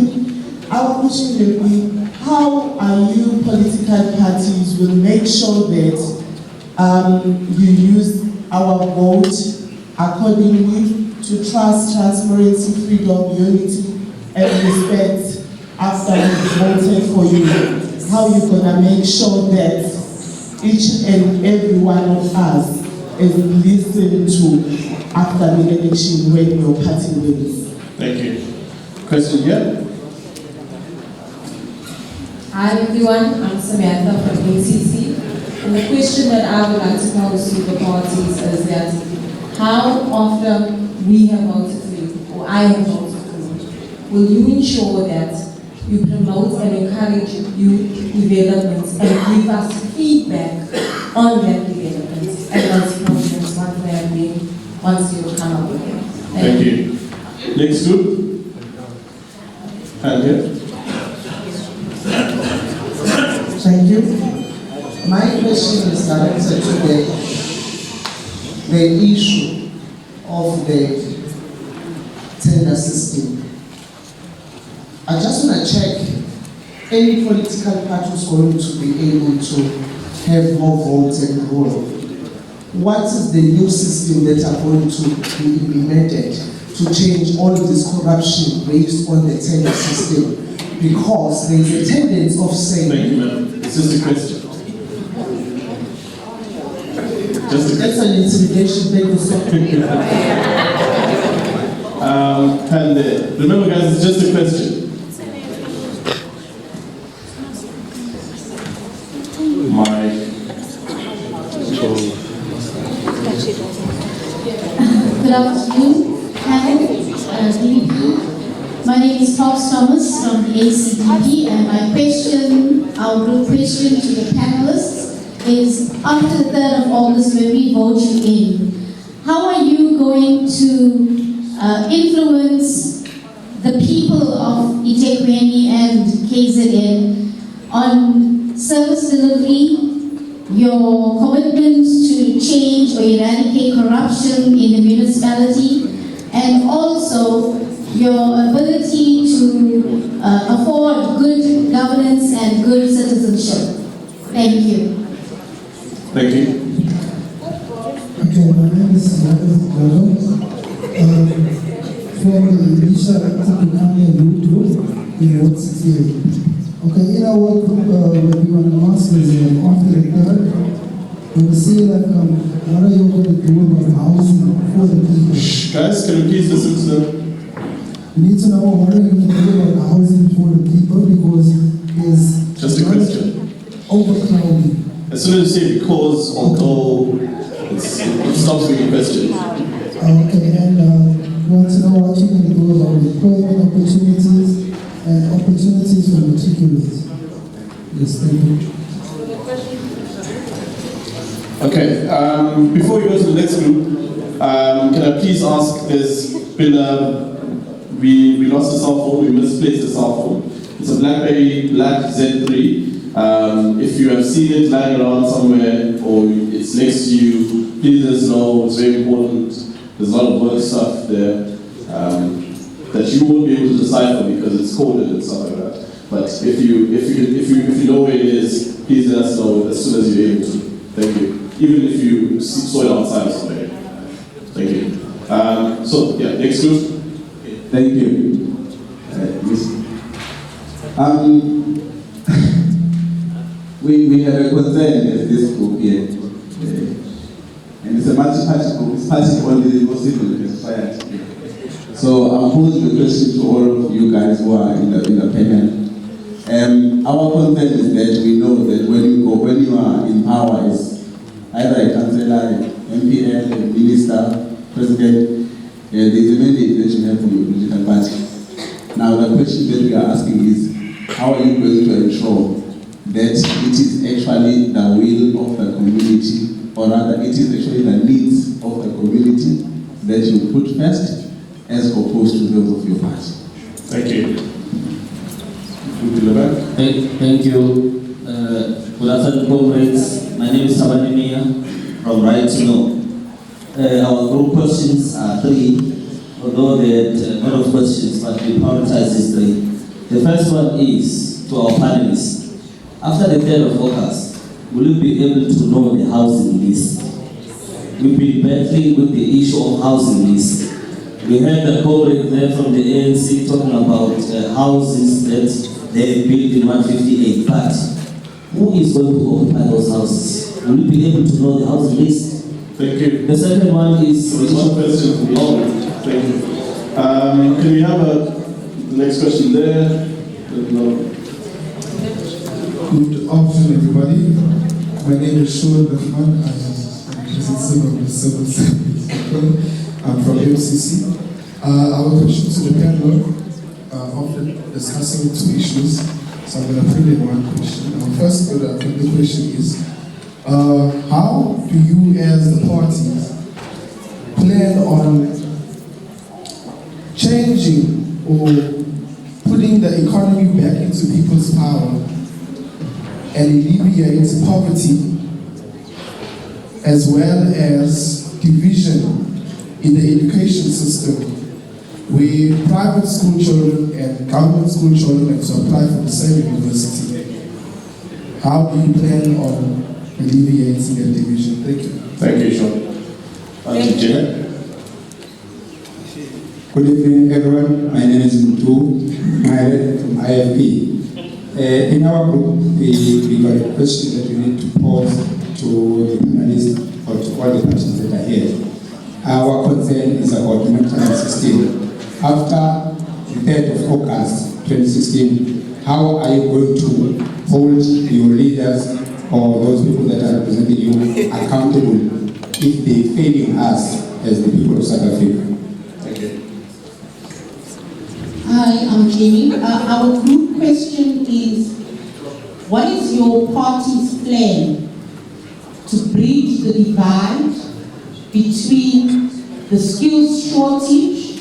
Our question will be, how are you political parties will make sure that you use our vote accordingly to trust, transparency, freedom, unity, and respect after we voted for you? How are you gonna make sure that each and every one of us is listened to after the election when your party wins? Thank you. Question here? Hi everyone, I'm Samantha from ACC. And the question that I would like to pose to the parties is that how after we have voted for you, or I have voted for you, will you ensure that you promote and encourage youth development and give us feedback on that development and those programs once they have been, once you come up with them? Thank you. Next group? And here? Thank you. My question is directed to the issue of the tender system. I just want to check any political party is going to be able to have more votes and rule. What is the new system that are going to be implemented to change all this corruption based on the tender system? Because there is a tendency of saying... Thank you, ma'am. It's just a question. That's an intimidation. Thank you so much. And remember, guys, it's just a question. Good afternoon, panel, DVP. My name is Fox Thomas from the ACDP, and my question, our group question to the panelists is, after the 3rd of August when we vote you in, how are you going to influence the people of eThekwini and KZN on service delivery, your commitment to change or eradicate corruption in the municipality, and also your ability to afford good governance and good citizenship? Thank you. Thank you. Okay, my name is Michael Garo. From the Isha Takikani Group in Ward 68. Okay, in our group, when we were masters after the 3rd, we will see like what are you going to do about housing for the people? Guys, can you please listen to them? We need to know what are you going to do about housing for the people, because there's just a question. Overcrowding. As soon as you say because, although, it stops being a question. Okay, and we want to know what you're going to do about employment opportunities and opportunities for matriculants. Yes, thank you. Okay, before we go to the next group, can I please ask, there's been we lost a cell phone, we misplaced a cell phone. It's a BlackBerry Black Z3. If you have seen it lying around somewhere or it's next to you, please let us know. It's very important. There's a lot of work stuff there that you won't be able to decipher because it's coded and stuff like that. But if you know where it is, please let us know as soon as you're able to. Thank you. Even if you saw it outside somewhere. Thank you. So yeah, next group. Thank you. We have a concern as this group here. And it's a multi-party group. It's party only no civil society. So I'm posing a question to all of you guys who are in the panel. Our concern is that we know that when you are in power as either a councillor, MPL, a minister, president, there is a mandate that you have from your political party. Now the question that we are asking is, how are you going to ensure that it is actually the will of the community, or rather it is actually the needs of the community that you put first as opposed to those of your party? Thank you. Thank you. Good afternoon, comrades. My name is Sabanimia from Right to Know. Our group questions are 3, although there are a lot of questions, but we prioritize these 3. The first one is to our panelists. After the 3rd of August, will you be able to know the housing list? We've been battling with the issue of housing list. We heard the comrade there from the ANC talking about houses that they built in 158, but who is going to occupy those houses? Will you be able to know the housing list? Thank you. The second one is... There's one question from you. Thank you. Can we have the next question there? Good afternoon, everybody. My name is Shoaib Rahman. I am president of the Civil Service. I'm from MCC. Our question to the panel, after discussing 2 issues, so I'm going to fill in one question. Our first question is, how do you as the parties plan on changing or putting the economy back into people's power and alleviate poverty as well as division in the education system, where private school children and government school children have to apply for the same university. How do you plan on alleviating that division? Thank you. Thank you, Sean. Janet? Good evening, everyone. My name is Mtu Maire from IFP. In our group, we got a question that we need to pose to the panelists or to all the parties that are here. Our concern is about 2016. After the 3rd of August 2016, how are you going to hold your leaders or those people that are representing you accountable if they're failing us as the people of South Africa? Thank you. Hi, I'm Jamie. Our group question is, what is your party's plan to bridge the divide between the skills shortage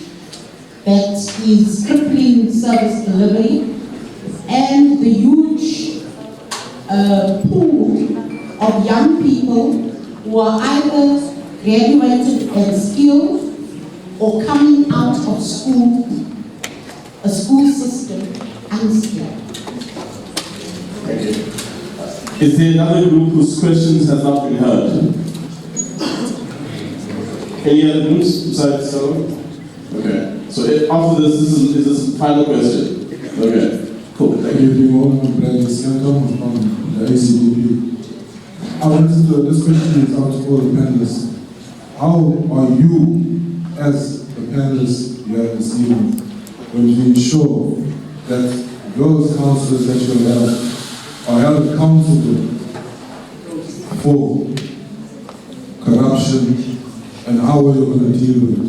that is crippling service delivery and the huge pool of young people who are either graduated and skilled or coming out of school, a school system unskilled? Thank you. Is there another group whose questions have not been heard? Any other groups besides Stella? Okay. So after this is this a final question? Okay. Cool. Thank you. Good evening, all. I'm Brad Siakam from the ACDP. I wanted to, this question is out to all the panelists. How are you, as the panelists here this evening, going to ensure that those councillors that you have are held accountable for corruption, and how are you going to deal with it?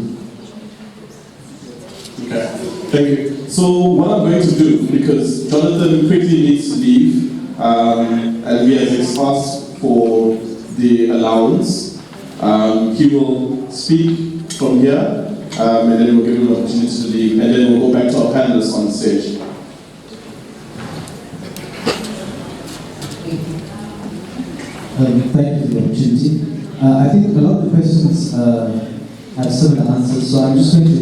Okay, thank you. So what I'm going to do, because Jonathan quickly needs to leave, and we have asked for the allowance, he will speak from here, and then we'll give him an opportunity to leave, and then we'll go back to our panelists on stage. Thank you for the opportunity. I think a lot of the questions have similar answers, so I'm just going to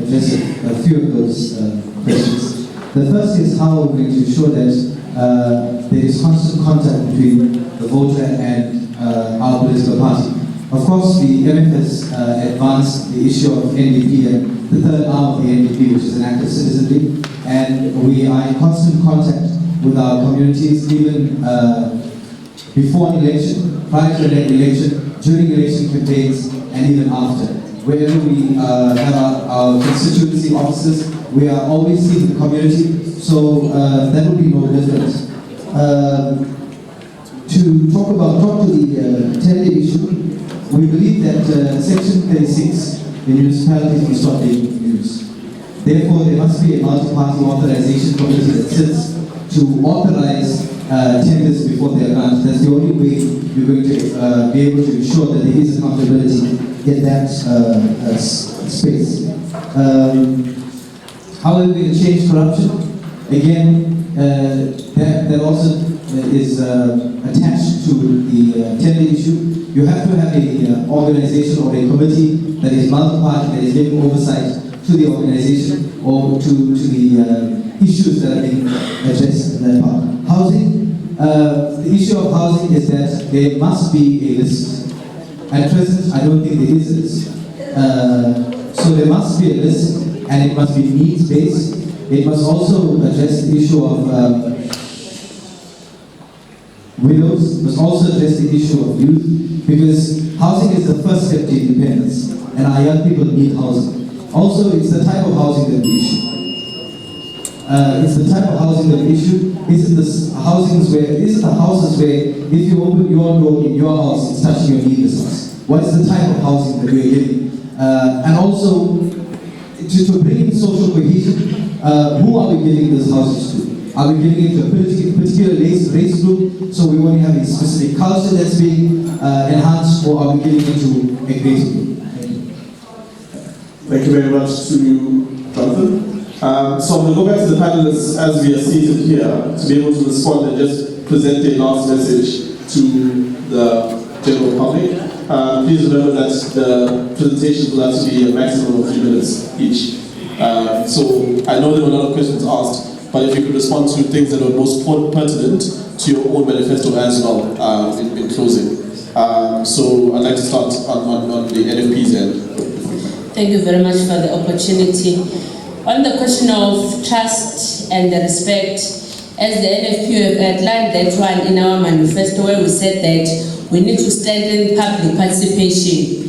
address a few of those questions. The first is how we're going to ensure that there is constant contact between the voter and our political party. Of course, the MF has advanced the issue of NDP and the third arm of the NDP, which is an active citizenry, and we are in constant contact with our communities, even before an election, prior to an election, during election campaigns, and even after. Wherever we have our constituency offices, we are always seeing the community, so that will be no different. To talk to the tender issue, we believe that Section 36, the municipalities will stop being used. Therefore, there must be a multi-party authorization committee that sits to authorize tenders before they are granted. That's the only way you're going to be able to ensure that there is accountability in that space. How are we going to change corruption? Again, that also is attached to the tender issue. You have to have an organization or a committee that is multi-party, that is giving oversight to the organization or to the issues that are being addressed in that part. Housing, the issue of housing is that there must be a list. At present, I don't think there is a list. So there must be a list, and it must be needs-based. It must also address the issue of widows, must also address the issue of youth, because housing is the first step to independence, and our young people need housing. Also, it's the type of housing that we issue. It's the type of housing that we issue. Isn't the houses where if you open your door in your house, it's touching your neighbor's house? What is the type of housing that we're giving? And also, to bring in social cohesion, who are we giving these houses to? Are we giving it to a particular race group, so we only have a specific culture that's being enhanced, or are we giving it to a greater group? Thank you very much to you, Jonathan. So I'm going to go back to the panelists as we are seated here to be able to respond and just present a last message to the general public. Please remember that the presentations will have to be a maximum of 3 minutes each. So I know there were a lot of questions asked, but if you could respond to things that were most pertinent to your own manifesto as well in closing. So I'd like to start on the NFP's end. Thank you very much for the opportunity. On the question of trust and the respect, as the NFP have outlined that one in our manifesto where we said that we need to strengthen public participation.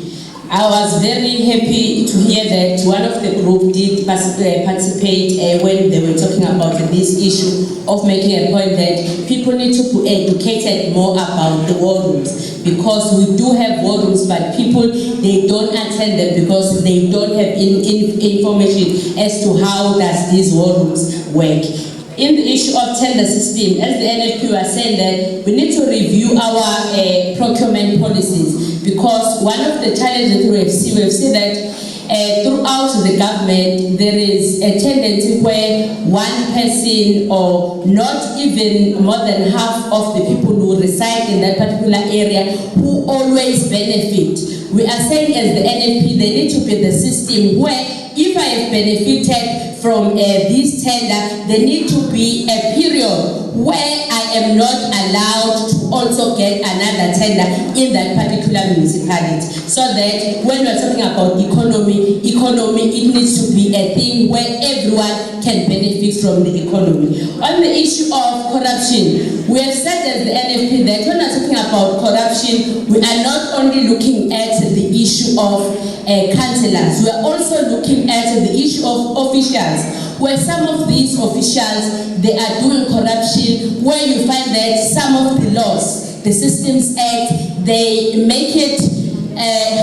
I was very happy to hear that one of the group did participate when they were talking about this issue of making a point that people need to be educated more about the war rooms, because we do have war rooms, but people, they don't attend them because they don't have information as to how does these war rooms work. In the issue of tender system, as the NFP are saying that we need to review our procurement policies, because one of the challenges we have seen that throughout the government there is a tendency where one person or not even more than half of the people who reside in that particular area who always benefit. We are saying as the NFP there need to be the system where if I have benefited from this tender, there need to be a period where I am not allowed to also get another tender in that particular municipality. So that when we're talking about economy, it needs to be a thing where everyone can benefit from the economy. On the issue of corruption, we have said as the NFP that when we're talking about corruption, we are not only looking at the issue of councillors, we are also looking at the issue of officials, where some of these officials, they are doing corruption, where you find that some of the laws, the Systems Act, they make it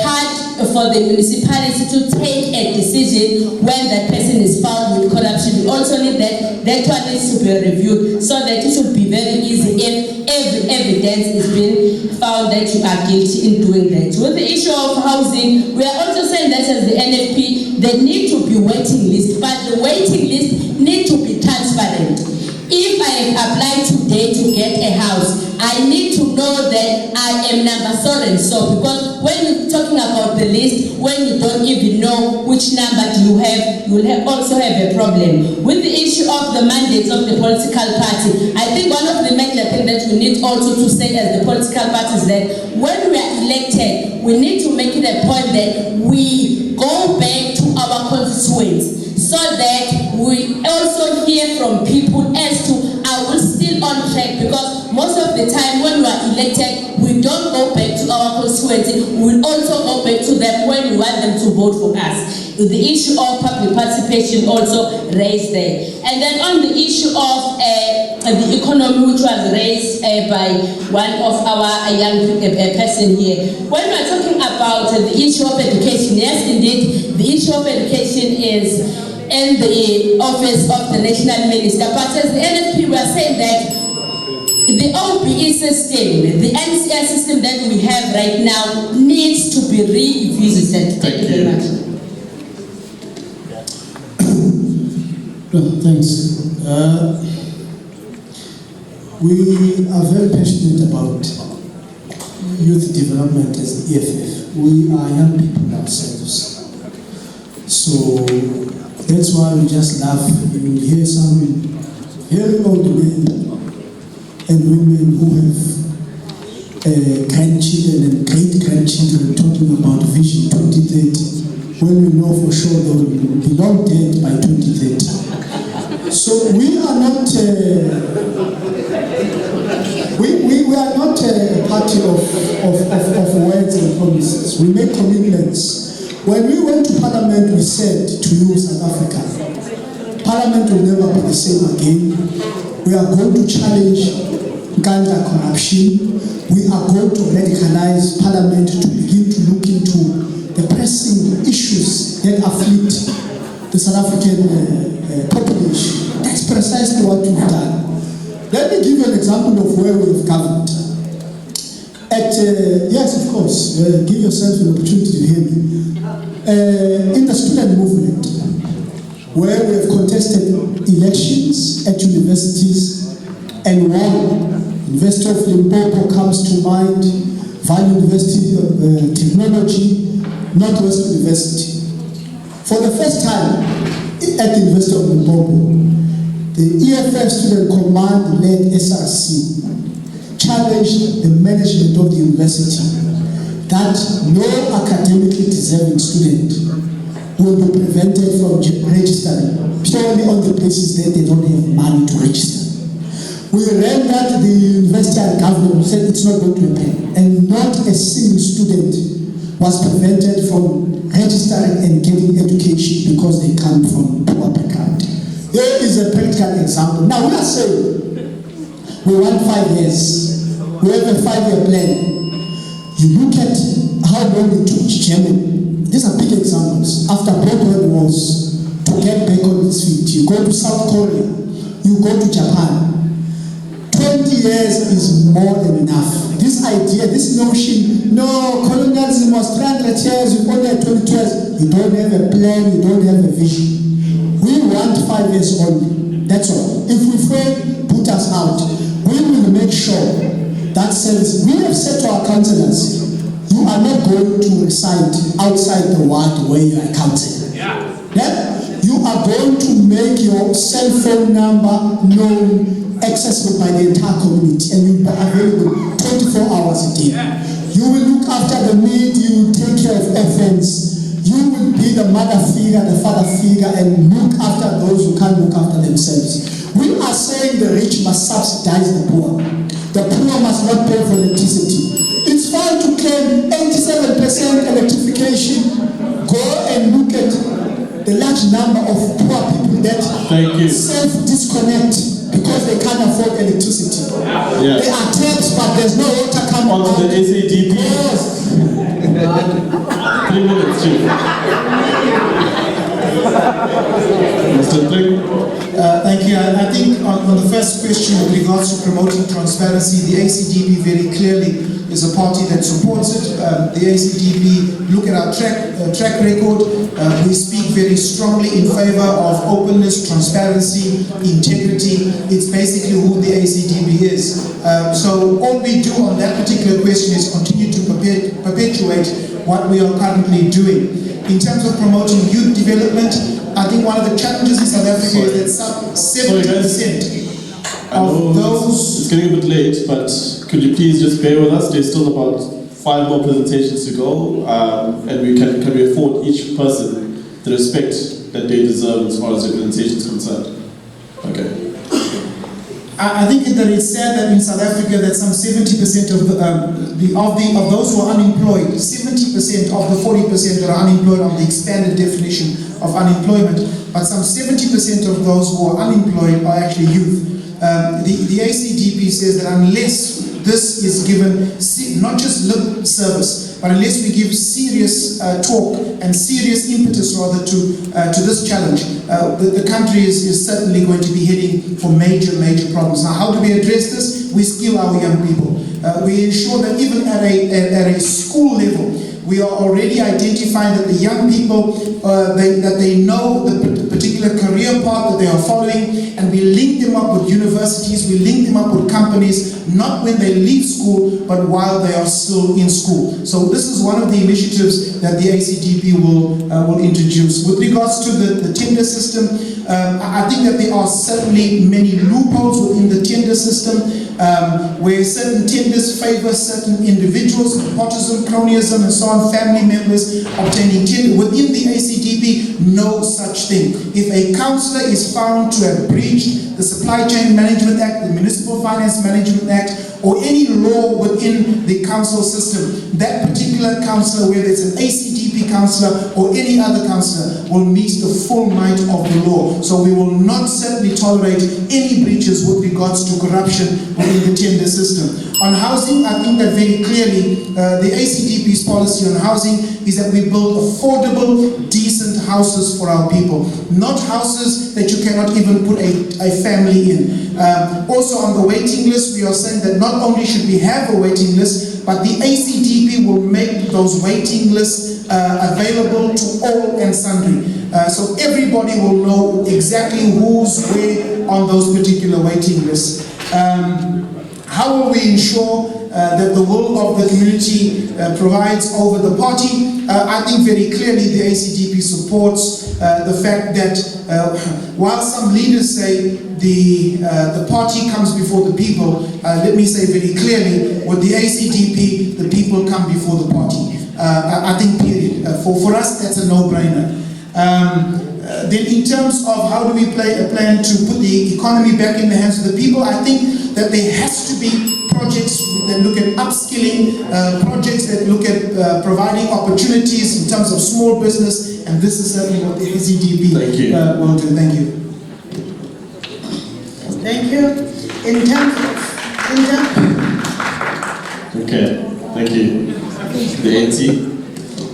hard for the municipality to take a decision when that person is found with corruption. We also need that one needs to be reviewed so that it should be very easy if every evidence is being found that you are guilty in doing that. With the issue of housing, we are also saying that as the NFP, there need to be waiting lists, but the waiting list need to be transparent. If I have applied today to get a house, I need to know that I am number so and so, because when you're talking about the list, when you don't even know which number do you have, you will also have a problem. With the issue of the mandates of the political party, I think one of the major things that we need also to say as the political parties that when we are elected, we need to make it a point that we go back to our constituents, so that we also hear from people as to are we still on track, because most of the time when we are elected, we don't go back to our constituency, we also go back to them when we want them to vote for us. The issue of public participation also raised there. And then on the issue of the economy, which was raised by one of our young person here. When we're talking about the issue of education, yes indeed, the issue of education is in the office of the national minister. But as the NFP, we are saying that the OBE system, the NCR system that we have right now, needs to be revisited. Thank you very much. Thanks. We are very passionate about youth development as the EFF. We are young people ourselves. So that's why we just laugh. You will hear some very old men and women who have grandchildren and great-grandchildren talking about Vision 2030, when we know for sure they will be long dead by 2030. So we are not we are not a party of words and promises. We make commitments. When we went to Parliament, we said to you, South Africa, Parliament will never be the same again. We are going to challenge Uganda corruption. We are going to radicalize Parliament to begin to look into the pressing issues that afflict the South African population. That's precisely what we've done. Let me give you an example of where we've governed. Yes, of course, give yourself an opportunity to hear me. In the student movement, where we have contested elections at universities and won. University of Limpopo comes to mind, Valley University of Technology, Northwest University. For the first time at the University of Limpopo, the EFF Student Command-led SRC challenged the management of the university that no academically deserving student will be prevented from registering purely on the basis that they don't have money to register. We read that the university and government said it's not going to happen, and not a single student was prevented from registering and getting education because they come from poor background. Here is a practical example. Now we are saying we want 5 years. We have a 5-year plan. You look at how long it took Germany. These are big examples. After both world wars, to get back on its feet. You go to South Korea. You go to Japan. 20 years is more than enough. This idea, this notion, no, colonialism was 300 years, you only had 22 years. You don't have a plan, you don't have a vision. We want 5 years only. That's all. If we fail, put us out. We will make sure that service. We have said to our councillors, you are not going to reside outside the ward where you are counselling. Yeah? You are going to make your cell phone number known, accessible by the entire community, and you'll be available 24 hours a day. You will look after the need, you will take care of orphans, you will be the mother figure, the father figure, and look after those who can't look after themselves. We are saying the rich must subsidize the poor. The poor must not pay for electricity. It's fine to claim 87% electrification. Go and look at the large number of poor people that self-disconnect because they can't afford electricity. Yeah. They are taxed, but there's no water coming out. On the SADP. Yes. 3 minutes, Chief. Mr. Drake. Thank you. I think on the first question with regards to promoting transparency, the ACDP very clearly is a party that supports it. The ACDP, look at our track record. We speak very strongly in favor of openness, transparency, integrity. It's basically who the ACDP is. So all we do on that particular question is continue to perpetuate what we are currently doing. In terms of promoting youth development, I think one of the challenges in South Africa is that 70% of those... It's getting a bit late, but could you please just bear with us? There's still about 5 more presentations to go, and can we afford each person the respect that they deserve as far as their presentation is concerned? Okay. I think that it's sad that in South Africa that some 70% of those who are unemployed, 70% of the 40% that are unemployed on the expanded definition of unemployment, but some 70% of those who are unemployed are actually youth. The ACDP says that unless this is given not just lip service, but unless we give serious talk and serious impetus rather to this challenge, the country is certainly going to be heading for major problems. Now, how do we address this? We skill our young people. We ensure that even at a school level, we are already identifying that the young people, that they know the particular career path that they are following, and we link them up with universities, we link them up with companies, not when they leave school, but while they are still in school. So this is one of the initiatives that the ACDP will introduce. With regards to the tender system, I think that there are certainly many loopholes within the tender system, where certain tenders favor certain individuals, nepotism, cronyism, and so on, family members obtaining tender. Within the ACDP, no such thing. If a councillor is found to have breached the Supply Chain Management Act, the Municipal Finance Management Act, or any law within the council system, that particular councillor, whether it's an ACDP councillor or any other councillor, will meet the full might of the law. So we will not certainly tolerate any breaches with regards to corruption within the tender system. On housing, I think that very clearly the ACDP's policy on housing is that we build affordable, decent houses for our people, not houses that you cannot even put a family in. Also on the waiting list, we are saying that not only should we have a waiting list, but the ACDP will make those waiting lists available to all and sundry. So everybody will know exactly who's where on those particular waiting lists. How will we ensure that the will of the community provides over the party. I think very clearly the ACDP supports the fact that while some leaders say the party comes before the people, let me say very clearly, with the ACDP, the people come before the party. I think period. For us, that's a no-brainer. Then in terms of how do we plan to put the economy back in the hands of the people, I think that there has to be projects that look at upskilling, projects that look at providing opportunities in terms of small business, and this is certainly what the ACDP will do. Thank you. Thank you. Okay, thank you. The ANC.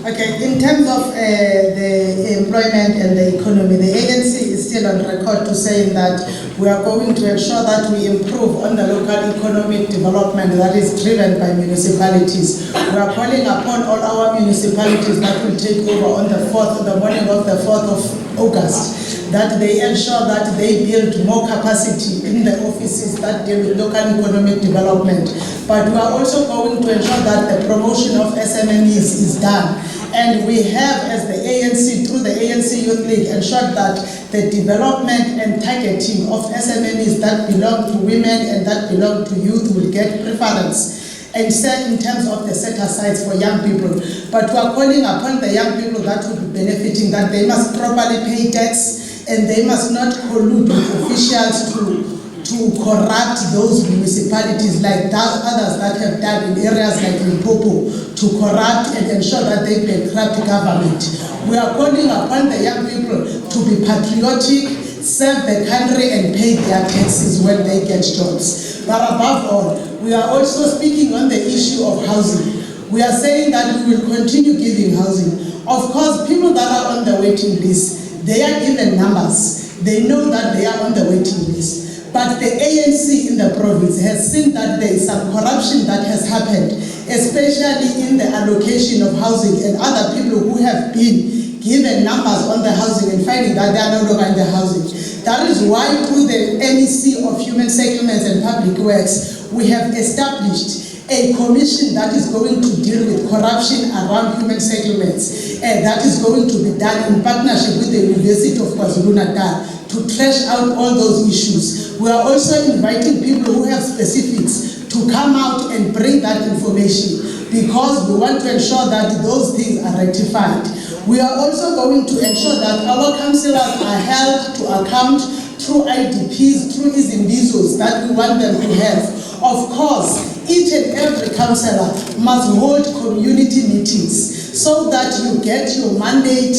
Okay, in terms of the employment and the economy, the ANC is still on record to saying that we are going to ensure that we improve on the local economic development that is driven by municipalities. We are calling upon all our municipalities that will take over on the morning of the 4th of August, that they ensure that they build more capacity in the offices that deal with local economic development. But we are also going to ensure that the promotion of SMMEs is done. And we have, as the ANC, through the ANC Youth League, ensured that the development and targeting of SMMEs that belong to women and that belong to youth will get preference. And set in terms of the set-asides for young people. But we are calling upon the young people that will be benefiting that they must properly pay tax and they must not collude with officials to corrupt those municipalities like others that have done in areas like Limpopo, to corrupt and ensure that they bankrupt government. We are calling upon the young people to be patriotic, serve the country and pay their taxes when they get jobs. But above all, we are also speaking on the issue of housing. We are saying that we will continue giving housing. Of course, people that are on the waiting list, they are given numbers. They know that they are on the waiting list. But the ANC in the province has seen that there is some corruption that has happened, especially in the allocation of housing, and other people who have been given numbers on the housing and finding that they are no longer in the housing. That is why through the MEC of Human Settlements and Public Works, we have established a commission that is going to deal with corruption around human settlements, and that is going to be done in partnership with the University of KwaZulu-Natal to trash out all those issues. We are also inviting people who have specifics to come out and bring that information, because we want to ensure that those things are rectified. We are also going to ensure that our councillors are held to account through IDPs, through Izimbizos that we want them to have. Of course, each and every councillor must hold community meetings so that you get your mandate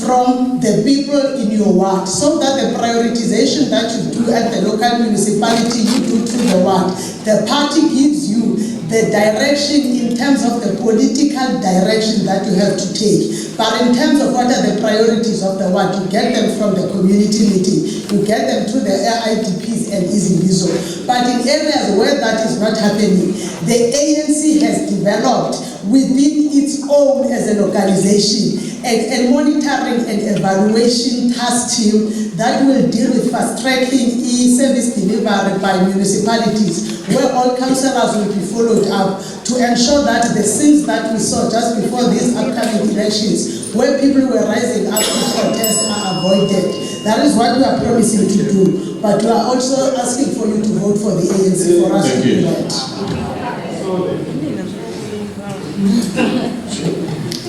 from the people in your ward, so that the prioritization that you do at the local municipality, you do to the ward. The party gives you the direction in terms of the political direction that you have to take. But in terms of what are the priorities of the ward, you get them from the community meeting, you get them through the IDPs and Izimbizo. But in areas where that is not happening, the ANC has developed within its own as an organization a monitoring and evaluation task team that will deal with fast-tracking e-service delivery by municipalities, where all councillors will be followed up to ensure that the sins that we saw just before these upcoming elections, where people were rising up to protest, are avoided. That is what we are promising to do. But we are also asking for you to vote for the ANC for us to do that.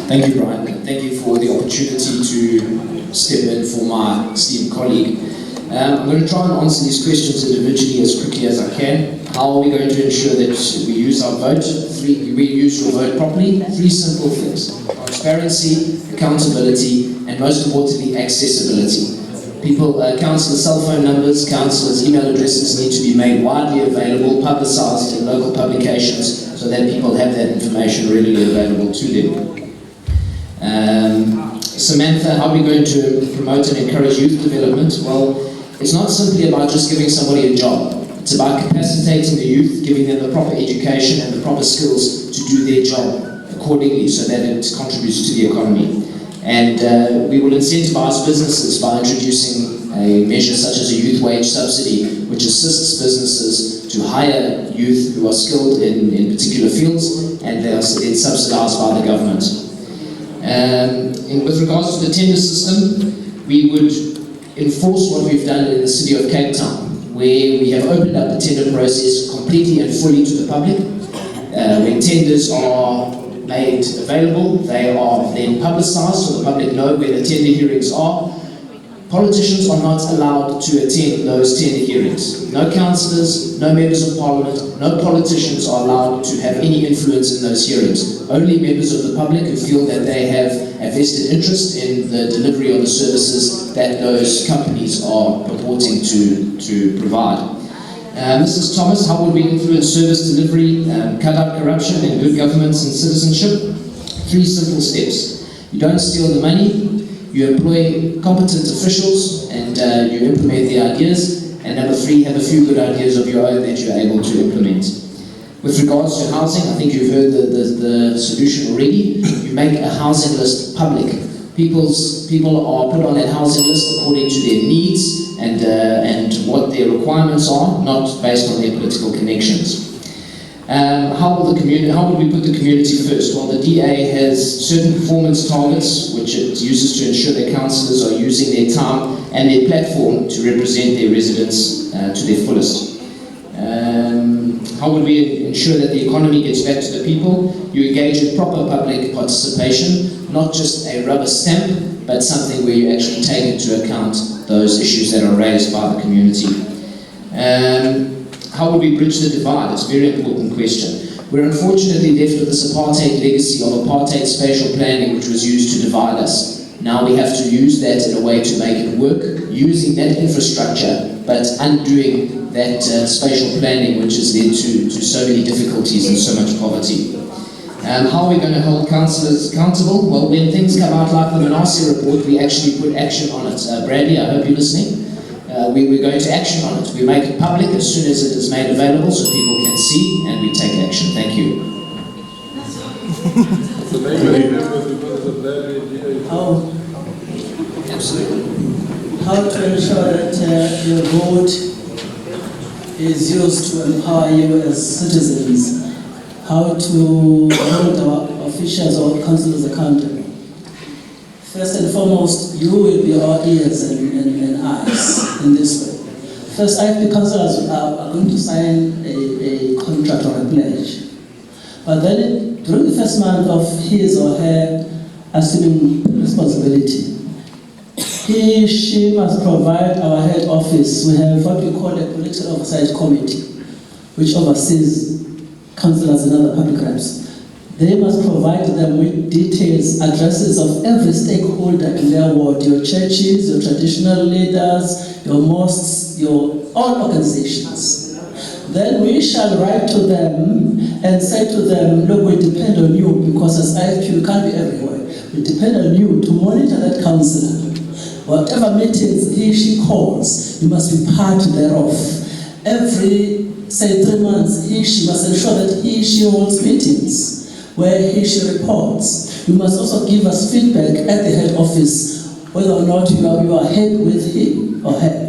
Thank you, Brian. Thank you for the opportunity to step in for my esteemed colleague. I'm going to try and answer these questions individually as quickly as I can. How are we going to ensure that we use our vote? We use your vote properly. 3 simple things: transparency, accountability, and most importantly, accessibility. Councillors' cell phone numbers, councillors' email addresses need to be made widely available, publicised in local publications, so that people have that information readily available to them. Samantha, how are we going to promote and encourage youth development? Well, it's not simply about just giving somebody a job. It's about capacitating the youth, giving them the proper education and the proper skills to do their job accordingly, so that it contributes to the economy. And we will incentivize businesses by introducing a measure such as a youth wage subsidy, which assists businesses to to hire youth who are skilled in particular fields, and it's subsidized by the government. With regards to the tender system, we would enforce what we've done in the city of Cape Town, where we have opened up the tender process completely and fully to the public. When tenders are made available, they are then publicized so the public know where the tender hearings are. Politicians are not allowed to attend those tender hearings. No councillors, no members of parliament, no politicians are allowed to have any influence in those hearings. Only members of the public who feel that they have a vested interest in the delivery of the services that those companies are purporting to provide. Mrs. Thomas, how would we influence service delivery, cut out corruption and good governance and citizenship? 3 simple steps. You don't steal the money, you employ competent officials, and you implement the ideas. And number 3, have a few good ideas of your own that you're able to implement. With regards to housing, I think you've heard the solution already. You make a housing list public. People are put on that housing list according to their needs and what their requirements are, not based on their political connections. How would we put the community first? Well, the DA has certain performance targets which it uses to ensure that councillors are using their time and their platform to represent their residents to their fullest. How would we ensure that the economy gets back to the people? You engage in proper public participation, not just a rubber stamp, but something where you actually take into account those issues that are raised by the community. How would we bridge the divide? It's a very important question. We're unfortunately left with this apartheid legacy of apartheid spatial planning which was used to divide us. Now we have to use that in a way to make it work, using that infrastructure, but undoing that spatial planning which has led to so many difficulties and so much poverty. How are we going to hold councillors accountable? Well, when things come out like the Manasi report, we actually put action on it. Bradley, I hope you're listening. We're going to action on it. We make it public as soon as it is made available so people can see, and we take action. Thank you. Absolutely. How to ensure that your vote is used to empower you as citizens? How to hold our officials or councillors accountable? First and foremost, you will be our ears and eyes in this way. First, IFP councillors are going to sign a contract or a pledge. But then, during the first month of his or her assuming responsibility, she must provide our head office. We have what we call a political oversight committee, which oversees councillors and other public reps. They must provide them with details, addresses of every stakeholder in their ward, your churches, your traditional leaders, your mosques, your all organizations. Then we shall write to them and say to them, look, we depend on you because as IFP we can't be everywhere. We depend on you to monitor that councillor. Whatever meetings he, she calls, you must be part thereof. Every, say, 3 months, he, she must ensure that he, she holds meetings where he, she reports. You must also give us feedback at the head office whether or not you are ahead with him or her.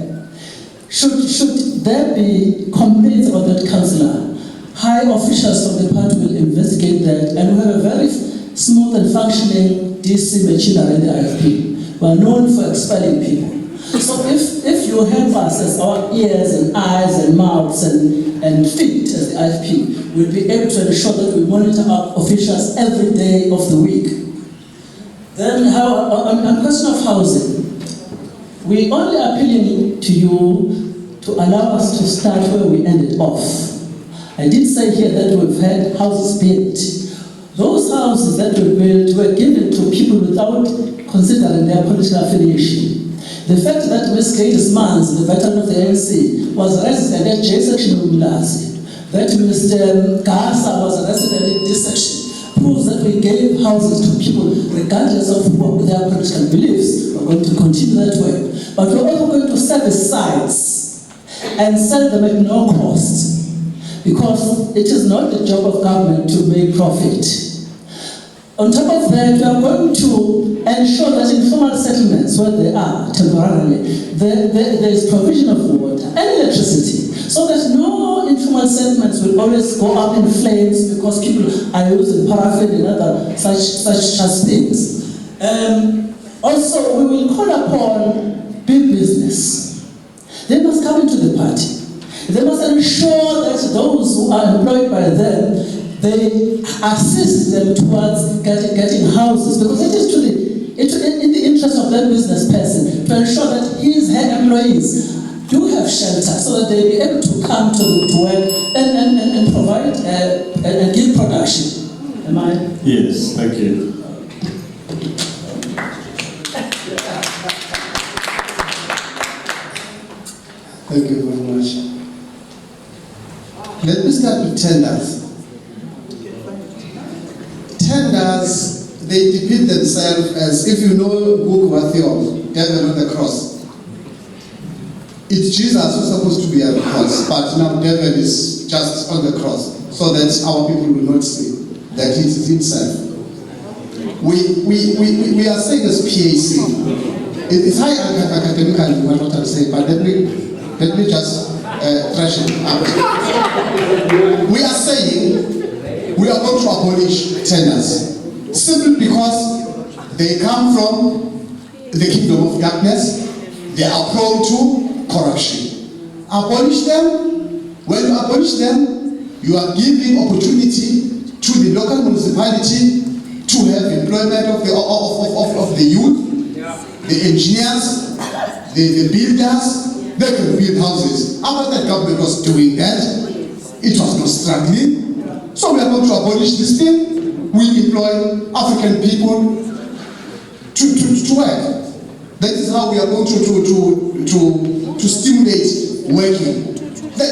Should there be complaints about that councillor, high officials from the party will investigate that, and we have a very smooth and functioning DC machinery in the IFP. We are known for expelling people. So if you help us as our ears and eyes and mouths and feet as the IFP, we'll be able to ensure that we monitor our officials every day of the week. Then on question of housing, we only appealing to you to allow us to start where we ended off. I did say here that we've had houses built. Those houses that were built were given to people without considering their political affiliation. The fact that Ms. Gladys Mans, the veteran of the ANC, was resident at J section of Umlazi, that Mr. Gasa was a resident in this section, proves that we gave houses to people regardless of what their political beliefs. We're going to continue that way. But we're also going to set the sites and sell them at no cost, because it is not the job of government to make profit. On top of that, we are going to ensure that informal settlements, where they are temporarily, there is provision of water and electricity, so that no informal town settlements will always go up in flames because people are using paraffin and other such things. Also, we will call upon big business. They must come into the party. They must ensure that those who are employed by them, they assist them towards getting houses, because it is in the interest of that business person to ensure that his employees do have shelter, so that they'll be able to come to work and provide and give production. Am I? Yes, thank you. Thank you very much. Let me start with tenders. Tenders, they depict themselves as, if you know book Matthew, Devil on the cross. It's Jesus who's supposed to be on the cross, but now Devil is just on the cross, so that our people will not see that it is himself. We are saying as PAC. It's high academic what I'm saying, but let me just thrash it out. We are saying we are going to abolish tenders simply because they come from the kingdom of darkness. They are prone to corruption. Abolish them. When you abolish them, you are giving opportunity to the local municipality to have employment of the youth, the engineers, the builders. They can build houses. After that government was doing that, it was not struggling. So we are going to abolish this thing. We employ African people to work. That is how we are going to stimulate working. That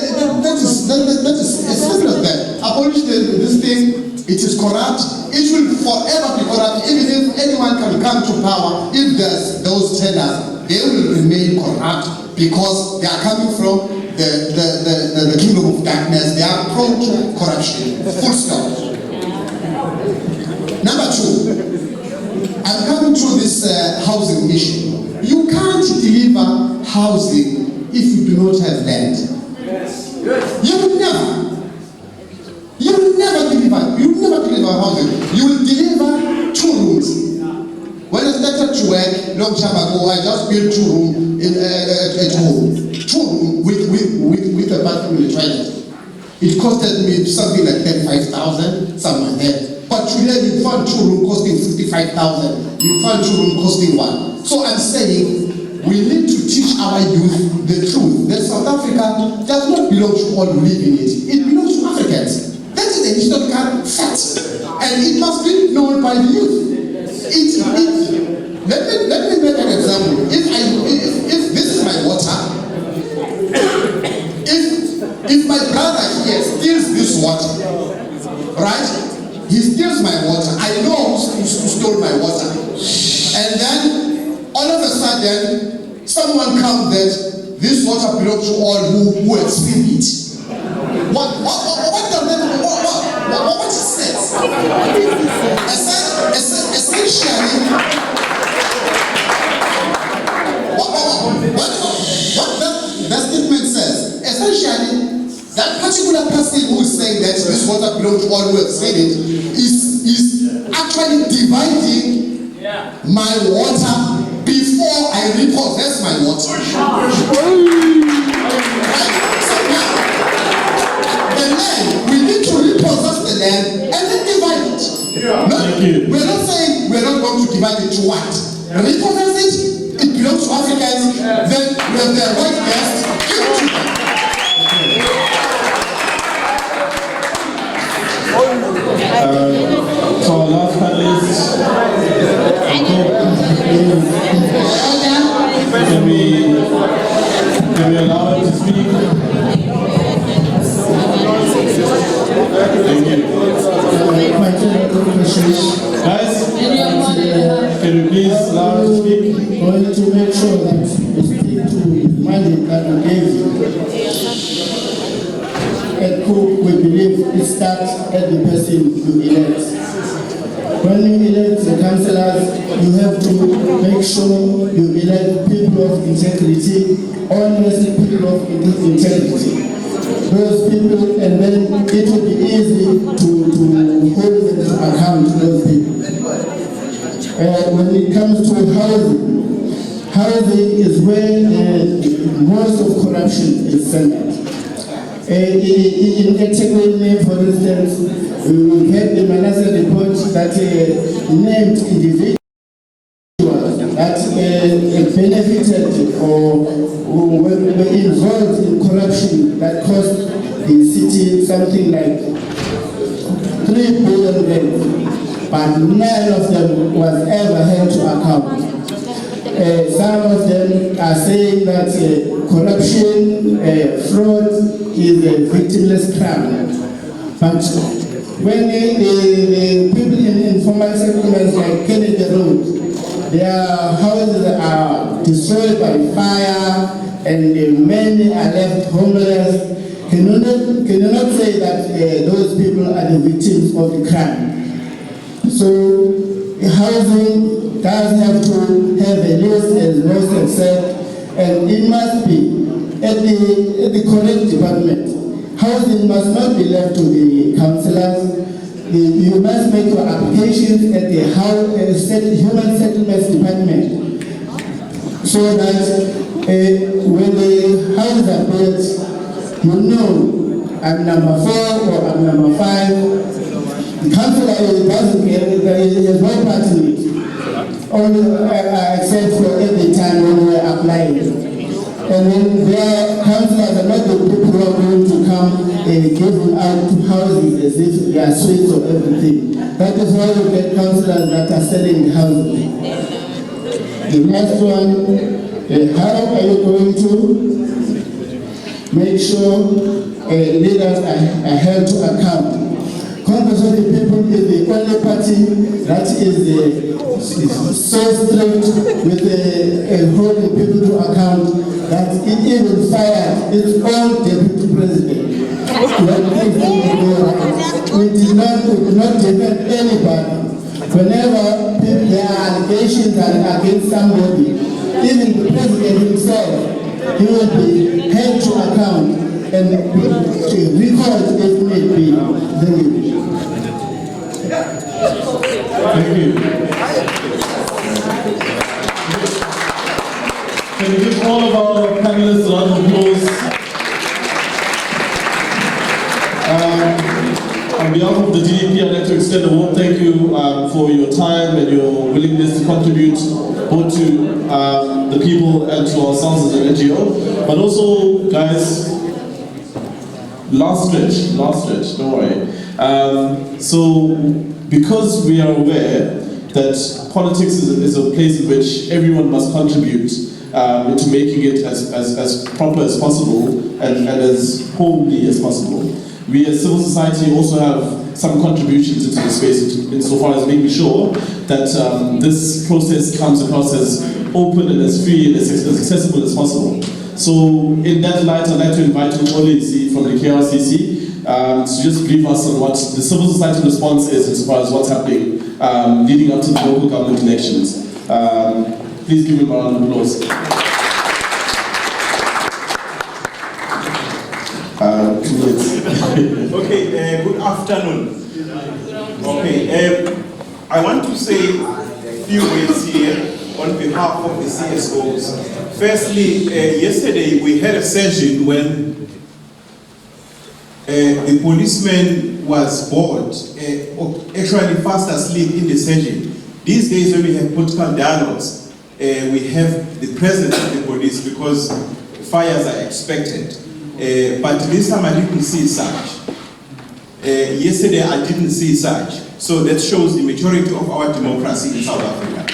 is as simple as that. Abolish this thing. It is corrupt. It will forever be corrupt. Even if anyone can come to power, if there's those tenders, they will remain corrupt because they are coming from the kingdom of darkness. They are prone to corruption. Full stop. Number two, I'm coming to this housing issue. You can't deliver housing if you do not have land. You will never deliver housing. You will deliver 2 rooms. When I started to work long time ago, I just built 2 rooms at home. 2 rooms with a bathroom and a toilet. It costed me something like 35,000, somewhere there. But today you find 2 rooms costing 55,000. You find 2 rooms costing 1. So I'm saying we need to teach our youth the truth that South Africa does not belong to all who live in it. It belongs to Africans. That is a historical fact, and it must be known by the youth. Let me make an example. If this is my water, if my brother here steals this water, right? He steals my water. I know who stole my water, and then all of a sudden, someone comes that this water belongs to all who have spilled it. What is that? Essentially, what that statement says, essentially, that particular person who is saying that this water belongs to all who have said it is actually dividing my water before I repossess my water. The land, we need to repossess the land and then divide it. We're not saying we're not going to divide it to what? Repossess it belongs to Africans, then we have their right guests, give it to them. So our last panelist, can we allow him to speak? Thank you. Guys, can you please allow him to speak? Going to make sure that we stick to the mandate that we gave you. At Cook, we believe it starts at the person you elect. When you elect the councillors, you have to make sure you elect people of integrity, honest people of integrity. those people, and then it will be easy to hold them to account those people. When it comes to housing is where most of corruption is centered. In eThekwini, for instance, we had the Manasseh report that named individuals that benefited or were involved in corruption that cost the city something like 3 billion rand, but none of them was ever held to account. Some of them are saying that corruption, fraud is a victimless crime. But when the people in informal settlements like Kennedy Road, their houses are destroyed by fire and many are left homeless, can you not say that those people are the victims of the crime? So housing does have to have a list, as most have said, and it must be at the correct department. Housing must not be left to the councillors. You must make your applications at the Human Settlements Department, so that when the houses are built, you know I'm number 4 or I'm number 5. The councillor doesn't get there is no part in it. Only except for every time when we are applying. And then their councillors are not the people who are going to come and give out houses as if they are sweets or everything. That is why you get councillors that are selling houses. The next one, how are you going to make sure leaders are held to account? Congress of the People is the only party that is so strict with holding people to account that it even fired its own deputy president. We did not defend anybody. Whenever there are allegations against somebody, even the president himself, he will be held to account and recalled if need be. Thank you. Can we give all of our panelists a round of applause? On behalf of the DDP, I'd like to extend a warm thank you for your time and your willingness to contribute both to the people and to ourselves as an NGO. But also, guys, last stretch, don't worry. So, because we are aware that politics is a place in which everyone must contribute into making it as proper as possible and as homely as possible, we as civil society also have some contributions into the space insofar as making sure that this process comes across as open and as free and as accessible as possible. So in that light, I'd like to invite Olisi from the KRCC to just brief us on what the civil society response is as far as what's happening leading up to the local government elections. Please give him a round of applause. 2 minutes. Okay, good afternoon. Okay, I want to say a few words here on behalf of the CSOs. Firstly, yesterday we had a session when the policeman was bored, actually fast asleep in the session. These days when we have political dialogues, we have the presence of the police because fires are expected. But this time I didn't see such. Yesterday I didn't see such. So that shows the maturity of our democracy in South Africa.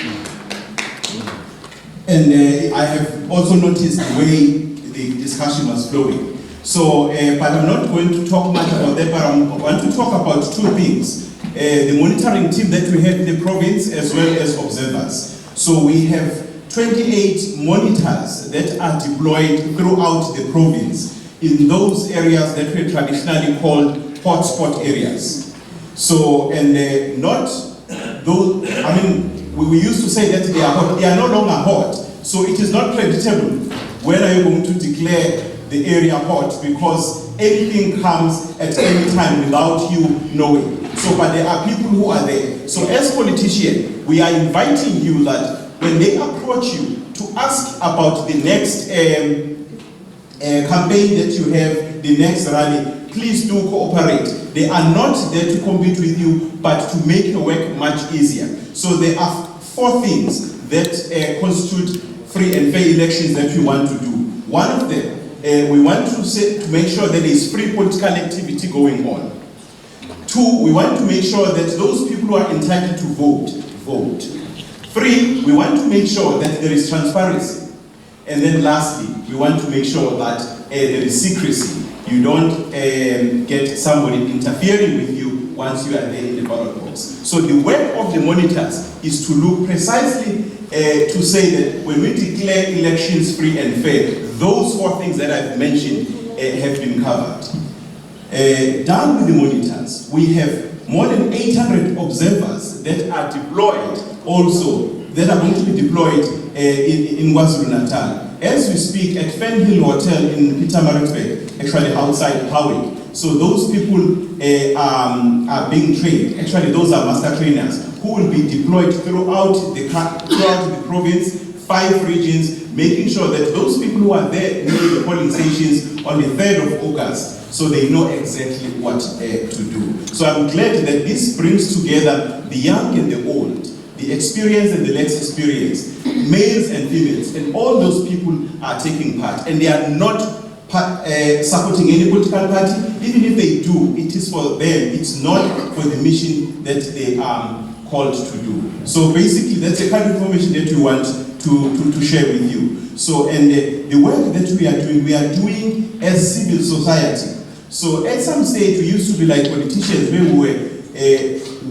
And I have also noticed the way the discussion was flowing. So, but I'm not going to talk much about that, but I want to talk about 2 things. The monitoring team that we have in the province as well as observers. So we have 28 monitors that are deployed throughout the province in those areas that we traditionally called hotspot areas. So, and not those, I mean, we used to say that they are hot, they are no longer hot. So it is not predictable when are you going to declare the area hot, because anything comes at any time without you knowing. So, but there are people who are there. So as politicians, we are inviting you that when they approach you to ask about the next campaign that you have, the next rally, please do cooperate. They are not there to compete with you, but to make your work much easier. So there are 4 things that constitute free and fair elections that we want to do. One of them, we want to make sure that there is free political activity going on. 2, we want to make sure that those people who are entitled to vote. 3, we want to make sure that there is transparency. And then lastly, we want to make sure that there is secrecy. You don't get somebody interfering with you once you are there in the ballot box. So the work of the monitors is to look precisely to say that when we declare elections free and fair, those 4 things that I've mentioned have been covered. Down with the monitors, we have more than 800 observers that are deployed also, that are going to be deployed in KwaZulu-Natal. As we speak, at Fernhill Hotel in Pietermaritzburg, actually outside Howick. So those people are being trained. Actually, those are master trainers who will be deployed throughout the province, 5 regions, making sure that those people who are there near the polling stations on the 3rd of August, so they know exactly what to do. So I'm glad that this brings together the young and the old, the experienced and the less experienced, males and females, and all those people are taking part, and they are not supporting any political party. Even if they do, it is for them, it's not for the mission that they are called to do. So basically, that's the kind of information that we want to share with you. So, and the work that we are doing as civil society. So at some stage, we used to be like politicians when we were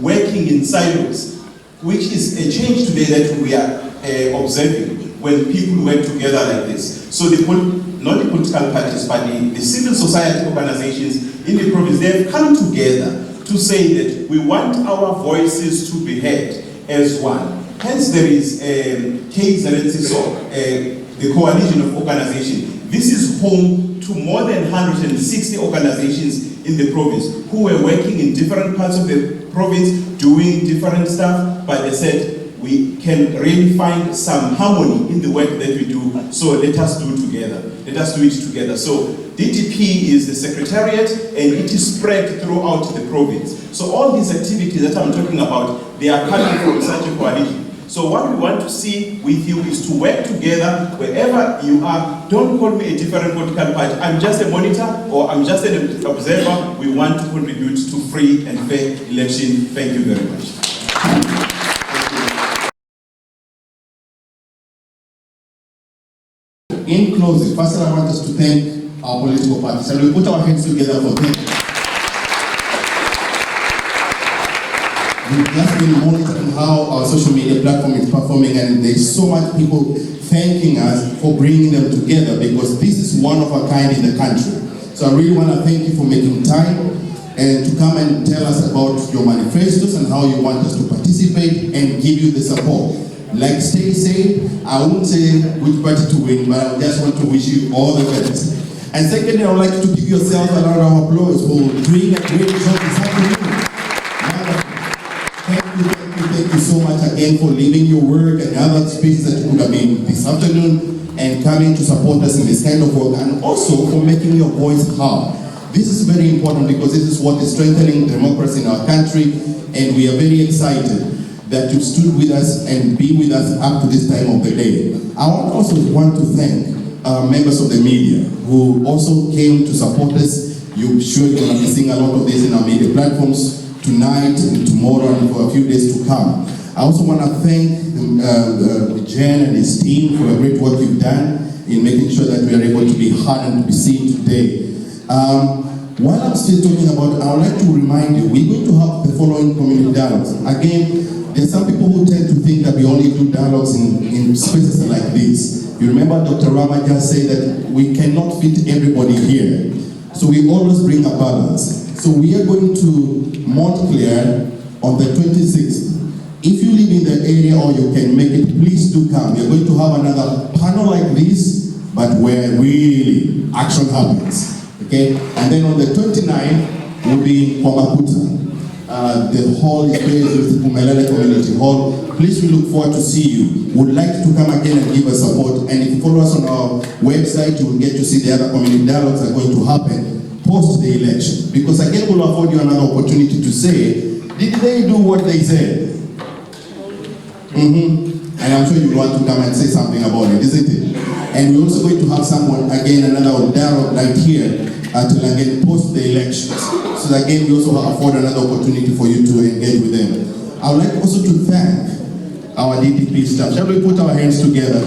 working in silos, which is a change today that we are observing when people work together like this. So not the political parties, but the civil society organizations in the province, they have come together to say that we want our voices to be heard as one. Hence there is the coalition of organizations. This is home to more than 160 organizations in the province who were working in different parts of the province doing different stuff, but they said we can really find some harmony in the work that we do, so let us do it together. Let us do it together. So DTP is the secretariat, and it is spread throughout the province. So all these activities that I'm talking about, they are coming from such a coalition. So what we want to see with you is to work together wherever you are. Don't call me a different political party. I'm just a monitor or I'm just an observer. We want to contribute to free and fair election. Thank you very much. In closing, first I want us to thank our political parties. And we put our hands together for them. We've just been monitoring how our social media platform is performing, and there's so much people thanking us for bringing them together, because this is one of a kind in the country. So I really want to thank you for making time and to come and tell us about your manifestos and how you want us to participate and give you the support. Like Stay said, I won't say which party to win, but I just want to wish you all the best. And secondly, I would like to give yourself a round of applause for doing a great job this afternoon. Thank you so much again for leaving your work and other spaces that you could have been this afternoon and coming to support us in this kind of work, and also for making your voice heard. This is very important because this is what is strengthening democracy in our country, and we are very excited that you stood with us and be with us up to this time of the day. I also want to thank members of the media who also came to support us. You're sure you're going to be seeing a lot of this in our media platforms tonight and tomorrow and for a few days to come. I also want to thank Jen and his team for the great work you've done in making sure that we are able to be heard and to be seen today. While I'm still talking about it, I would like to remind you, we're going to have the following community dialogues. Again, there's some people who tend to think that we only do dialogues in spaces like this. You remember Dr. Rama just said that we cannot fit everybody here. So we always bring a balance. So we are going to Montclair on the 26th. If you live in the area or you can make it, please do come. We are going to have another panel like this, but where really action happens. Okay, and then on the 29th, we'll be in Kwamakuta. The hall is based with the Pumelele Community Hall. Please, we look forward to see you. Would like to come again and give us support. And if you follow us on our website, you will get to see the other community dialogues that are going to happen post the election. Because again, we'll afford you another opportunity to say, did they do what they said? And I'm sure you want to come and say something about it, isn't it? And we're also going to have someone, again, another dialogue right here to again post the elections. So that again, we also afford another opportunity for you to engage with them. I would like also to thank our DTP staff. Shall we put our hands together?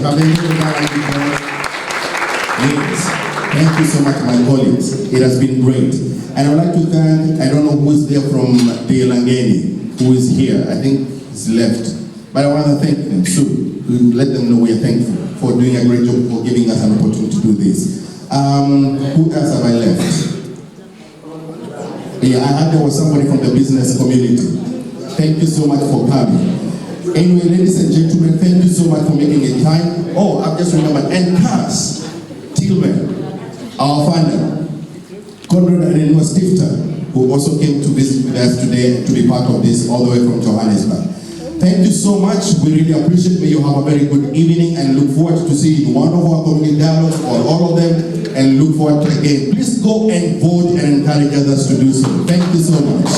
Yes. Thank you so much, my colleagues. It has been great. And I would like to thank, I don't know who is there from the Elangeni, who is here. I think he's left. But I want to thank them soon. Let them know we are thankful for doing a great job, for giving us an opportunity to do this. Who else have I left? Yeah, I heard there was somebody from the business community. Thank you so much for coming. Anyway, ladies and gentlemen, thank you so much for making it time. Oh, I've just remembered. And Cass Tillman, our founder, Conrad Adenwa Stifter, who also came to visit with us today to be part of this all the way from Johannesburg. Thank you so much. We really appreciate it. May you have a very good evening and look forward to seeing one of our community dialogues or all of them, and look forward to again. Please go and vote and encourage others to do so. Thank you so much.